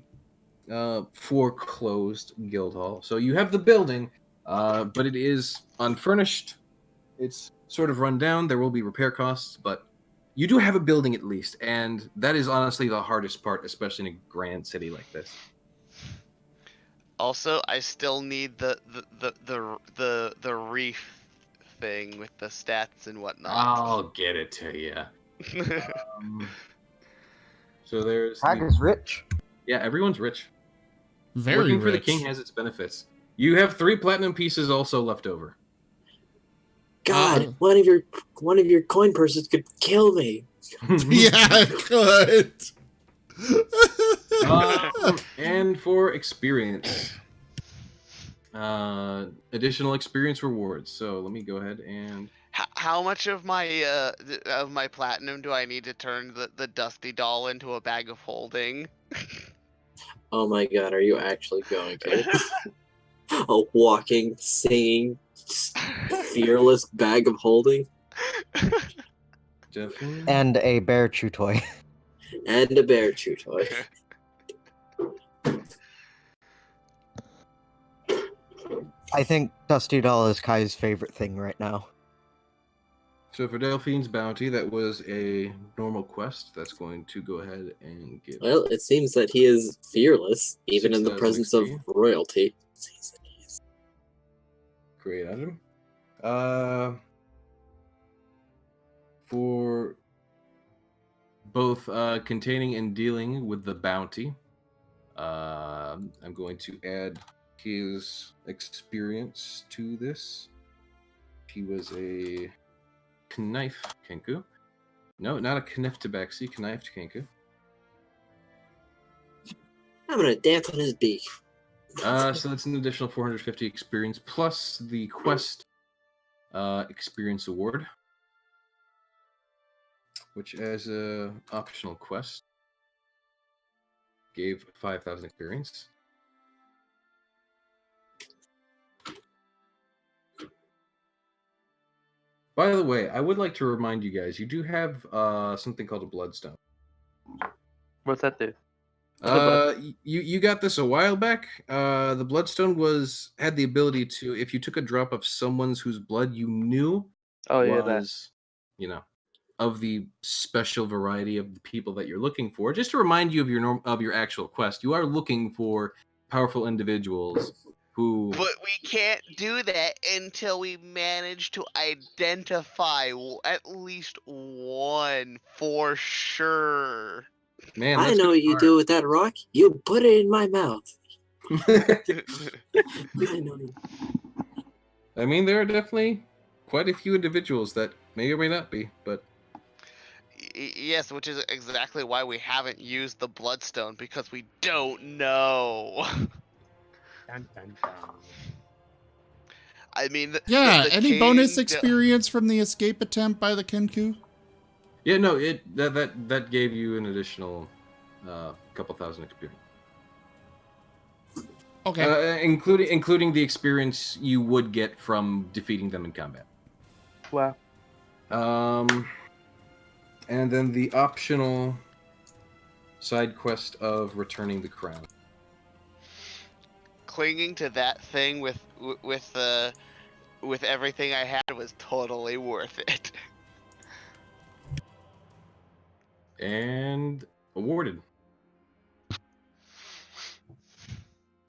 foreclosed guild hall, so you have the building, but it is unfurnished. It's sort of run down. There will be repair costs, but you do have a building at least, and that is honestly the hardest part, especially in a grand city like this. Also, I still need the reef thing with the stats and whatnot. I'll get it to you. So there's Tag is rich. Yeah, everyone's rich. Very Working for the rich. king has its benefits. You have 3 platinum pieces also left over. God, one of your coin purses could kill me. Yeah, good. And for experience, additional experience rewards. So let me go ahead and. How much of my platinum do I need to turn the dusty doll into a bag of holding? Oh my god, are you actually going to? A walking, singing, fearless bag of holding? Definitely. And a bear chew toy. And a bear chew toy. I think Dusty Doll is Kai's favorite thing right now. So for Delphine's bounty, that was a normal quest. That's going to go ahead and give. Well, it seems that he is fearless, even in the 6,000 presence of XP. royalty. Great item. For both containing and dealing with the bounty, I'm going to add his experience to this. He was a knife Kenku. No, not a knife tabaxi, knifed Kenku. I'm gonna dance on his beak. So that's an additional 450 experience plus the quest experience award, which as a optional quest gave 5,000 experience. By the way, I would like to remind you guys, you do have something called a bloodstone. What's that do? You got this a while back. The bloodstone had the ability to, if you took a drop of someone's whose blood you knew was, of the special variety of the people that you're looking for. Just to remind you of your actual quest, you are looking for powerful individuals who. But we can't do that until we manage to identify at least one for sure. Man, I know what you do with that rock. You put it in my mouth. I know you. I mean, there are definitely quite a few individuals that may or may not be, but. Yes, which is exactly why we haven't used the bloodstone, because we don't know. Dun, dun, dun. I mean, any bonus experience from the escape attempt by the Kenku? Yeah, no, that gave you an additional couple thousand experience. Okay. Including the experience you would get from defeating them in combat. Wow. And then the optional side quest of returning the crown. Clinging to that thing with everything I had was totally worth it. And awarded.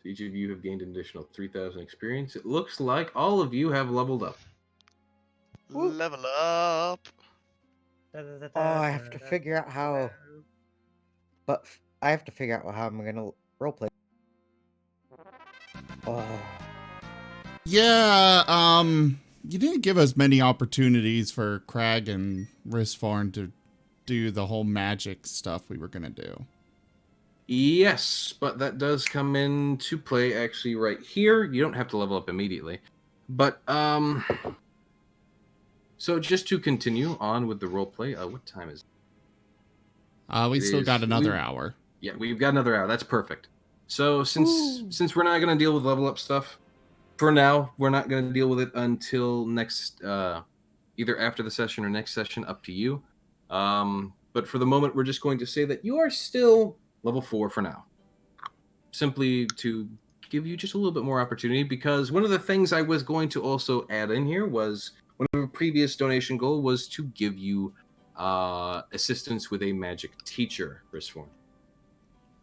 Each of you have gained an additional 3,000 experience. It looks like all of you have leveled up. Level up. Oh, I have to figure out how. But I have to figure out how I'm gonna roleplay. Oh. Yeah, you didn't give us many opportunities for Crag and Risfarn to do the whole magic stuff we were gonna do. Yes, but that does come into play actually right here. You don't have to level up immediately. But, so just to continue on with the roleplay, what time is it? We still got another hour. Yeah, we've got another hour. That's perfect. So since we're not going to deal with level up stuff, for now, we're not going to deal with it until next, either after the session or next session, up to you. But for the moment, we're just going to say that you are still level 4 for now. Simply to give you just a little bit more opportunity, because one of the things I was going to also add in here was one of the previous donation goal was to give you assistance with a magic teacher, Risform.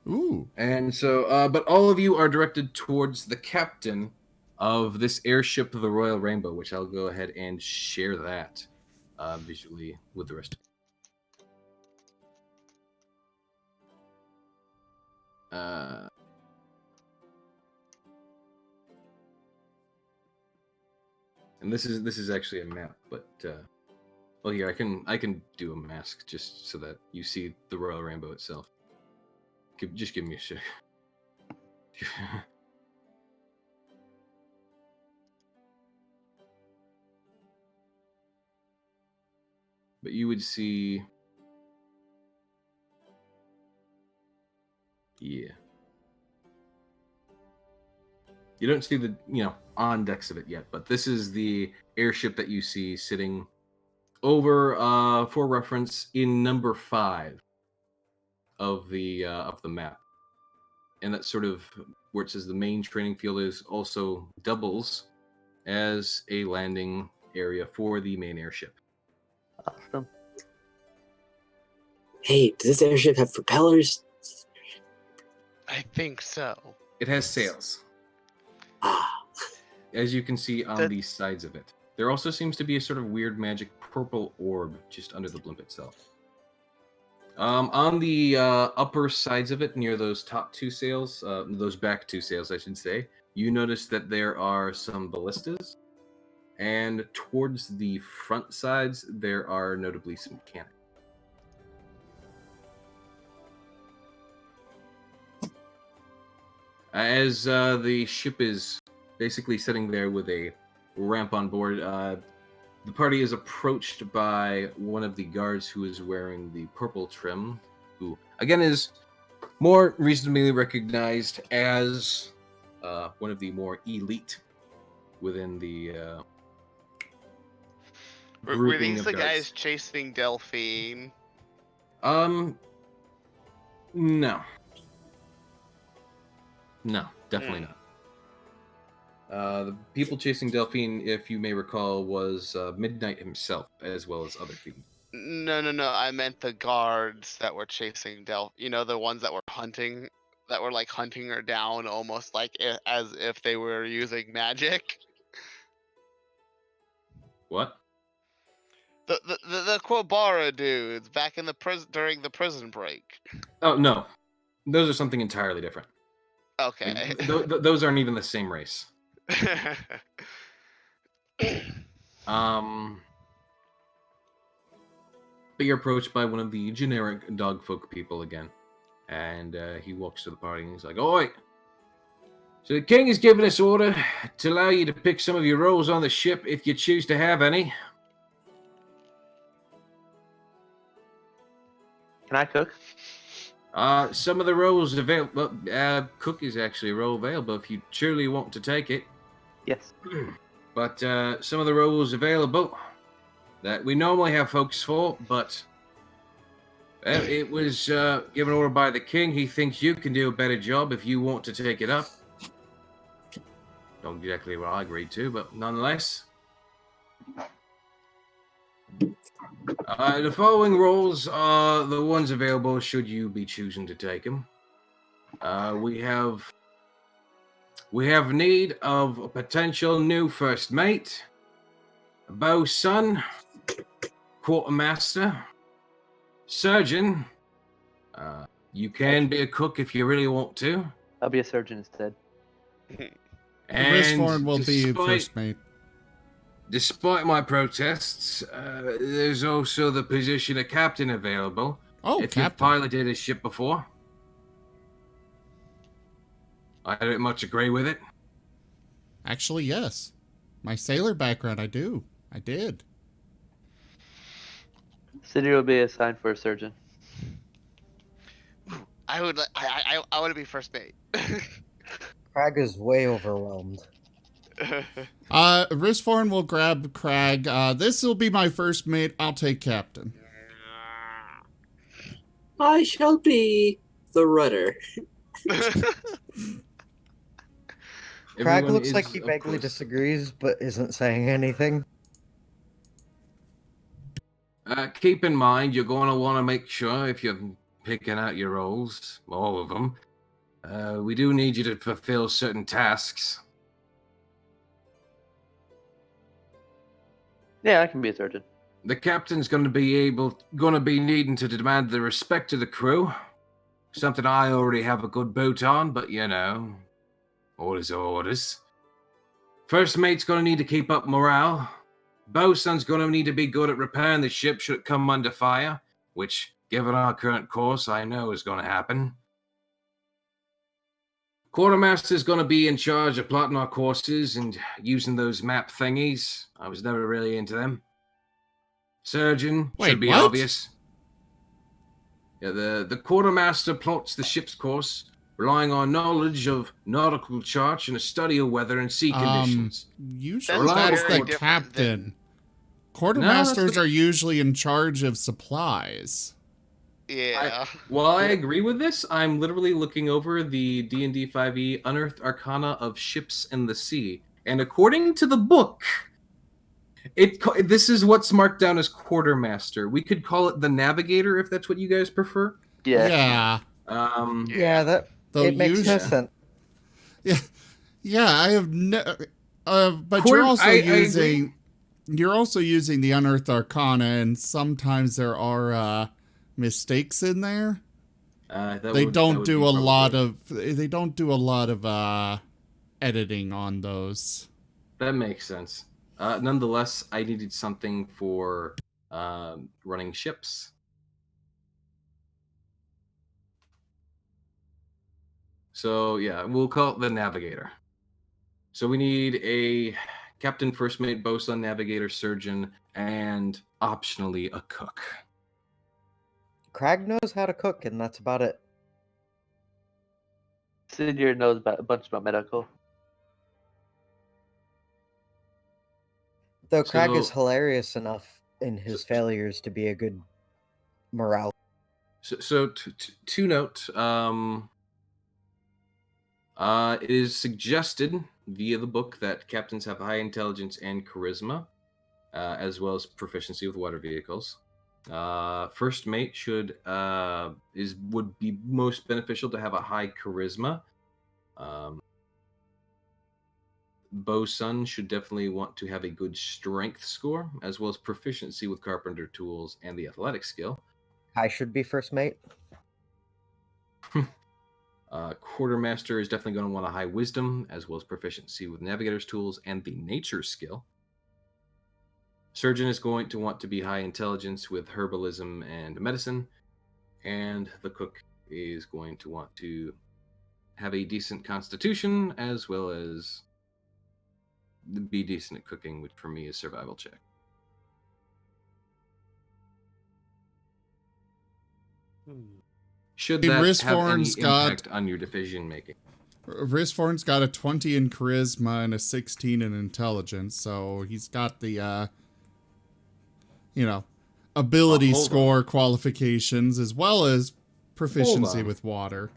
Ooh. And so, but all of you are directed towards the captain of this airship, the Royal Rainbow, which I'll go ahead and share that visually with the rest. And this is actually a map, but well, here I can do a mask just so that you see the Royal Rainbow itself. Just give me a sec. But you would see, yeah. You don't see the, on decks of it yet, but this is the airship that you see sitting over, for reference, in number 5 of the map. And that's sort of where it says the main training field is also doubles as a landing area for the main airship. Awesome. Hey, does this airship have propellers? I think so. It has sails, Ah, as you can see on the sides of it. There also seems to be a sort of weird magic purple orb just under the blimp itself. On the upper sides of it, near those top 2 sails, those back 2 sails, I should say, you notice that there are some ballistas, and towards the front sides, there are notably some cannons. As the ship is basically sitting there with a ramp on board, the party is approached by one of the guards who is wearing the purple trim, who, again, is more reasonably recognized as one of the more elite within the Were grouping these of the guards. guys chasing Delphine? No. No, definitely not. The people chasing Delphine, if you may recall, was Midnight himself, as well as other people. No. I meant the guards that were chasing Delphine. The ones that were hunting, like hunting her down, almost like as if they were using magic. What? The Quabara dudes back in the prison during the prison break. Oh, no. Those are something entirely different. Okay. Those aren't even the same race. But you're approached by one of the generic dogfolk people again. And he walks to the party and he's like, "Oi! So the king has given us order to allow you to pick some of your roles on the ship if you choose to have any." Can I cook? Some of the roles available. Cook is actually a role available if you truly want to take it. Yes. But some of the roles available that we normally have folks for, but it was given order by the king. He thinks you can do a better job if you want to take it up. Not exactly what I agreed to, but nonetheless. The following roles are the ones available should you be choosing to take them. We have need of a potential new first mate, a bosun, quartermaster, surgeon. You can be a cook if you really want to. I'll be a surgeon instead. And Risforn will be first mate. Despite my protests, there's also the position of captain available. Oh, if captain. you've piloted a ship before. I don't much agree with it. Actually, yes. My sailor background, I do. I did. City will be assigned for a surgeon. I would. I want to be first mate. Crag is way overwhelmed. Risforn will grab Crag. This will be my first mate. I'll take captain. I shall be the rudder. Crag Everyone looks is, like he of vaguely course. disagrees, but isn't saying anything. Keep in mind, you're going to want to make sure if you're picking out your roles, all of them, we do need you to fulfill certain tasks. Yeah, I can be a surgeon. The captain's going to be needing to demand the respect of the crew. Something I already have a good boot on, but orders are orders. First mate's going to need to keep up morale. Bosun's going to need to be good at repairing the ship should it come under fire, which, given our current course, I know is going to happen. Quartermaster's going to be in charge of plotting our courses and using those map thingies. I was never really into them. Surgeon should be obvious. Yeah, the quartermaster plots the ship's course, relying on knowledge of nautical charts and a study of weather and sea conditions. Usually that's the captain. Quartermasters are usually in charge of supplies. Yeah. I agree with this. I'm literally looking over the D&D 5e Unearthed Arcana of Ships in the Sea, and according to the book, this is what's marked down as quartermaster. We could call it the navigator if that's what you guys prefer. Yeah. It makes no sense. Yeah. I have but you're also using the Unearthed Arcana, and sometimes there are mistakes in there. They don't do a lot of editing on those. That makes sense. Nonetheless, I needed something for running ships. So yeah, we'll call it the navigator. So we need a captain, first mate, bosun, navigator, surgeon, and optionally a cook. Crag knows how to cook, and that's about it. Senior knows a bunch about medical. Though Crag is hilarious enough in his failures to be a good morale. So to note, it is suggested via the book that captains have high intelligence and charisma, as well as proficiency with water vehicles. First mate would be most beneficial to have a high charisma. Bosun should definitely want to have a good strength score, as well as proficiency with carpenter tools and the athletic skill. I should be first mate. Quartermaster is definitely going to want a high wisdom, as well as proficiency with navigator's tools and the nature skill. Surgeon is going to want to be high intelligence with herbalism and medicine, and the cook is going to want to have a decent constitution, as well as be decent at cooking, which for me is survival check. Should that have any impact on your decision making? Risforn's got a 20 in charisma and a 16 in intelligence, so he's got the ability score qualifications as well as proficiency with water.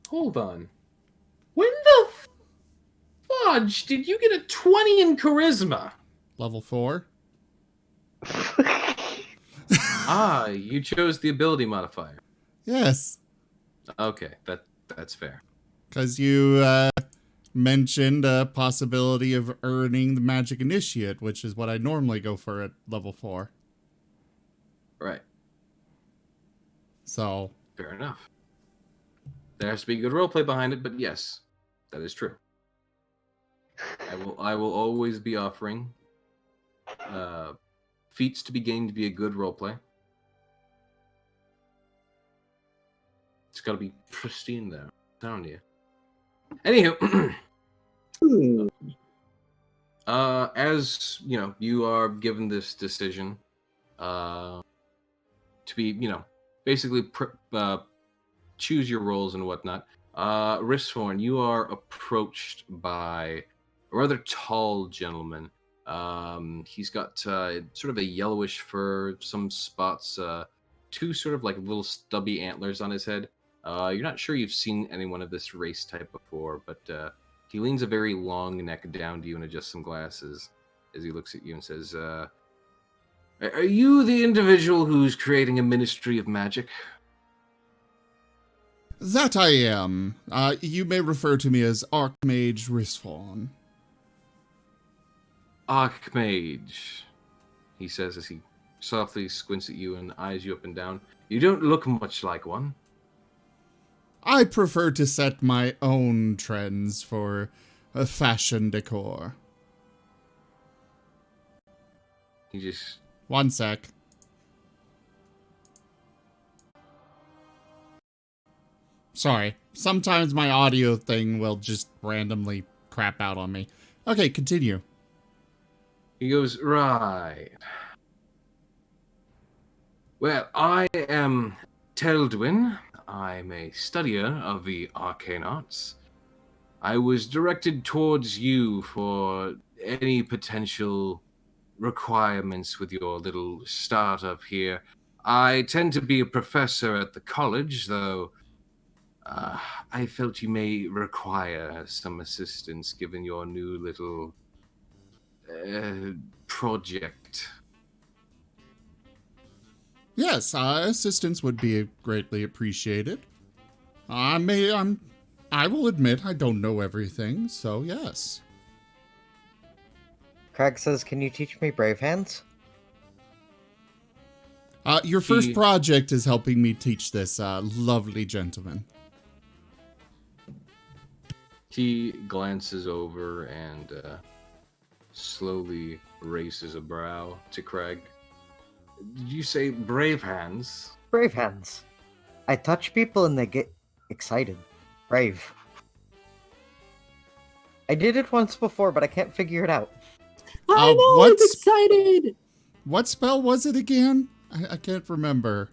Hold on. When the fudge did you get a 20 in charisma? Level 4. You chose the ability modifier. Yes. Okay, that's fair. Because you mentioned a possibility of earning the Magic Initiate, which is what I normally go for at level 4. Right. So. Fair enough. There has to be good roleplay behind it, but yes, that is true. I will always be offering feats to be gained via good roleplay. It's got to be pristine, though. Telling you. Anywho, as you are given this decision to be, basically choose your roles and whatnot. Risthorn, you are approached by a rather tall gentleman. He's got sort of a yellowish fur, some spots, two sort of like little stubby antlers on his head. You're not sure you've seen anyone of this race type before, but he leans a very long neck down to you and adjusts some glasses as he looks at you and says, Are you the individual who's creating a ministry of magic? That I am. You may refer to me as Archmage Risfawn. Archmage, he says as he softly squints at you and eyes you up and down. You don't look much like one. I prefer to set my own trends for fashion decor. He just... One sec. Sorry. Sometimes my audio thing will just randomly crap out on me. Okay, continue. He goes, right. Well, I am Teldwyn. I'm a studier of the arcane arts. I was directed towards you for any potential requirements with your little startup here. I tend to be a professor at the college, though I felt you may require some assistance given your new little project. Yes, assistance would be greatly appreciated. I will admit I don't know everything, so yes. Craig says, can you teach me Brave Hands? Your first project is helping me teach this lovely gentleman. He glances over and slowly raises a brow to Craig. Did you say brave hands? Brave Hands. I touch people and they get excited. Brave. I did it once before, but I can't figure it out. I'm always excited! What spell was it again? I can't remember.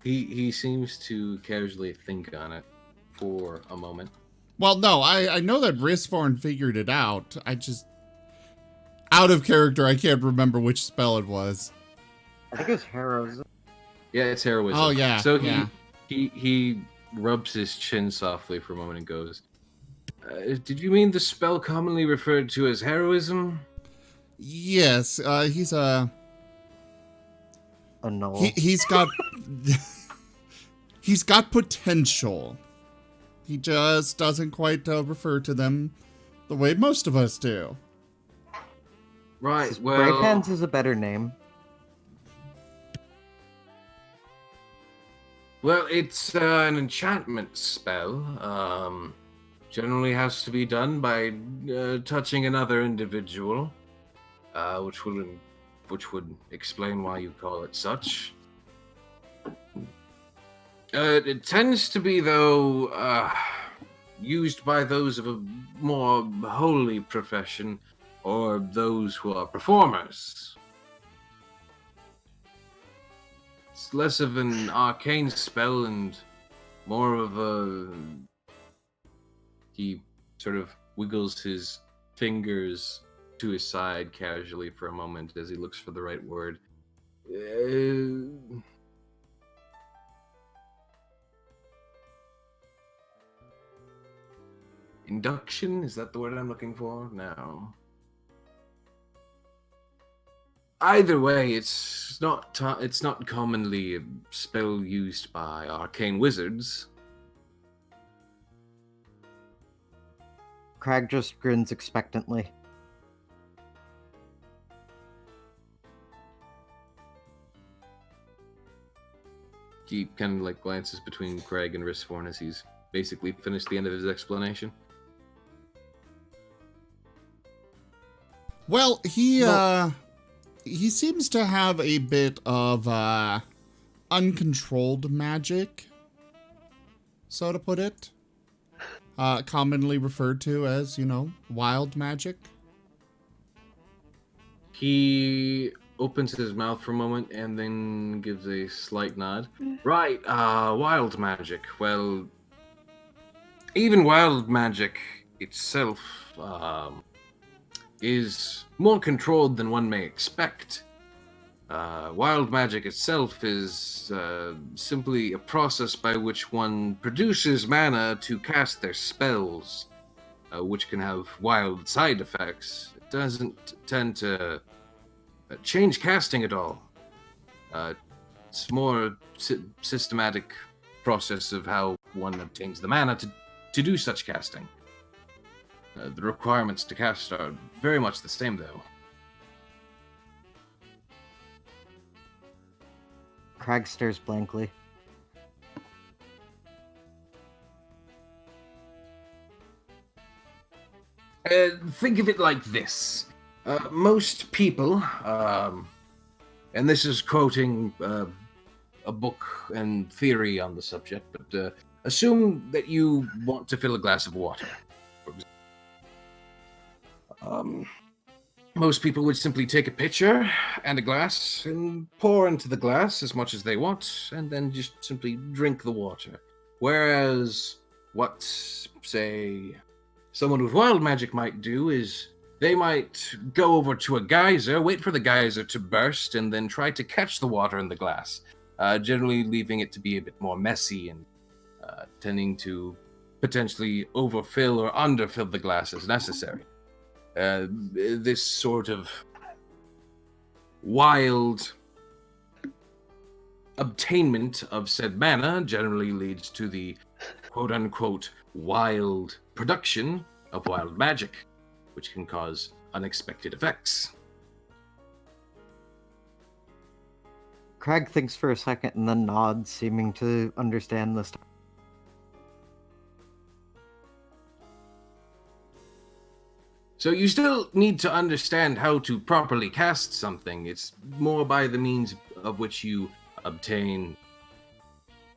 He seems to casually think on it for a moment. Well, no, I know that Risforn figured it out. I just... Out of character, I can't remember which spell it was. I think it was heroism. Yeah, it's heroism. Oh, yeah. So yeah. he rubs his chin softly for a moment and goes, did you mean the spell commonly referred to as heroism? Yes, he's a... Oh, no. He's got... he's got potential. He just doesn't quite refer to them the way most of us do. Right, well... Brave Hands is a better name. Well, it's an enchantment spell. Generally has to be done by touching another individual, which would explain why you call it such. It tends to be, though, used by those of a more holy profession, or those who are performers. It's less of an arcane spell and more of a... He sort of wiggles his fingers to his side casually for a moment as he looks for the right word. Induction? Is that the word I'm looking for? No. Either way, it's not commonly a spell used by arcane wizards. Crag just grins expectantly. He kind of like glances between Craig and Risforn as he's basically finished the end of his explanation. Well, he seems to have a bit of uncontrolled magic, so to put it. Commonly referred to as, wild magic. He opens his mouth for a moment and then gives a slight nod. Right, wild magic. Well, even wild magic itself is more controlled than one may expect. Wild magic itself is simply a process by which one produces mana to cast their spells, which can have wild side effects. It doesn't tend to change casting at all. It's more systematic process of how one obtains the mana to do such casting. The requirements to cast are very much the same, though. Crag stares blankly. Think of it like this. Most people, and this is quoting a book and theory on the subject, but assume that you want to fill a glass of water. Most people would simply take a pitcher and a glass and pour into the glass as much as they want, and then just simply drink the water. Whereas what, say, someone with wild magic might do is they might go over to a geyser, wait for the geyser to burst, and then try to catch the water in the glass, generally leaving it to be a bit more messy and tending to potentially overfill or underfill the glass as necessary. This sort of wild obtainment of said mana generally leads to the quote-unquote wild production of wild magic, which can cause unexpected effects. Crag thinks for a second and then nods, seeming to understand this. So you still need to understand how to properly cast something. It's more by the means of which you obtain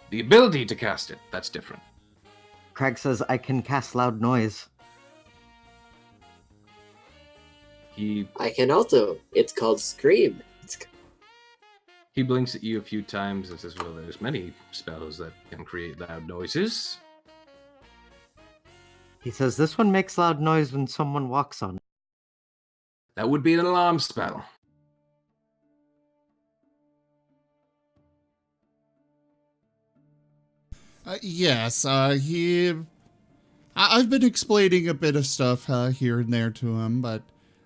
the ability to cast it. That's different. Crag says, I can cast loud noise. I can also. It's called Scream. He blinks at you a few times and says, well, there's many spells that can create loud noises. He says, this one makes loud noise when someone walks on it. That would be an alarm spell. Yes, I've been explaining a bit of stuff here and there to him, but,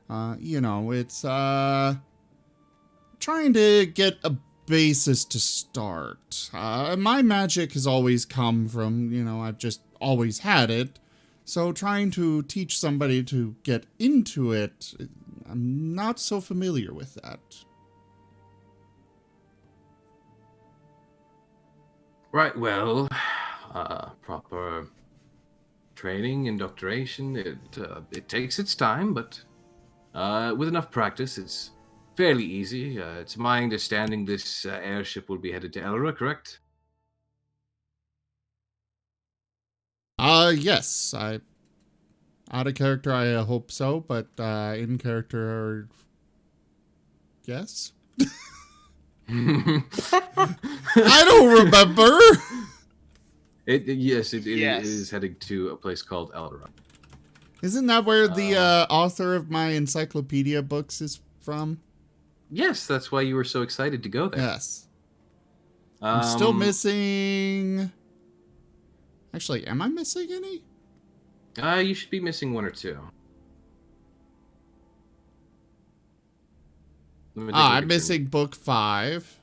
it's, trying to get a basis to start. My magic has always come from, I've just always had it, so trying to teach somebody to get into it, I'm not so familiar with that. Right, well, proper training, indoctrination, it takes its time, but with enough practice, it's fairly easy. It's my understanding this airship will be headed to Elra, correct? Yes, out of character, I hope so, but in character, yes. I don't remember. Yes, it Yes. is heading to a place called Elra. Isn't that where the author of my encyclopedia books is from? Yes, that's why you were so excited to go there. Yes. I'm still missing... Actually, am I missing any? You should be missing one or two. I'm missing book 5.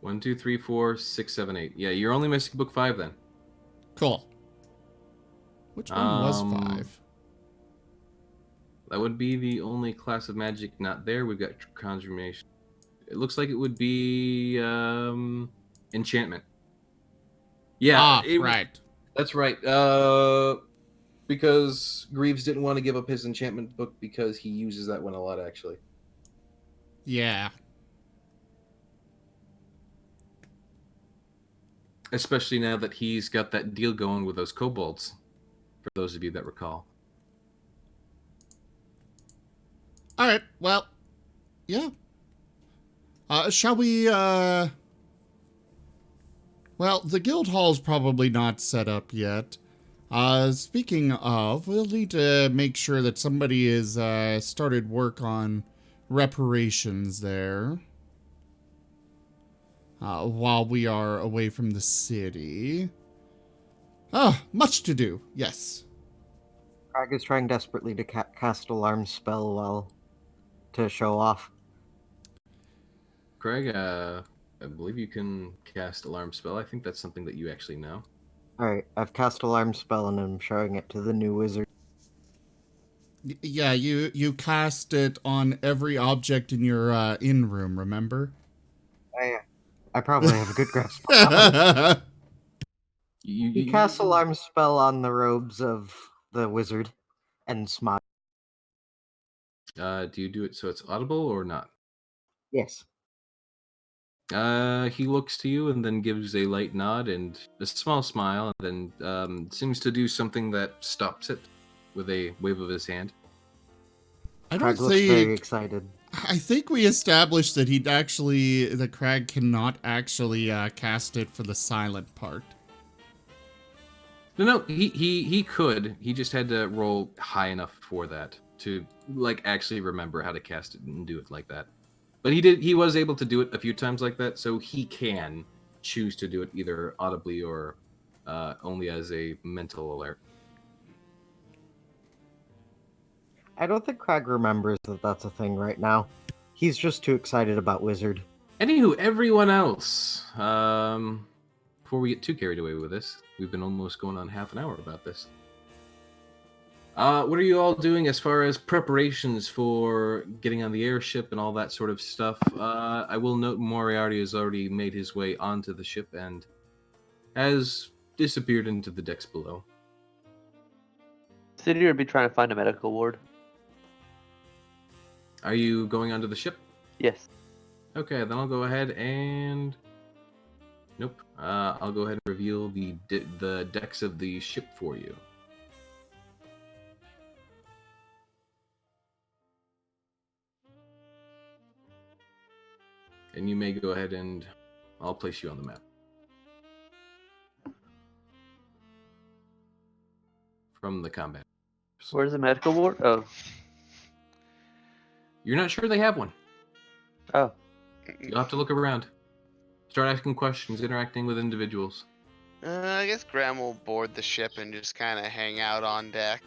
1, 2, 3, 4, 6, 7, 8. Yeah, you're only missing book 5 then. Cool. Which one was 5? That would be the only class of magic not there. We've got conjuration. It looks like it would be enchantment. Yeah, right. That's right. Because Greaves didn't want to give up his enchantment book because he uses that one a lot, actually. Yeah. Especially now that he's got that deal going with those kobolds, for those of you that recall. Alright, well, yeah. Shall we, well, the guild hall's probably not set up yet. Speaking of, we'll need to make sure that somebody is, started work on reparations there. While we are away from the city. Much to do, yes. Crag is trying desperately to cast alarm spell to show off. Craig, I believe you can cast alarm spell. I think that's something that you actually know. Alright, I've cast alarm spell and I'm showing it to the new wizard. Yeah, you cast it on every object in your in room, remember? I probably have a good grasp on that one. You, He casts alarm spell on the robes of the wizard and smile. do you do it so it's audible or not? Yes. He looks to you and then gives a light nod and a small smile, and then seems to do something that stops it with a wave of his hand. I don't Crag looks very think. excited. I think we established that the Crag cannot actually cast it for the silent part. No, he could. He just had to roll high enough for that to actually remember how to cast it and do it like that. But he was able to do it a few times like that, so he can choose to do it either audibly or only as a mental alert. I don't think Crag remembers that that's a thing right now. He's just too excited about wizard. Anywho, everyone else, before we get too carried away with this, we've been almost going on half an hour about this. What are you all doing as far as preparations for getting on the airship and all that sort of stuff? I will note Moriarty has already made his way onto the ship and has disappeared into the decks below. City would be trying to find a medical ward. Are you going onto the ship? Yes. Okay, then I'll go ahead and... Nope. I'll go ahead and reveal the decks of the ship for you. And you may go ahead and I'll place you on the map. From the combat. Where's the medical ward? Oh. You're not sure they have one. Oh. You'll have to look around. Start asking questions, interacting with individuals. I guess Graham will board the ship and just kind of hang out on deck.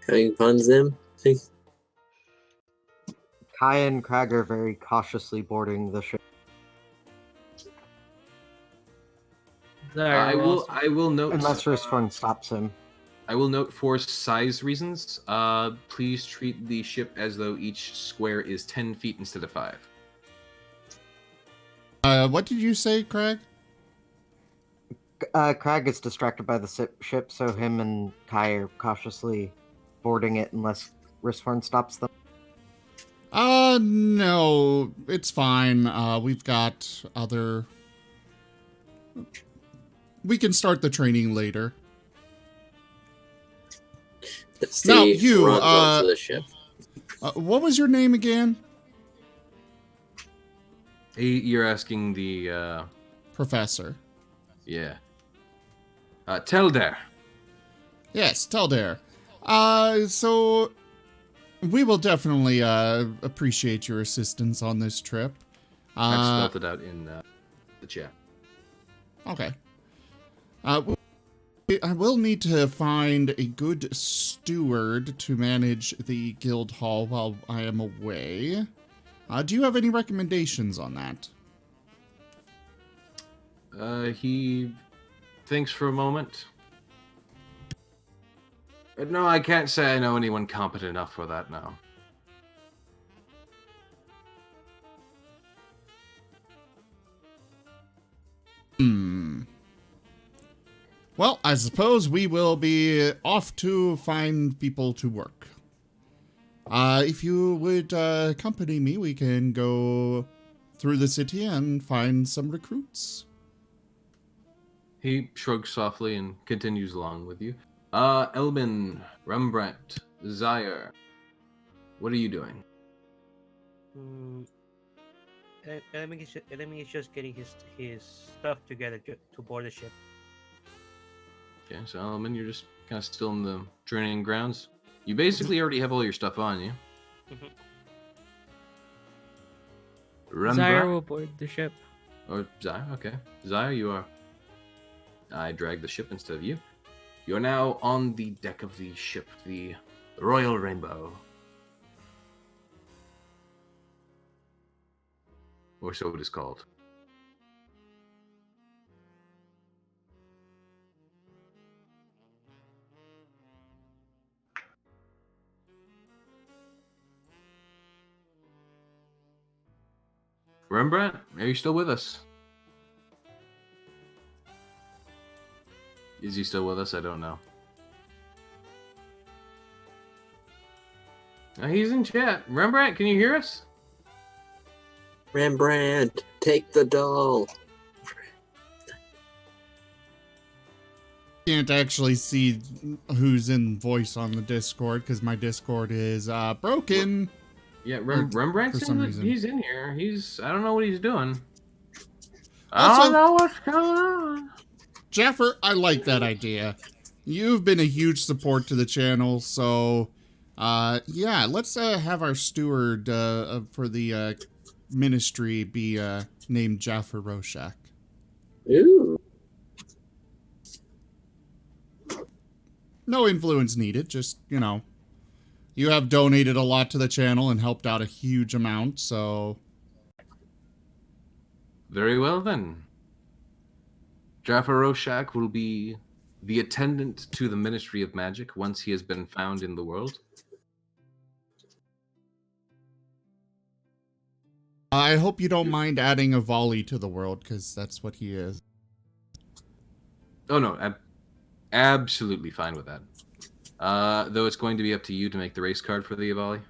Having puns them? Kai and Crag are very cautiously boarding the ship. I will note. Unless Risforn stops him. I will note for size reasons. Please treat the ship as though each square is 10 feet instead of 5. What did you say, Crag? Crag gets distracted by the ship, so him and Kai are cautiously boarding it unless Risforn stops them. No, it's fine. We've got other... We can start the training later. Now, you, to the ship. What was your name again? You're asking the, Professor. Yeah. Telder. Yes, Telder. So... We will definitely appreciate your assistance on this trip. I've spelled it out in the chat. Okay. I will need to find a good steward to manage the guild hall while I am away. Do you have any recommendations on that? He thinks for a moment. No, I can't say I know anyone competent enough for that now. Well, I suppose we will be off to find people to work. If you would accompany me, we can go through the city and find some recruits. He shrugs softly and continues along with you. Elbin, Rembrandt, Zaire, what are you doing? Elmin is just getting his stuff together to board the ship. Okay, so Elbin, you're just kind of still in the training grounds. You basically already have all your stuff on you. Zaire will board the ship. Or Zaire, okay. Zaire, you are. I dragged the ship instead of you. You're now on the deck of the ship, the Royal Rainbow. Or so it is called. Rembrandt, are you still with us? Is he still with us? I don't know. He's in chat. Rembrandt, can you hear us? Rembrandt, take the doll. Can't actually see who's in voice on the Discord because my Discord is broken. Yeah, Rembrandt's for some reason. He's in here. I don't know what he's doing. Also- I don't know what's going on. Jaffer, I like that idea. You've been a huge support to the channel, so yeah, let's have our steward for the ministry be named Jaffer Roshak. Ooh. No influence needed, just, you know, you have donated a lot to the channel and helped out a huge amount, so... Very well then. Jaffa Roshak will be the attendant to the Ministry of Magic once he has been found in the world. I hope you don't mind adding a volley to the world, because that's what he is. Oh no, absolutely fine with that. Though it's going to be up to you to make the race card for the Avali.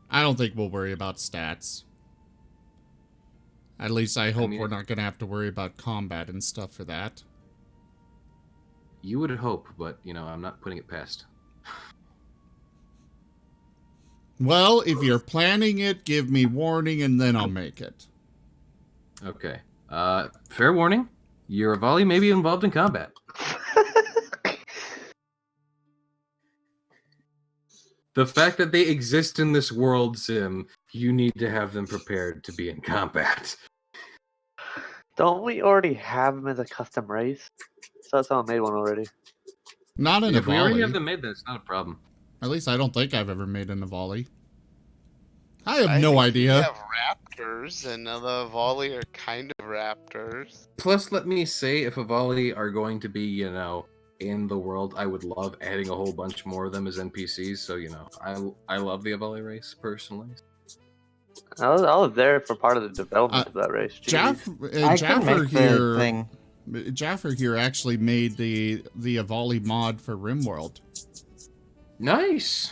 I don't think we'll worry about stats. At least I hope mean, we're not going to have to worry about combat and stuff for that. You would hope, but, you know, I'm not putting it past. Well, if you're planning it, give me warning and then I'll make it. Okay. Fair warning. Your Avali may be involved in combat. The fact that they exist in this world, Sim, you need to have them prepared to be in combat. Don't we already have them as a custom race? So someone made one already. Not an If we already Avali. have them made, then it's not a problem. At least I don't think I've ever made an Avali. I have no think idea. We have raptors, and the Avali are kind of raptors. Plus, let me say, if Avali are going to be, you know, in the world, I would love adding a whole bunch more of them as NPCs. So, you know, I love the Avali race personally. I was there for part of the development of that race. Jeez. Jaffer here actually made the Avali mod for RimWorld. Nice.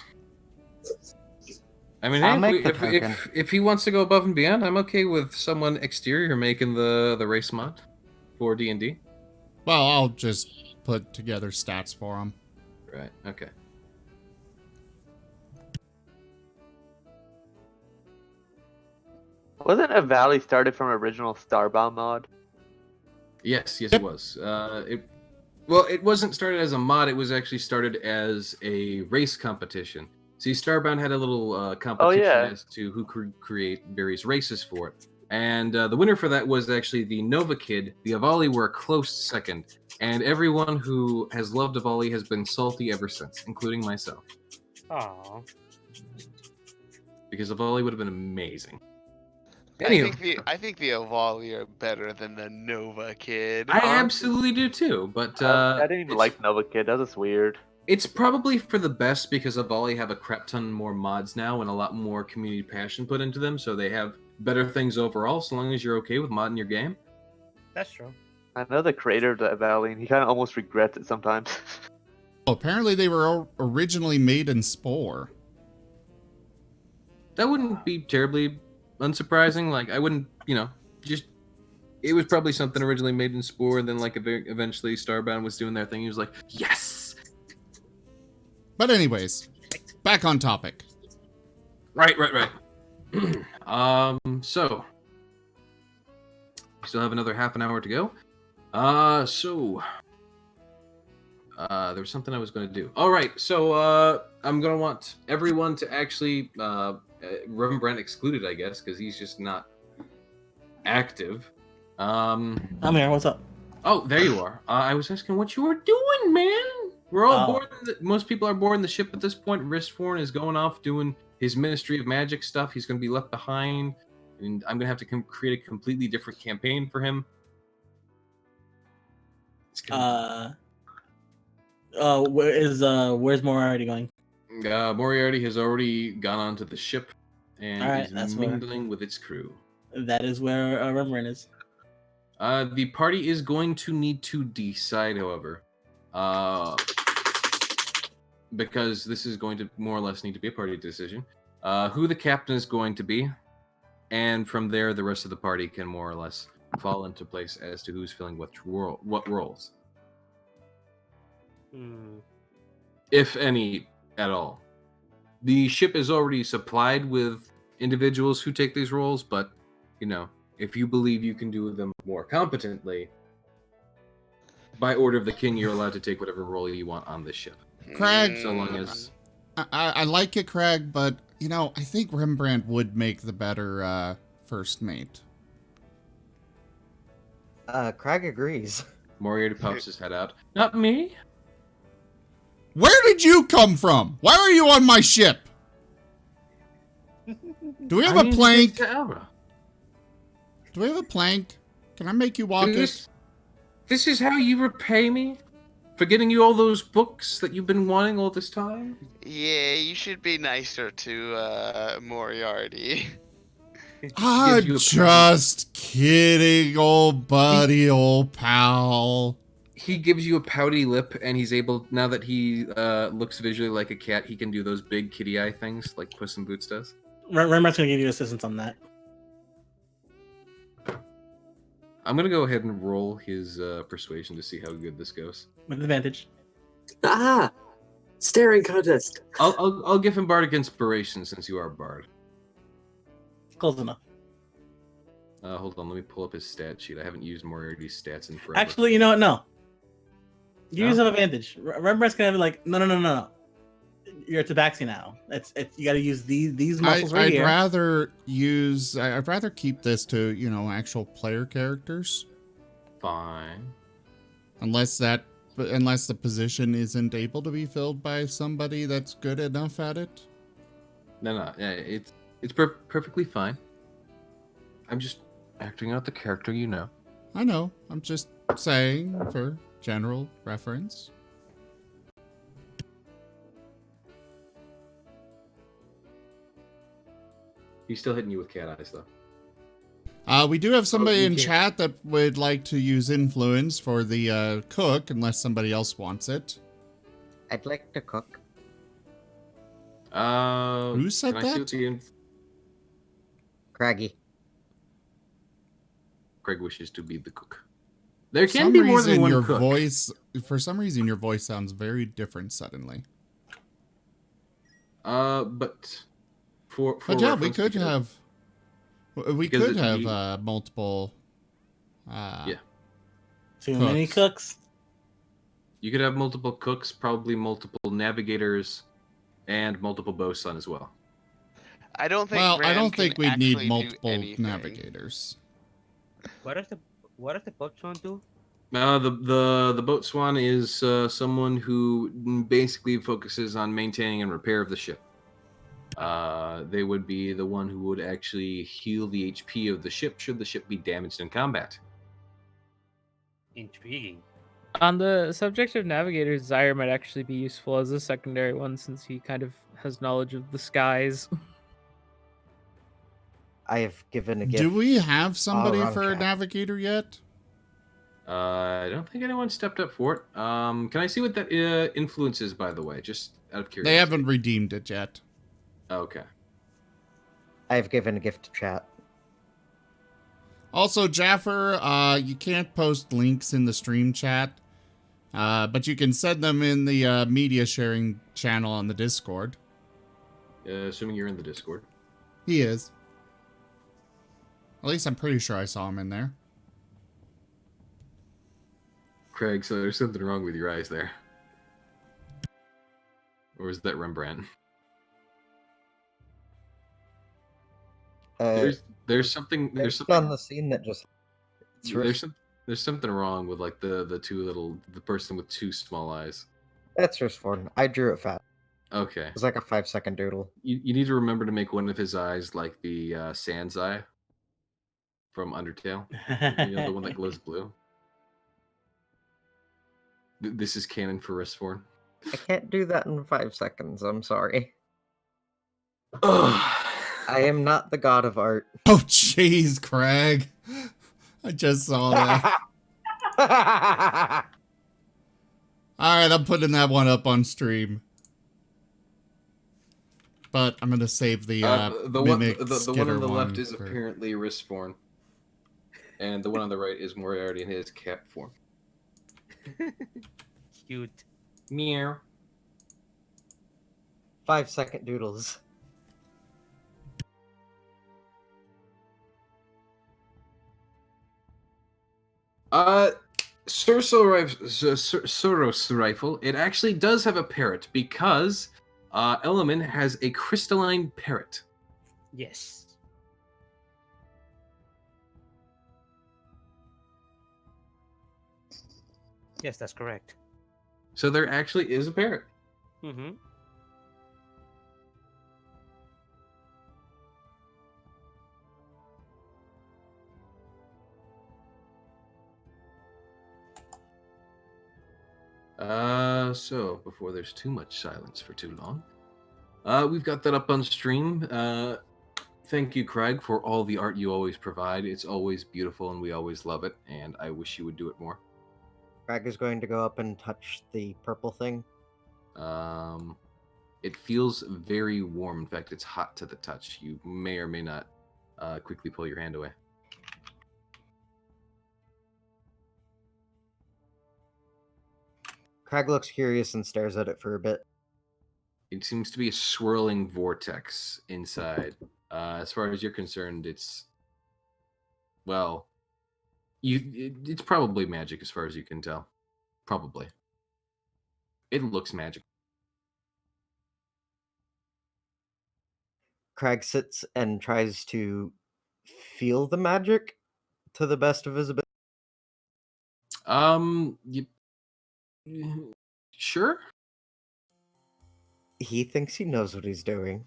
I mean, I'll hey, make the token. if he wants to go above and beyond, I'm okay with someone exterior making the race mod for D&D. Well, I'll just put together stats for him. Right. Okay. Wasn't a valley started from original Starbound mod? Yes, it was. It wasn't started as a mod. It was actually started as a race competition. See, Starbound had a little competition as to who could create various races for it. And the winner for that was actually the Nova Kid. The Avali were a close second. And everyone who has loved Avali has been salty ever since, including myself. Aww. Because Avali would have been amazing. I think the Avali are better than the Nova Kid. I absolutely do too, but I didn't even like Nova Kid. That was weird. It's probably for the best because Avali have a crap ton more mods now and a lot more community passion put into them, so they have better things overall, so long as you're okay with modding your game. That's true. I know the creator of that valley, and he kind of almost regrets it sometimes. Oh, apparently they were originally made in Spore. That wouldn't be terribly unsurprising. Like, I wouldn't, you know, just... It was probably something originally made in Spore, and then, like, eventually Starbound was doing their thing. He was like, yes! But anyways, back on topic. Right. So... We still have another half an hour to go. There was something I was going to do. All right, so I'm going to want everyone to actually, Rembrandt excluded, I guess, because he's just not active. I'm here. What's up? Oh, there you are. I was asking what you were doing, man. We're all Oh. bored. Most people are bored in the ship at this point. Ristforn is going off doing his Ministry of Magic stuff. He's going to be left behind, and I'm going to have to create a completely different campaign for him. It's gonna Where's Moriarty going? Moriarty has already gone onto the ship and Alright, is that's where- mingling with its crew. That is where Rembrandt is. The party is going to need to decide, however, because this is going to more or less need to be a party decision, who the captain is going to be, and from there, the rest of the party can more or less fall into place as to who's filling what roles, if any at all. The ship is already supplied with individuals who take these roles, but, you know, if you believe you can do them more competently, by order of the king, you're allowed to take whatever role you want on this ship. Craig, So long as... I like it, Craig, but, you know, I think Rembrandt would make the better first mate. Craig agrees. Moriarty pops his head out. Not me. Where did you come from? Why are you on my ship? Do we have a plank? Do we have a plank? Can I make you walk it? This is how you repay me? For getting you all those books that you've been wanting all this time? Yeah, you should be nicer to He Moriarty. I'm gives you a just kidding, old buddy, old pal. He gives you a pouty lip, and he's able, now that he looks visually like a cat, he can do those big kitty eye things like Puss in Boots does. Rembrandt's gonna give you assistance on that. I'm gonna go ahead and roll his persuasion to see how good this goes. With advantage. Ah! Staring contest. I'll give him bardic inspiration since you are a bard. Close enough. Hold on, let me pull up his stat sheet. I haven't used Moriarty's stats in forever. Actually, you know what? No. You No? use an advantage. Rembrandt's gonna be like, no. You're Tabaxi now. It's you got to use these muscles right here. I'd rather keep this to, you know, actual player characters. Fine. Unless the position isn't able to be filled by somebody that's good enough at it. No, it's perfectly fine. I'm just acting out the character, you know. I know. I'm just saying for general reference. He's still hitting you with cat eyes, though. We do have somebody you in can't- chat that would like to use influence for the cook, unless somebody else wants it. I'd like to cook. Who said can I see that? what the Craggy. Craig wishes to be the cook. There For can some be more than reason, one your cook. for some reason, your voice sounds very different suddenly. But for But yeah, we reference, could because- have. We because could it- have you- multiple. Yeah. Too many cooks. You could have multiple cooks, probably multiple navigators, and multiple bosun as well. I don't think. Well, I Ram don't can think we'd actually need do multiple anything. navigators. What does the boatswain do? The boatswain is someone who basically focuses on maintaining and repair of the ship. They would be the one who would actually heal the HP of the ship should the ship be damaged in combat. Intriguing. On the subject of navigators, Zyre might actually be useful as a secondary one since he kind of has knowledge of the skies. I have given a gift. Do we have somebody wrong for a chat. navigator yet? I don't think anyone stepped up for it. Can I see what that influence is, by the way? Just out of curiosity. They haven't redeemed it yet. Okay. I've given a gift to chat. Also, Jaffer, you can't post links in the stream chat, but you can send them in the media sharing channel on the Discord. Assuming you're in the Discord. He is. At least I'm pretty sure I saw him in there. Craig, so there's something wrong with your eyes there. Or is that Rembrandt? There's something on the scene that just. there's There's something wrong with like the person with two small eyes. That's Ristforn. I drew it fast. Okay. It's like a 5-second doodle. You need to remember to make one of his eyes like the Sans eye from Undertale. You know, the one that glows blue. This is canon for Ristforn. I can't do that in 5 seconds. I'm sorry. Ugh. I am not the god of art. Oh, jeez, Craig. I just saw that. All right, I'm putting that one up on stream. But I'm gonna save the mimic the one skitter on the left one is for- apparently Ristforn, and the one on the right is Moriarty in his cat form. Cute. Meow. 5-second doodles. Soros rifle. It actually does have a parrot because Element has a crystalline parrot. Yes. Yes, that's correct. So there actually is a parrot. Mm-hmm. So before there's too much silence for too long, we've got that up on stream. Thank you, Craig, for all the art you always provide. It's always beautiful, and we always love it. And I wish you would do it more. Craig is going to go up and touch the purple thing. It feels very warm. In fact, it's hot to the touch. You may or may not quickly pull your hand away. Craig looks curious and stares at it for a bit. It seems to be a swirling vortex inside. As far as you're concerned, it's well, it's probably magic as far as you can tell. Probably. It looks magic. Craig sits and tries to feel the magic to the best of his ability. Sure. He thinks he knows what he's doing.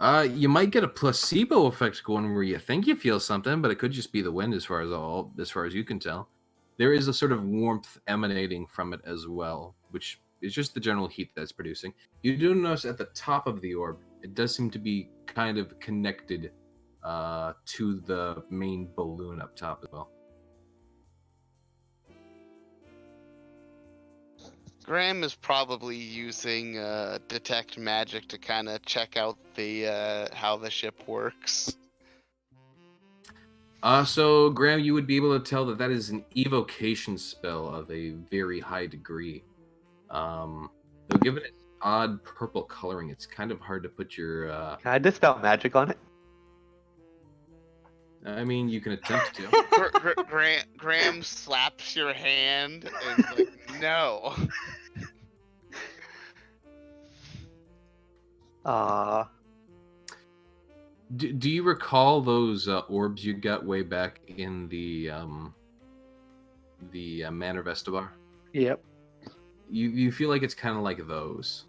You might get a placebo effect going where you think you feel something, but it could just be the wind as far as you can tell. There is a sort of warmth emanating from it as well, which is just the general heat that's producing. You do notice at the top of the orb, it does seem to be kind of connected to the main balloon up top as well. Graham is probably using detect magic to kind of check out the how the ship works. So Graham, you would be able to tell that is an evocation spell of a very high degree. Though given its odd purple coloring, it's kind of hard to put your. Can I dispel magic on it? I mean, you can attempt to. Graham slaps your hand and like, no. Do you recall those orbs you got way back in the Manor of Estebar? Yep. You feel like it's kind of like those,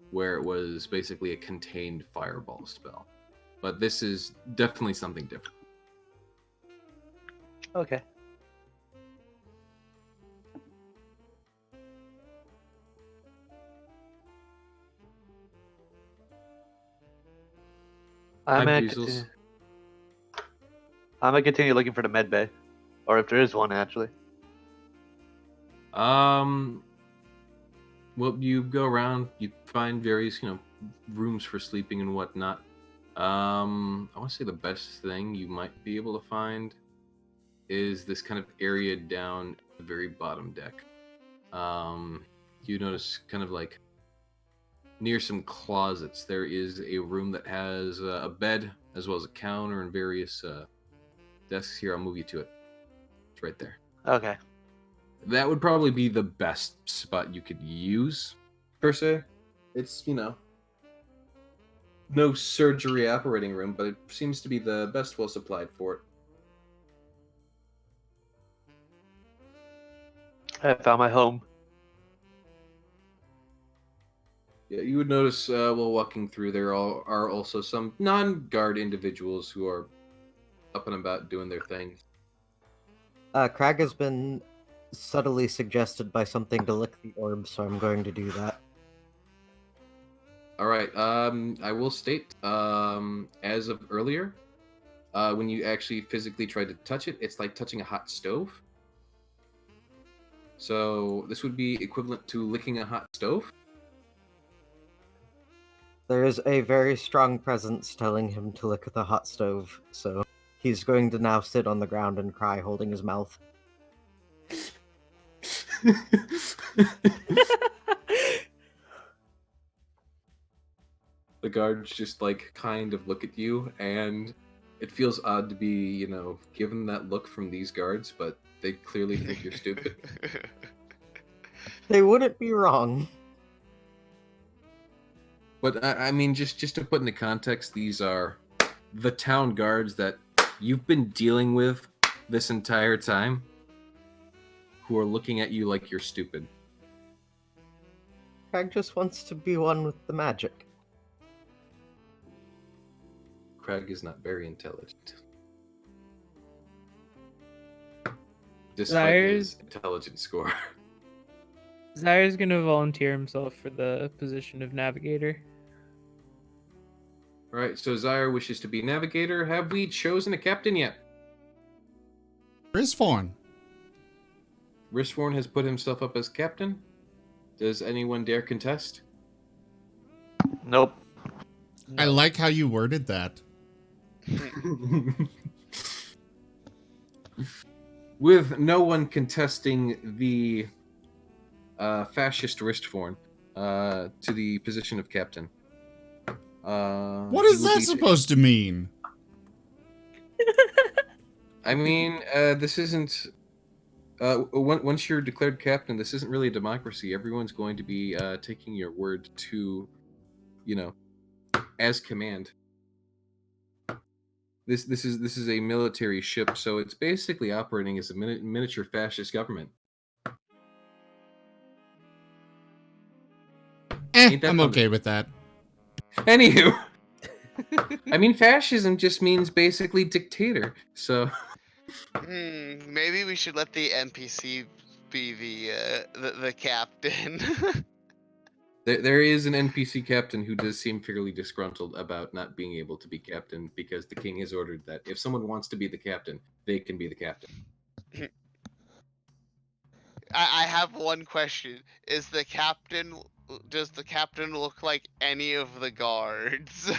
where it was basically a contained fireball spell, but this is definitely something different. Okay. I'm gonna continue looking for the med bay, or if there is one actually. Well, you go around, you find various, rooms for sleeping and whatnot. I want to say the best thing you might be able to find is this kind of area down at the very bottom deck. You notice kind of like near some closets, there is a room that has a bed as well as a counter and various desks. Here, I'll move you to it. It's right there. Okay. That would probably be the best spot you could use, per se. It's, no surgery operating room, but it seems to be the best well supplied for it. I found my home. Yeah, you would notice while walking through, there are also some non-guard individuals who are up and about doing their things. Crag has been subtly suggested by something to lick the orb, so I'm going to do that. All right. I will state, as of earlier, when you actually physically try to touch it, it's like touching a hot stove. So this would be equivalent to licking a hot stove. There is a very strong presence telling him to lick the hot stove, so he's going to now sit on the ground and cry, holding his mouth. The guards just like kind of look at you, and it feels odd to be, given that look from these guards, but they clearly think you're stupid. They wouldn't be wrong. But I mean, just to put into context, these are the town guards that you've been dealing with this entire time, who are looking at you like you're stupid. Crag just wants to be one with the magic. Crag is not very intelligent. Despite his intelligence score. Zyre's gonna volunteer himself for the position of navigator. Right, so Zyre wishes to be navigator. Have we chosen a captain yet? Risforn. Risforn has put himself up as captain. Does anyone dare contest? Nope. I like how you worded that. With no one contesting the fascist Risforn to the position of captain. What is that supposed to mean? I mean, this isn't. Once you're declared captain, this isn't really a democracy. Everyone's going to be taking your word to, as command. This is a military ship, so it's basically operating as a miniature fascist government. I'm okay with that. Anywho, I mean, fascism just means basically dictator. So, maybe we should let the NPC be the captain. there is an NPC captain who does seem fairly disgruntled about not being able to be captain because the king has ordered that if someone wants to be the captain, they can be the captain. I have one question: does the captain look like any of the guards?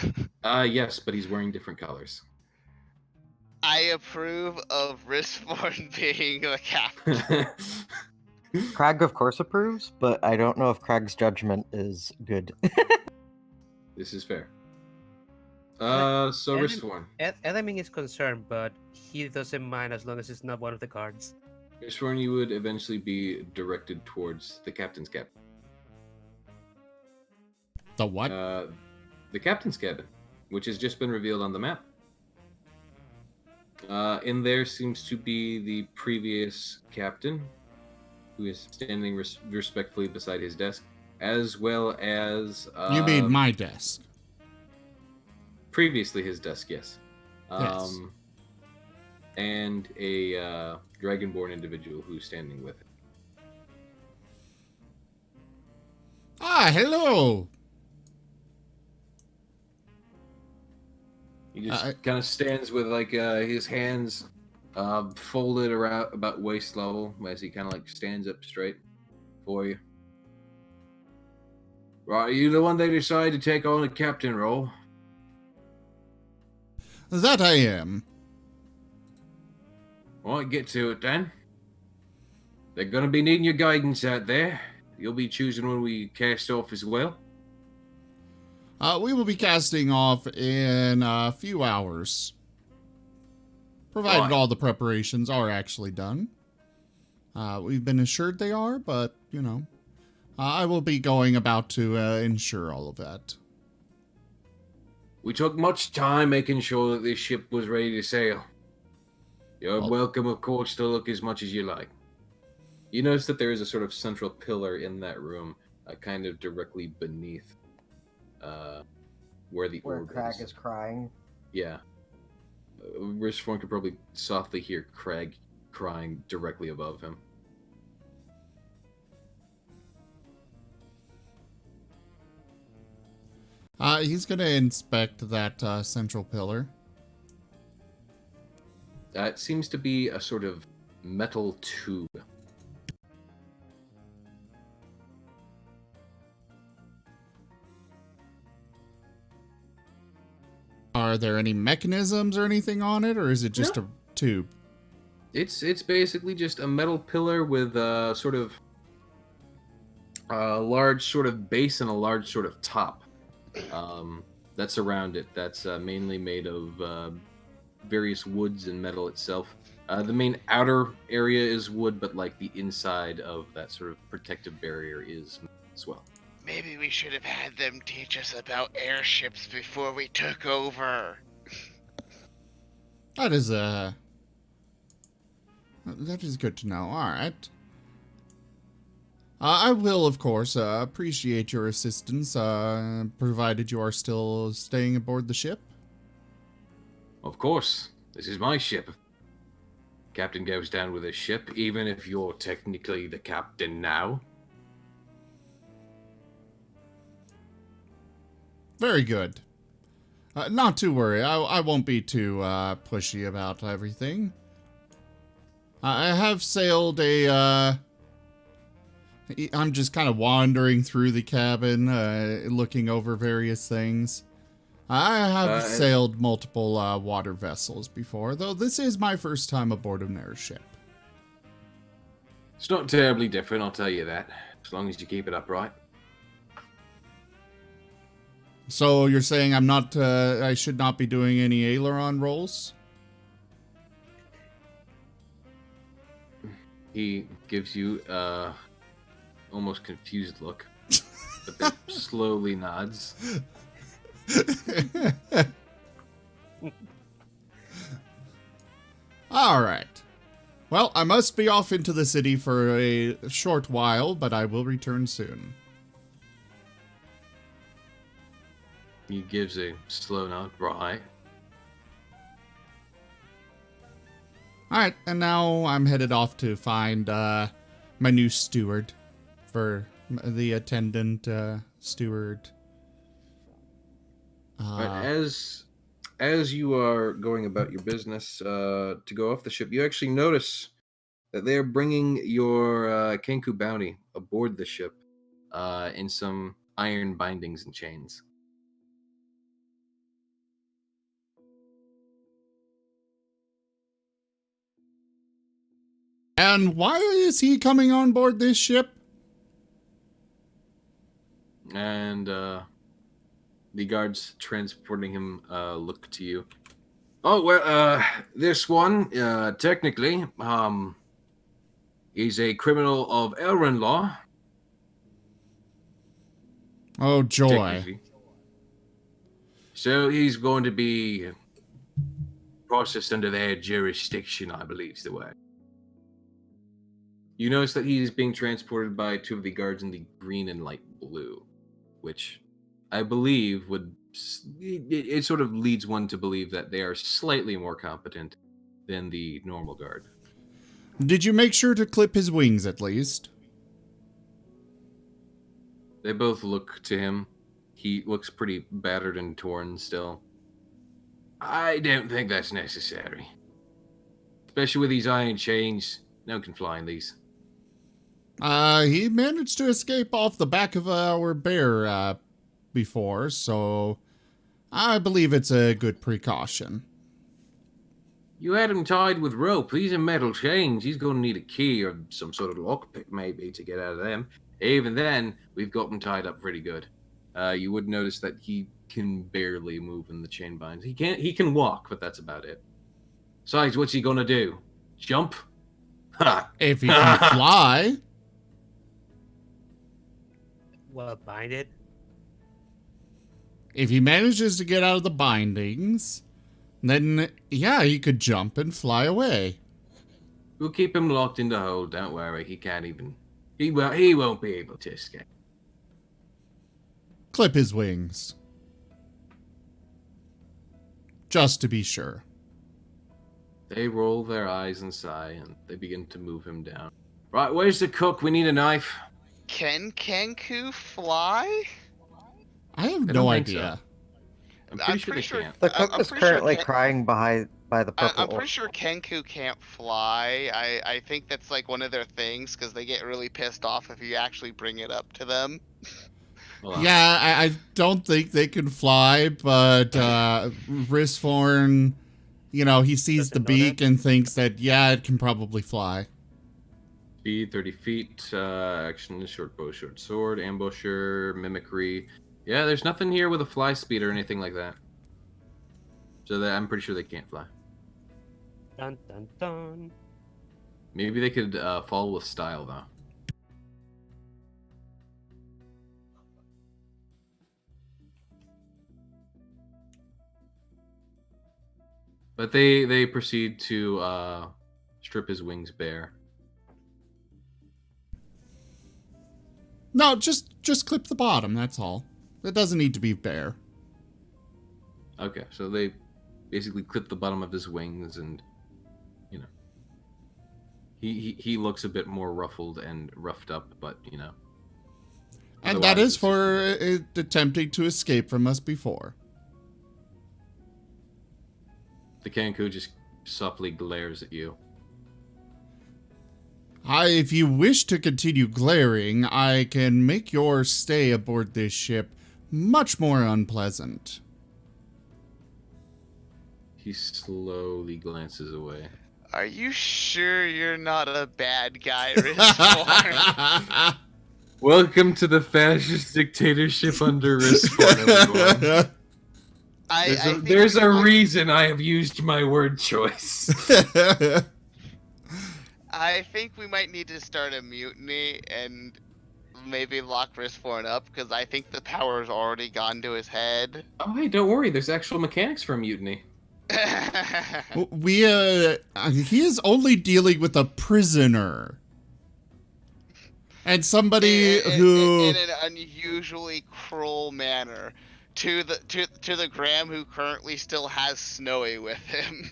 Yes, but he's wearing different colors. I approve of Risforn being the captain. Crag, of course, approves, but I don't know if Crag's judgment is good. This is fair. So Risforn. Elaming is concerned, but he doesn't mind as long as it's not one of the guards. Risforn, you would eventually be directed towards the captain's cabin. The what? The captain's cabin, which has just been revealed on the map. In there seems to be the previous captain, who is standing respectfully beside his desk, as well as... you mean my desk? Previously his desk, yes. Yes. And a dragonborn individual who's standing with it. Ah, hello! He just kind of stands with his hands folded around about waist level as he kind of stands up straight for you. Right, are you the one they decided to take on the captain role? That I am. Right, get to it then. They're gonna be needing your guidance out there. You'll be choosing when we cast off as well. We will be casting off in a few hours. Provided all the preparations are actually done. We've been assured they are, but, I will be going about to ensure all of that. We took much time making sure that this ship was ready to sail. You're welcome, of course, to look as much as you like. You notice that there is a sort of central pillar in that room, kind of directly beneath where the Where orb Crag is crying. Yeah. Rishforn could probably softly hear Craig crying directly above him. He's gonna inspect that central pillar. It seems to be a sort of metal tube. Are there any mechanisms or anything on it, or is it just a tube? It's basically just a metal pillar with a sort of a large sort of base and a large sort of top that's around it. That's mainly made of various woods and metal itself. The main outer area is wood, but like the inside of that sort of protective barrier is as well. Maybe we should have had them teach us about airships before we took over. That is good to know. All right. I will, of course, appreciate your assistance, provided you are still staying aboard the ship. Of course, this is my ship. Captain goes down with his ship, even if you're technically the captain now. Very good. Not to worry, I won't be too pushy about everything. I have sailed I'm just kind of wandering through the cabin, looking over various things. I have sailed multiple water vessels before, though this is my first time aboard an airship. It's not terribly different, I'll tell you that, as long as you keep it upright. So you're saying I should not be doing any aileron rolls? He gives you almost confused look, but then slowly nods. All right. Well, I must be off into the city for a short while, but I will return soon. He gives a slow nod, right. Alright, and now I'm headed off to find my new steward for the attendant steward. Right, as you are going about your business to go off the ship, you actually notice that they're bringing your Kenku bounty aboard the ship in some iron bindings and chains. And why is he coming on board this ship? And the guards transporting him look to you. Oh, well, this one, technically, is a criminal of Elrond law. Oh, joy. So he's going to be processed under their jurisdiction, I believe is the way. You notice that he's being transported by two of the guards in the green and light blue, which I believe it sort of leads one to believe that they are slightly more competent than the normal guard. Did you make sure to clip his wings at least? They both look to him. He looks pretty battered and torn still. I don't think that's necessary. Especially with these iron chains. No one can fly in these. He managed to escape off the back of our bear before, so I believe it's a good precaution. You had him tied with rope. These are metal chains. He's going to need a key or some sort of lockpick maybe to get out of them. Even then, we've got him tied up pretty good. You would notice that he can barely move in the chain binds. He can walk, but that's about it. Besides, what's he going to do? Jump? Ha! If he can fly. Well, binded. If he manages to get out of the bindings, then yeah, he could jump and fly away. We'll keep him locked in the hold. Don't worry. He can't even. He won't be able to escape. Clip his wings. Just to be sure. They roll their eyes and sigh, and they begin to move him down. Right, where's the cook? We need a knife. Can Kenku fly? I have I no don't think idea. I'm I'm pretty sure they can't. The cook I'm is pretty sure currently Ken- crying by the purple I'm pretty orb. sure Kenku can't fly. I think that's like one of their things because they get really pissed off if you actually bring it up to them. Hold on. Yeah, I don't think they can fly, but Risthorn, he sees the Doesn't know that? beak and thinks that, yeah, it can probably fly. Speed 30 feet. Action: short bow, short sword, ambusher, mimicry. Yeah, there's nothing here with a fly speed or anything like that. So I'm pretty sure they can't fly. Dun dun dun. Maybe they could fall with style though. But they proceed to strip his wings bare. No, just clip the bottom, that's all. It doesn't need to be bare. Okay, so they basically clip the bottom of his wings, and he looks a bit more ruffled and roughed up, but And that otherwise is for attempting to escape from us before. the Kenku just softly glares at you. If you wish to continue glaring, I can make your stay aboard this ship much more unpleasant. He slowly glances away. Are you sure you're not a bad guy, Risthorn? Welcome to the fascist dictatorship under Risthorn, everyone. There's a reason I have used my word choice. I think we might need to start a mutiny and maybe lock Risthorn up because I think the power's already gone to his head. Oh, hey, don't worry. There's actual mechanics for mutiny. He is only dealing with a prisoner. And somebody who... in an unusually cruel manner. To the Graham who currently still has Snowy with him.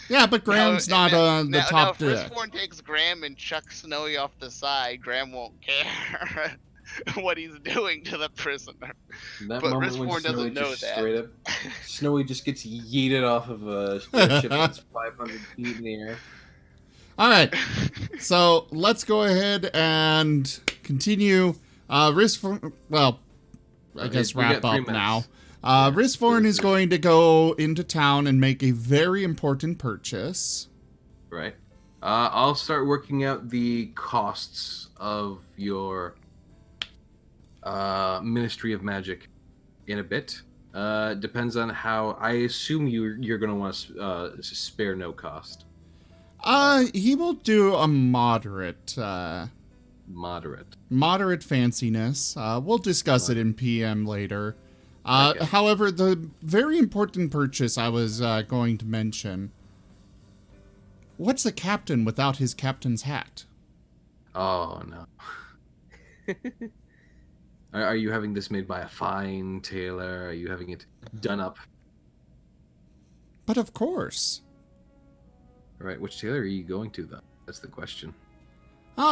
Yeah, but Graham's not on the top now, if deck. Risthorn takes Graham and chucks Snowy off the side, Graham won't care what he's doing to the prisoner. That But moment when Risthorn Snowy doesn't know just that. straight up, Snowy just gets yeeted off of a ship that's 500 feet in the air. All right, so let's go ahead and continue. Risthorn, well, I guess we got wrap 3 up minutes. now. Risthorn is going to go into town and make a very important purchase. Right. I'll start working out the costs of your Ministry of Magic in a bit. Depends on how. I assume you're going to want to spare no cost. He will do a moderate fanciness. We'll discuss it in PM later. Okay. However, the very important purchase I was going to mention. What's a captain without his captain's hat? Oh, no. Are you having this made by a fine tailor? Are you having it done up? But of course. All right, which tailor are you going to, though? That's the question.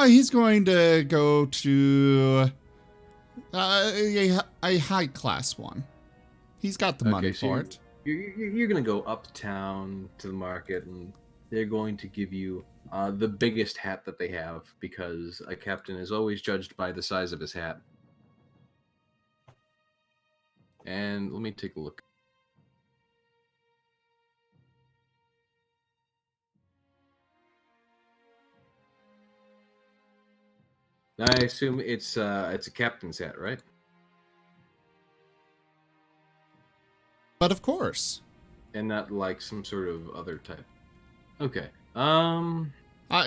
He's going to go to a high-class one. He's got the money so for it. You're going to go uptown to the market, and they're going to give you the biggest hat that they have, because a captain is always judged by the size of his hat. And let me take a look. I assume it's a captain's hat, right? But of course. And not like some sort of other type. Okay.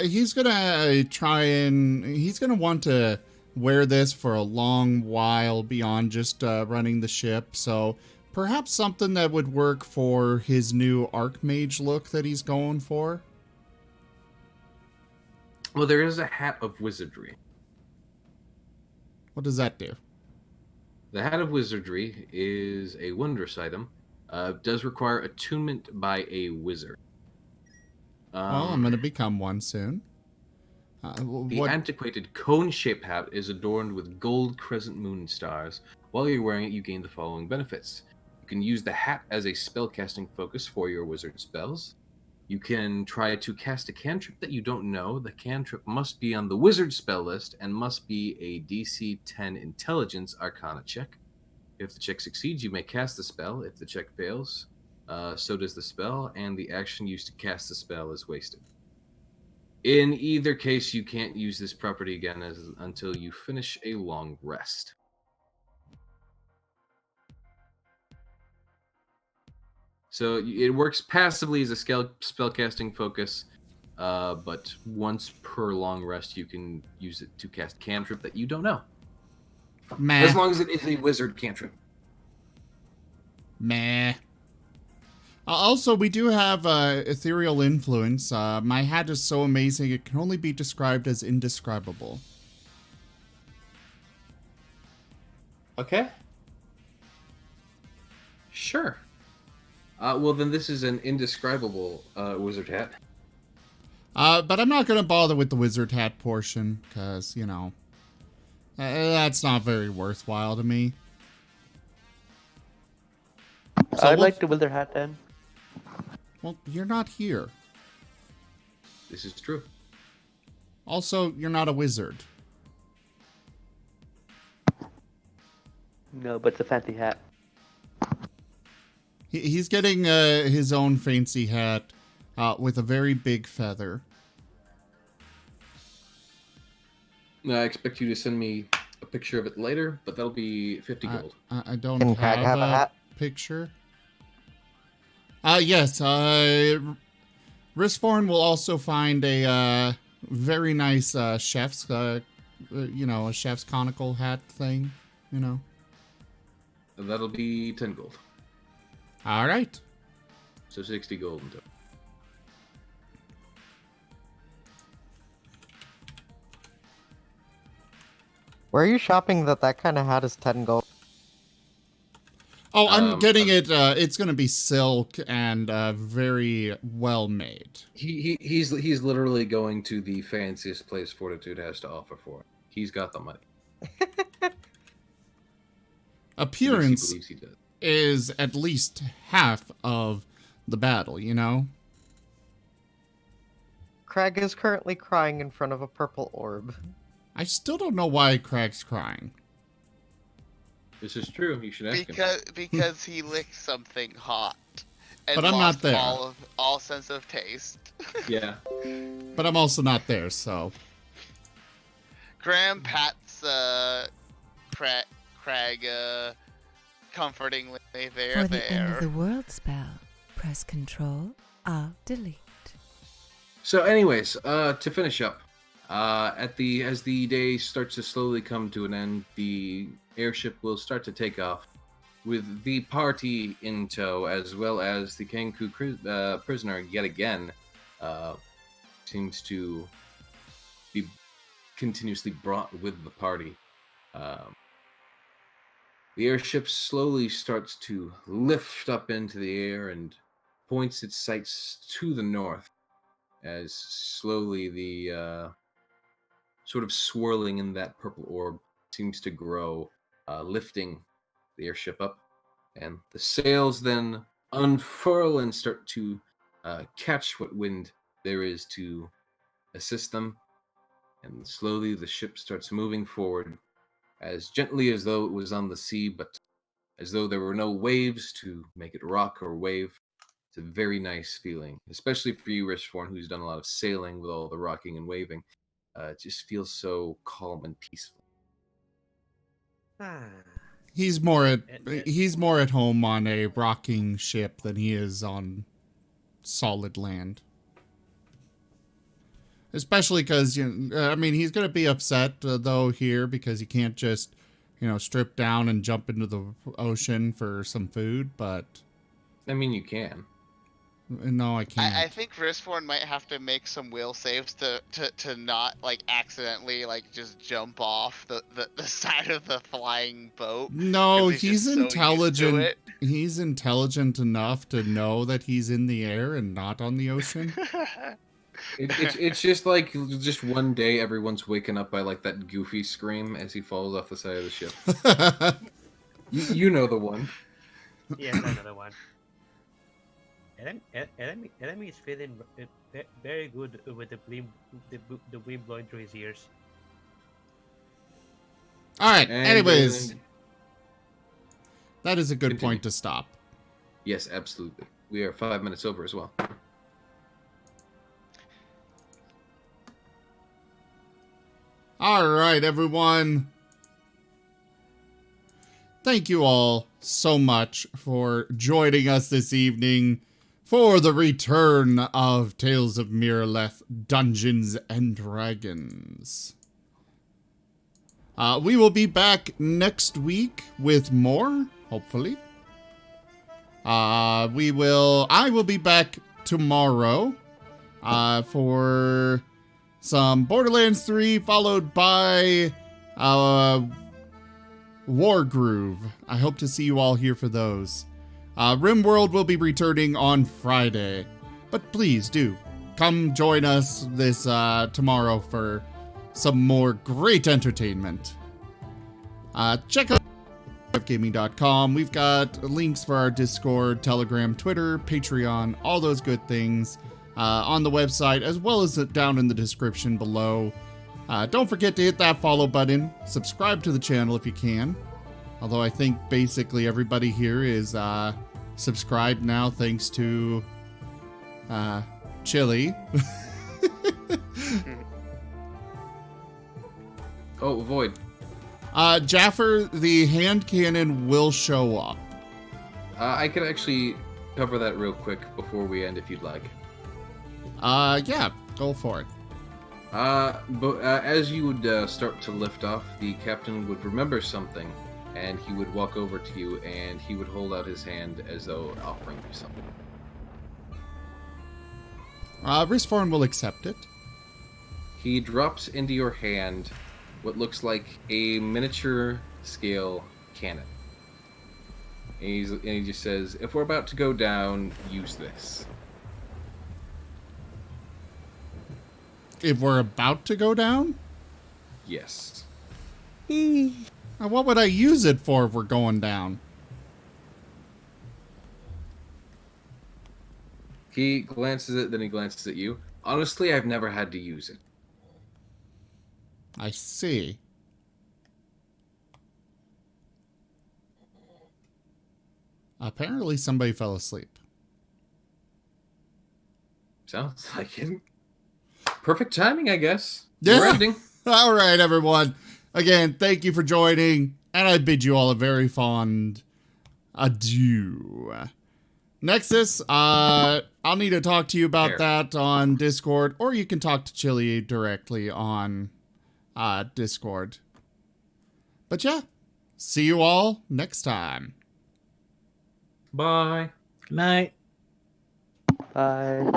He's gonna he's gonna want to wear this for a long while beyond just running the ship. So perhaps something that would work for his new Archmage look that he's going for. Well, there is a hat of wizardry. What does that do? The hat of wizardry is a wondrous item. Does require attunement by a wizard. Well, I'm going to become one soon. The What? antiquated cone-shaped hat is adorned with gold crescent moon stars. While you're wearing it, you gain the following benefits. You can use the hat as a spellcasting focus for your wizard spells. You can try to cast a cantrip that you don't know. The cantrip must be on the wizard spell list and must be a DC 10 intelligence arcana check. If the check succeeds, you may cast the spell. If the check fails, so does the spell, and the action used to cast the spell is wasted. In either case, you can't use this property again until you finish a long rest. So it works passively as a spellcasting focus, but once per long rest, you can use it to cast cantrip that you don't know. Meh. As long as it is a wizard cantrip. Meh. Also, we do have ethereal influence. My hat is so amazing, it can only be described as indescribable. Okay. Sure. Well, then this is an indescribable wizard hat. But I'm not going to bother with the wizard hat portion, because, you know, that's not very worthwhile to me. So I'd like the wizard hat then. Well, you're not here. This is true. Also, you're not a wizard. No, but it's a fancy hat. He's getting his own fancy hat with a very big feather. I expect you to send me a picture of it later, but that'll be 50 gold. I don't Can Crag have have a hat? picture. Yes, Risforn will also find a very nice chef's, you know, a chef's conical hat thing, you know. That'll be 10 gold. All right. So 60 gold in total. Where are you shopping that kind of hat is 10 gold? Oh, I'm getting it. It's going to be silk and very well made. He's literally going to the fanciest place Fortitude has to offer for it. He's got the money. Appearance He believes he does. is at least half of the battle, you know? Crag is currently crying in front of a purple orb. I still don't know why Crag's crying. This is true. You should ask him. Because he licked something hot. And But I'm not lost there. all sense of taste. Yeah. But I'm also not there, so... Graham pats Crag comfortingly. For the end of the world spell, press Control, Alt, Delete. So, anyways, to finish up, as the day starts to slowly come to an end, the airship will start to take off, with the party in tow, as well as the Kenku prisoner yet again seems to be continuously brought with the party. The airship slowly starts to lift up into the air and points its sights to the north, as slowly the sort of swirling in that purple orb seems to grow, lifting the airship up. And the sails then unfurl and start to catch what wind there is to assist them. And slowly the ship starts moving forward, as gently as though it was on the sea, but as though there were no waves to make it rock or wave. It's a very nice feeling, especially for you, Rishforn, who's done a lot of sailing with all the rocking and waving. It just feels so calm and peaceful. He's more at home on a rocking ship than he is on solid land. Especially because, I mean, he's going to be upset, though, here, because he can't just, strip down and jump into the ocean for some food, but... I mean, you can. No, I can't. I think Riskborn might have to make some will saves to not like accidentally like just jump off the side of the flying boat. No, 'cause he's just so used to intelligent. it. He's intelligent enough to know that he's in the air and not on the ocean. It's just like just one day everyone's waking up by like that goofy scream as he falls off the side of the ship. You know the one. Yes, another one. Enemy is feeling very good with the wind blowing through his ears. All right. And, Anyways, that is a good continue. point to stop. Yes, absolutely. We are 5 minutes over as well. All right, everyone. Thank you all so much for joining us this evening for the return of Tales of Miraleth Dungeons and Dragons. We will be back next week with more, hopefully. I will be back tomorrow for some Borderlands 3, followed by Wargroove. I hope to see you all here for those. RimWorld will be returning on Friday, but please do come join us this tomorrow for some more great entertainment. Check out gaming.com. We've got links for our Discord, Telegram, Twitter, Patreon, all those good things on the website, as well as down in the description below. Don't forget to hit that follow button. Subscribe to the channel if you can. Although I think basically everybody here is subscribed now thanks to Chili. Oh, Void. Jaffer, the hand cannon will show up. I could actually cover that real quick before we end if you'd like. Yeah, go for it. But as you would start to lift off, the captain would remember something, and he would walk over to you, and he would hold out his hand as though offering you something. Riskborn will accept it. He drops into your hand what looks like a miniature scale cannon. And he just says, if we're about to go down, use this. If we're about to go down? Yes. What would I use it for if we're going down? He glances at it, then he glances at you. Honestly, I've never had to use it. I see. Apparently somebody fell asleep. Sounds like it. Perfect timing, I guess. Yeah. We're ending. All right, everyone. Again, thank you for joining, and I bid you all a very fond adieu. Nexus, I'll need to talk to you about that on Discord, or you can talk to Chili directly on Discord. But yeah, see you all next time. Bye. Good night. Bye.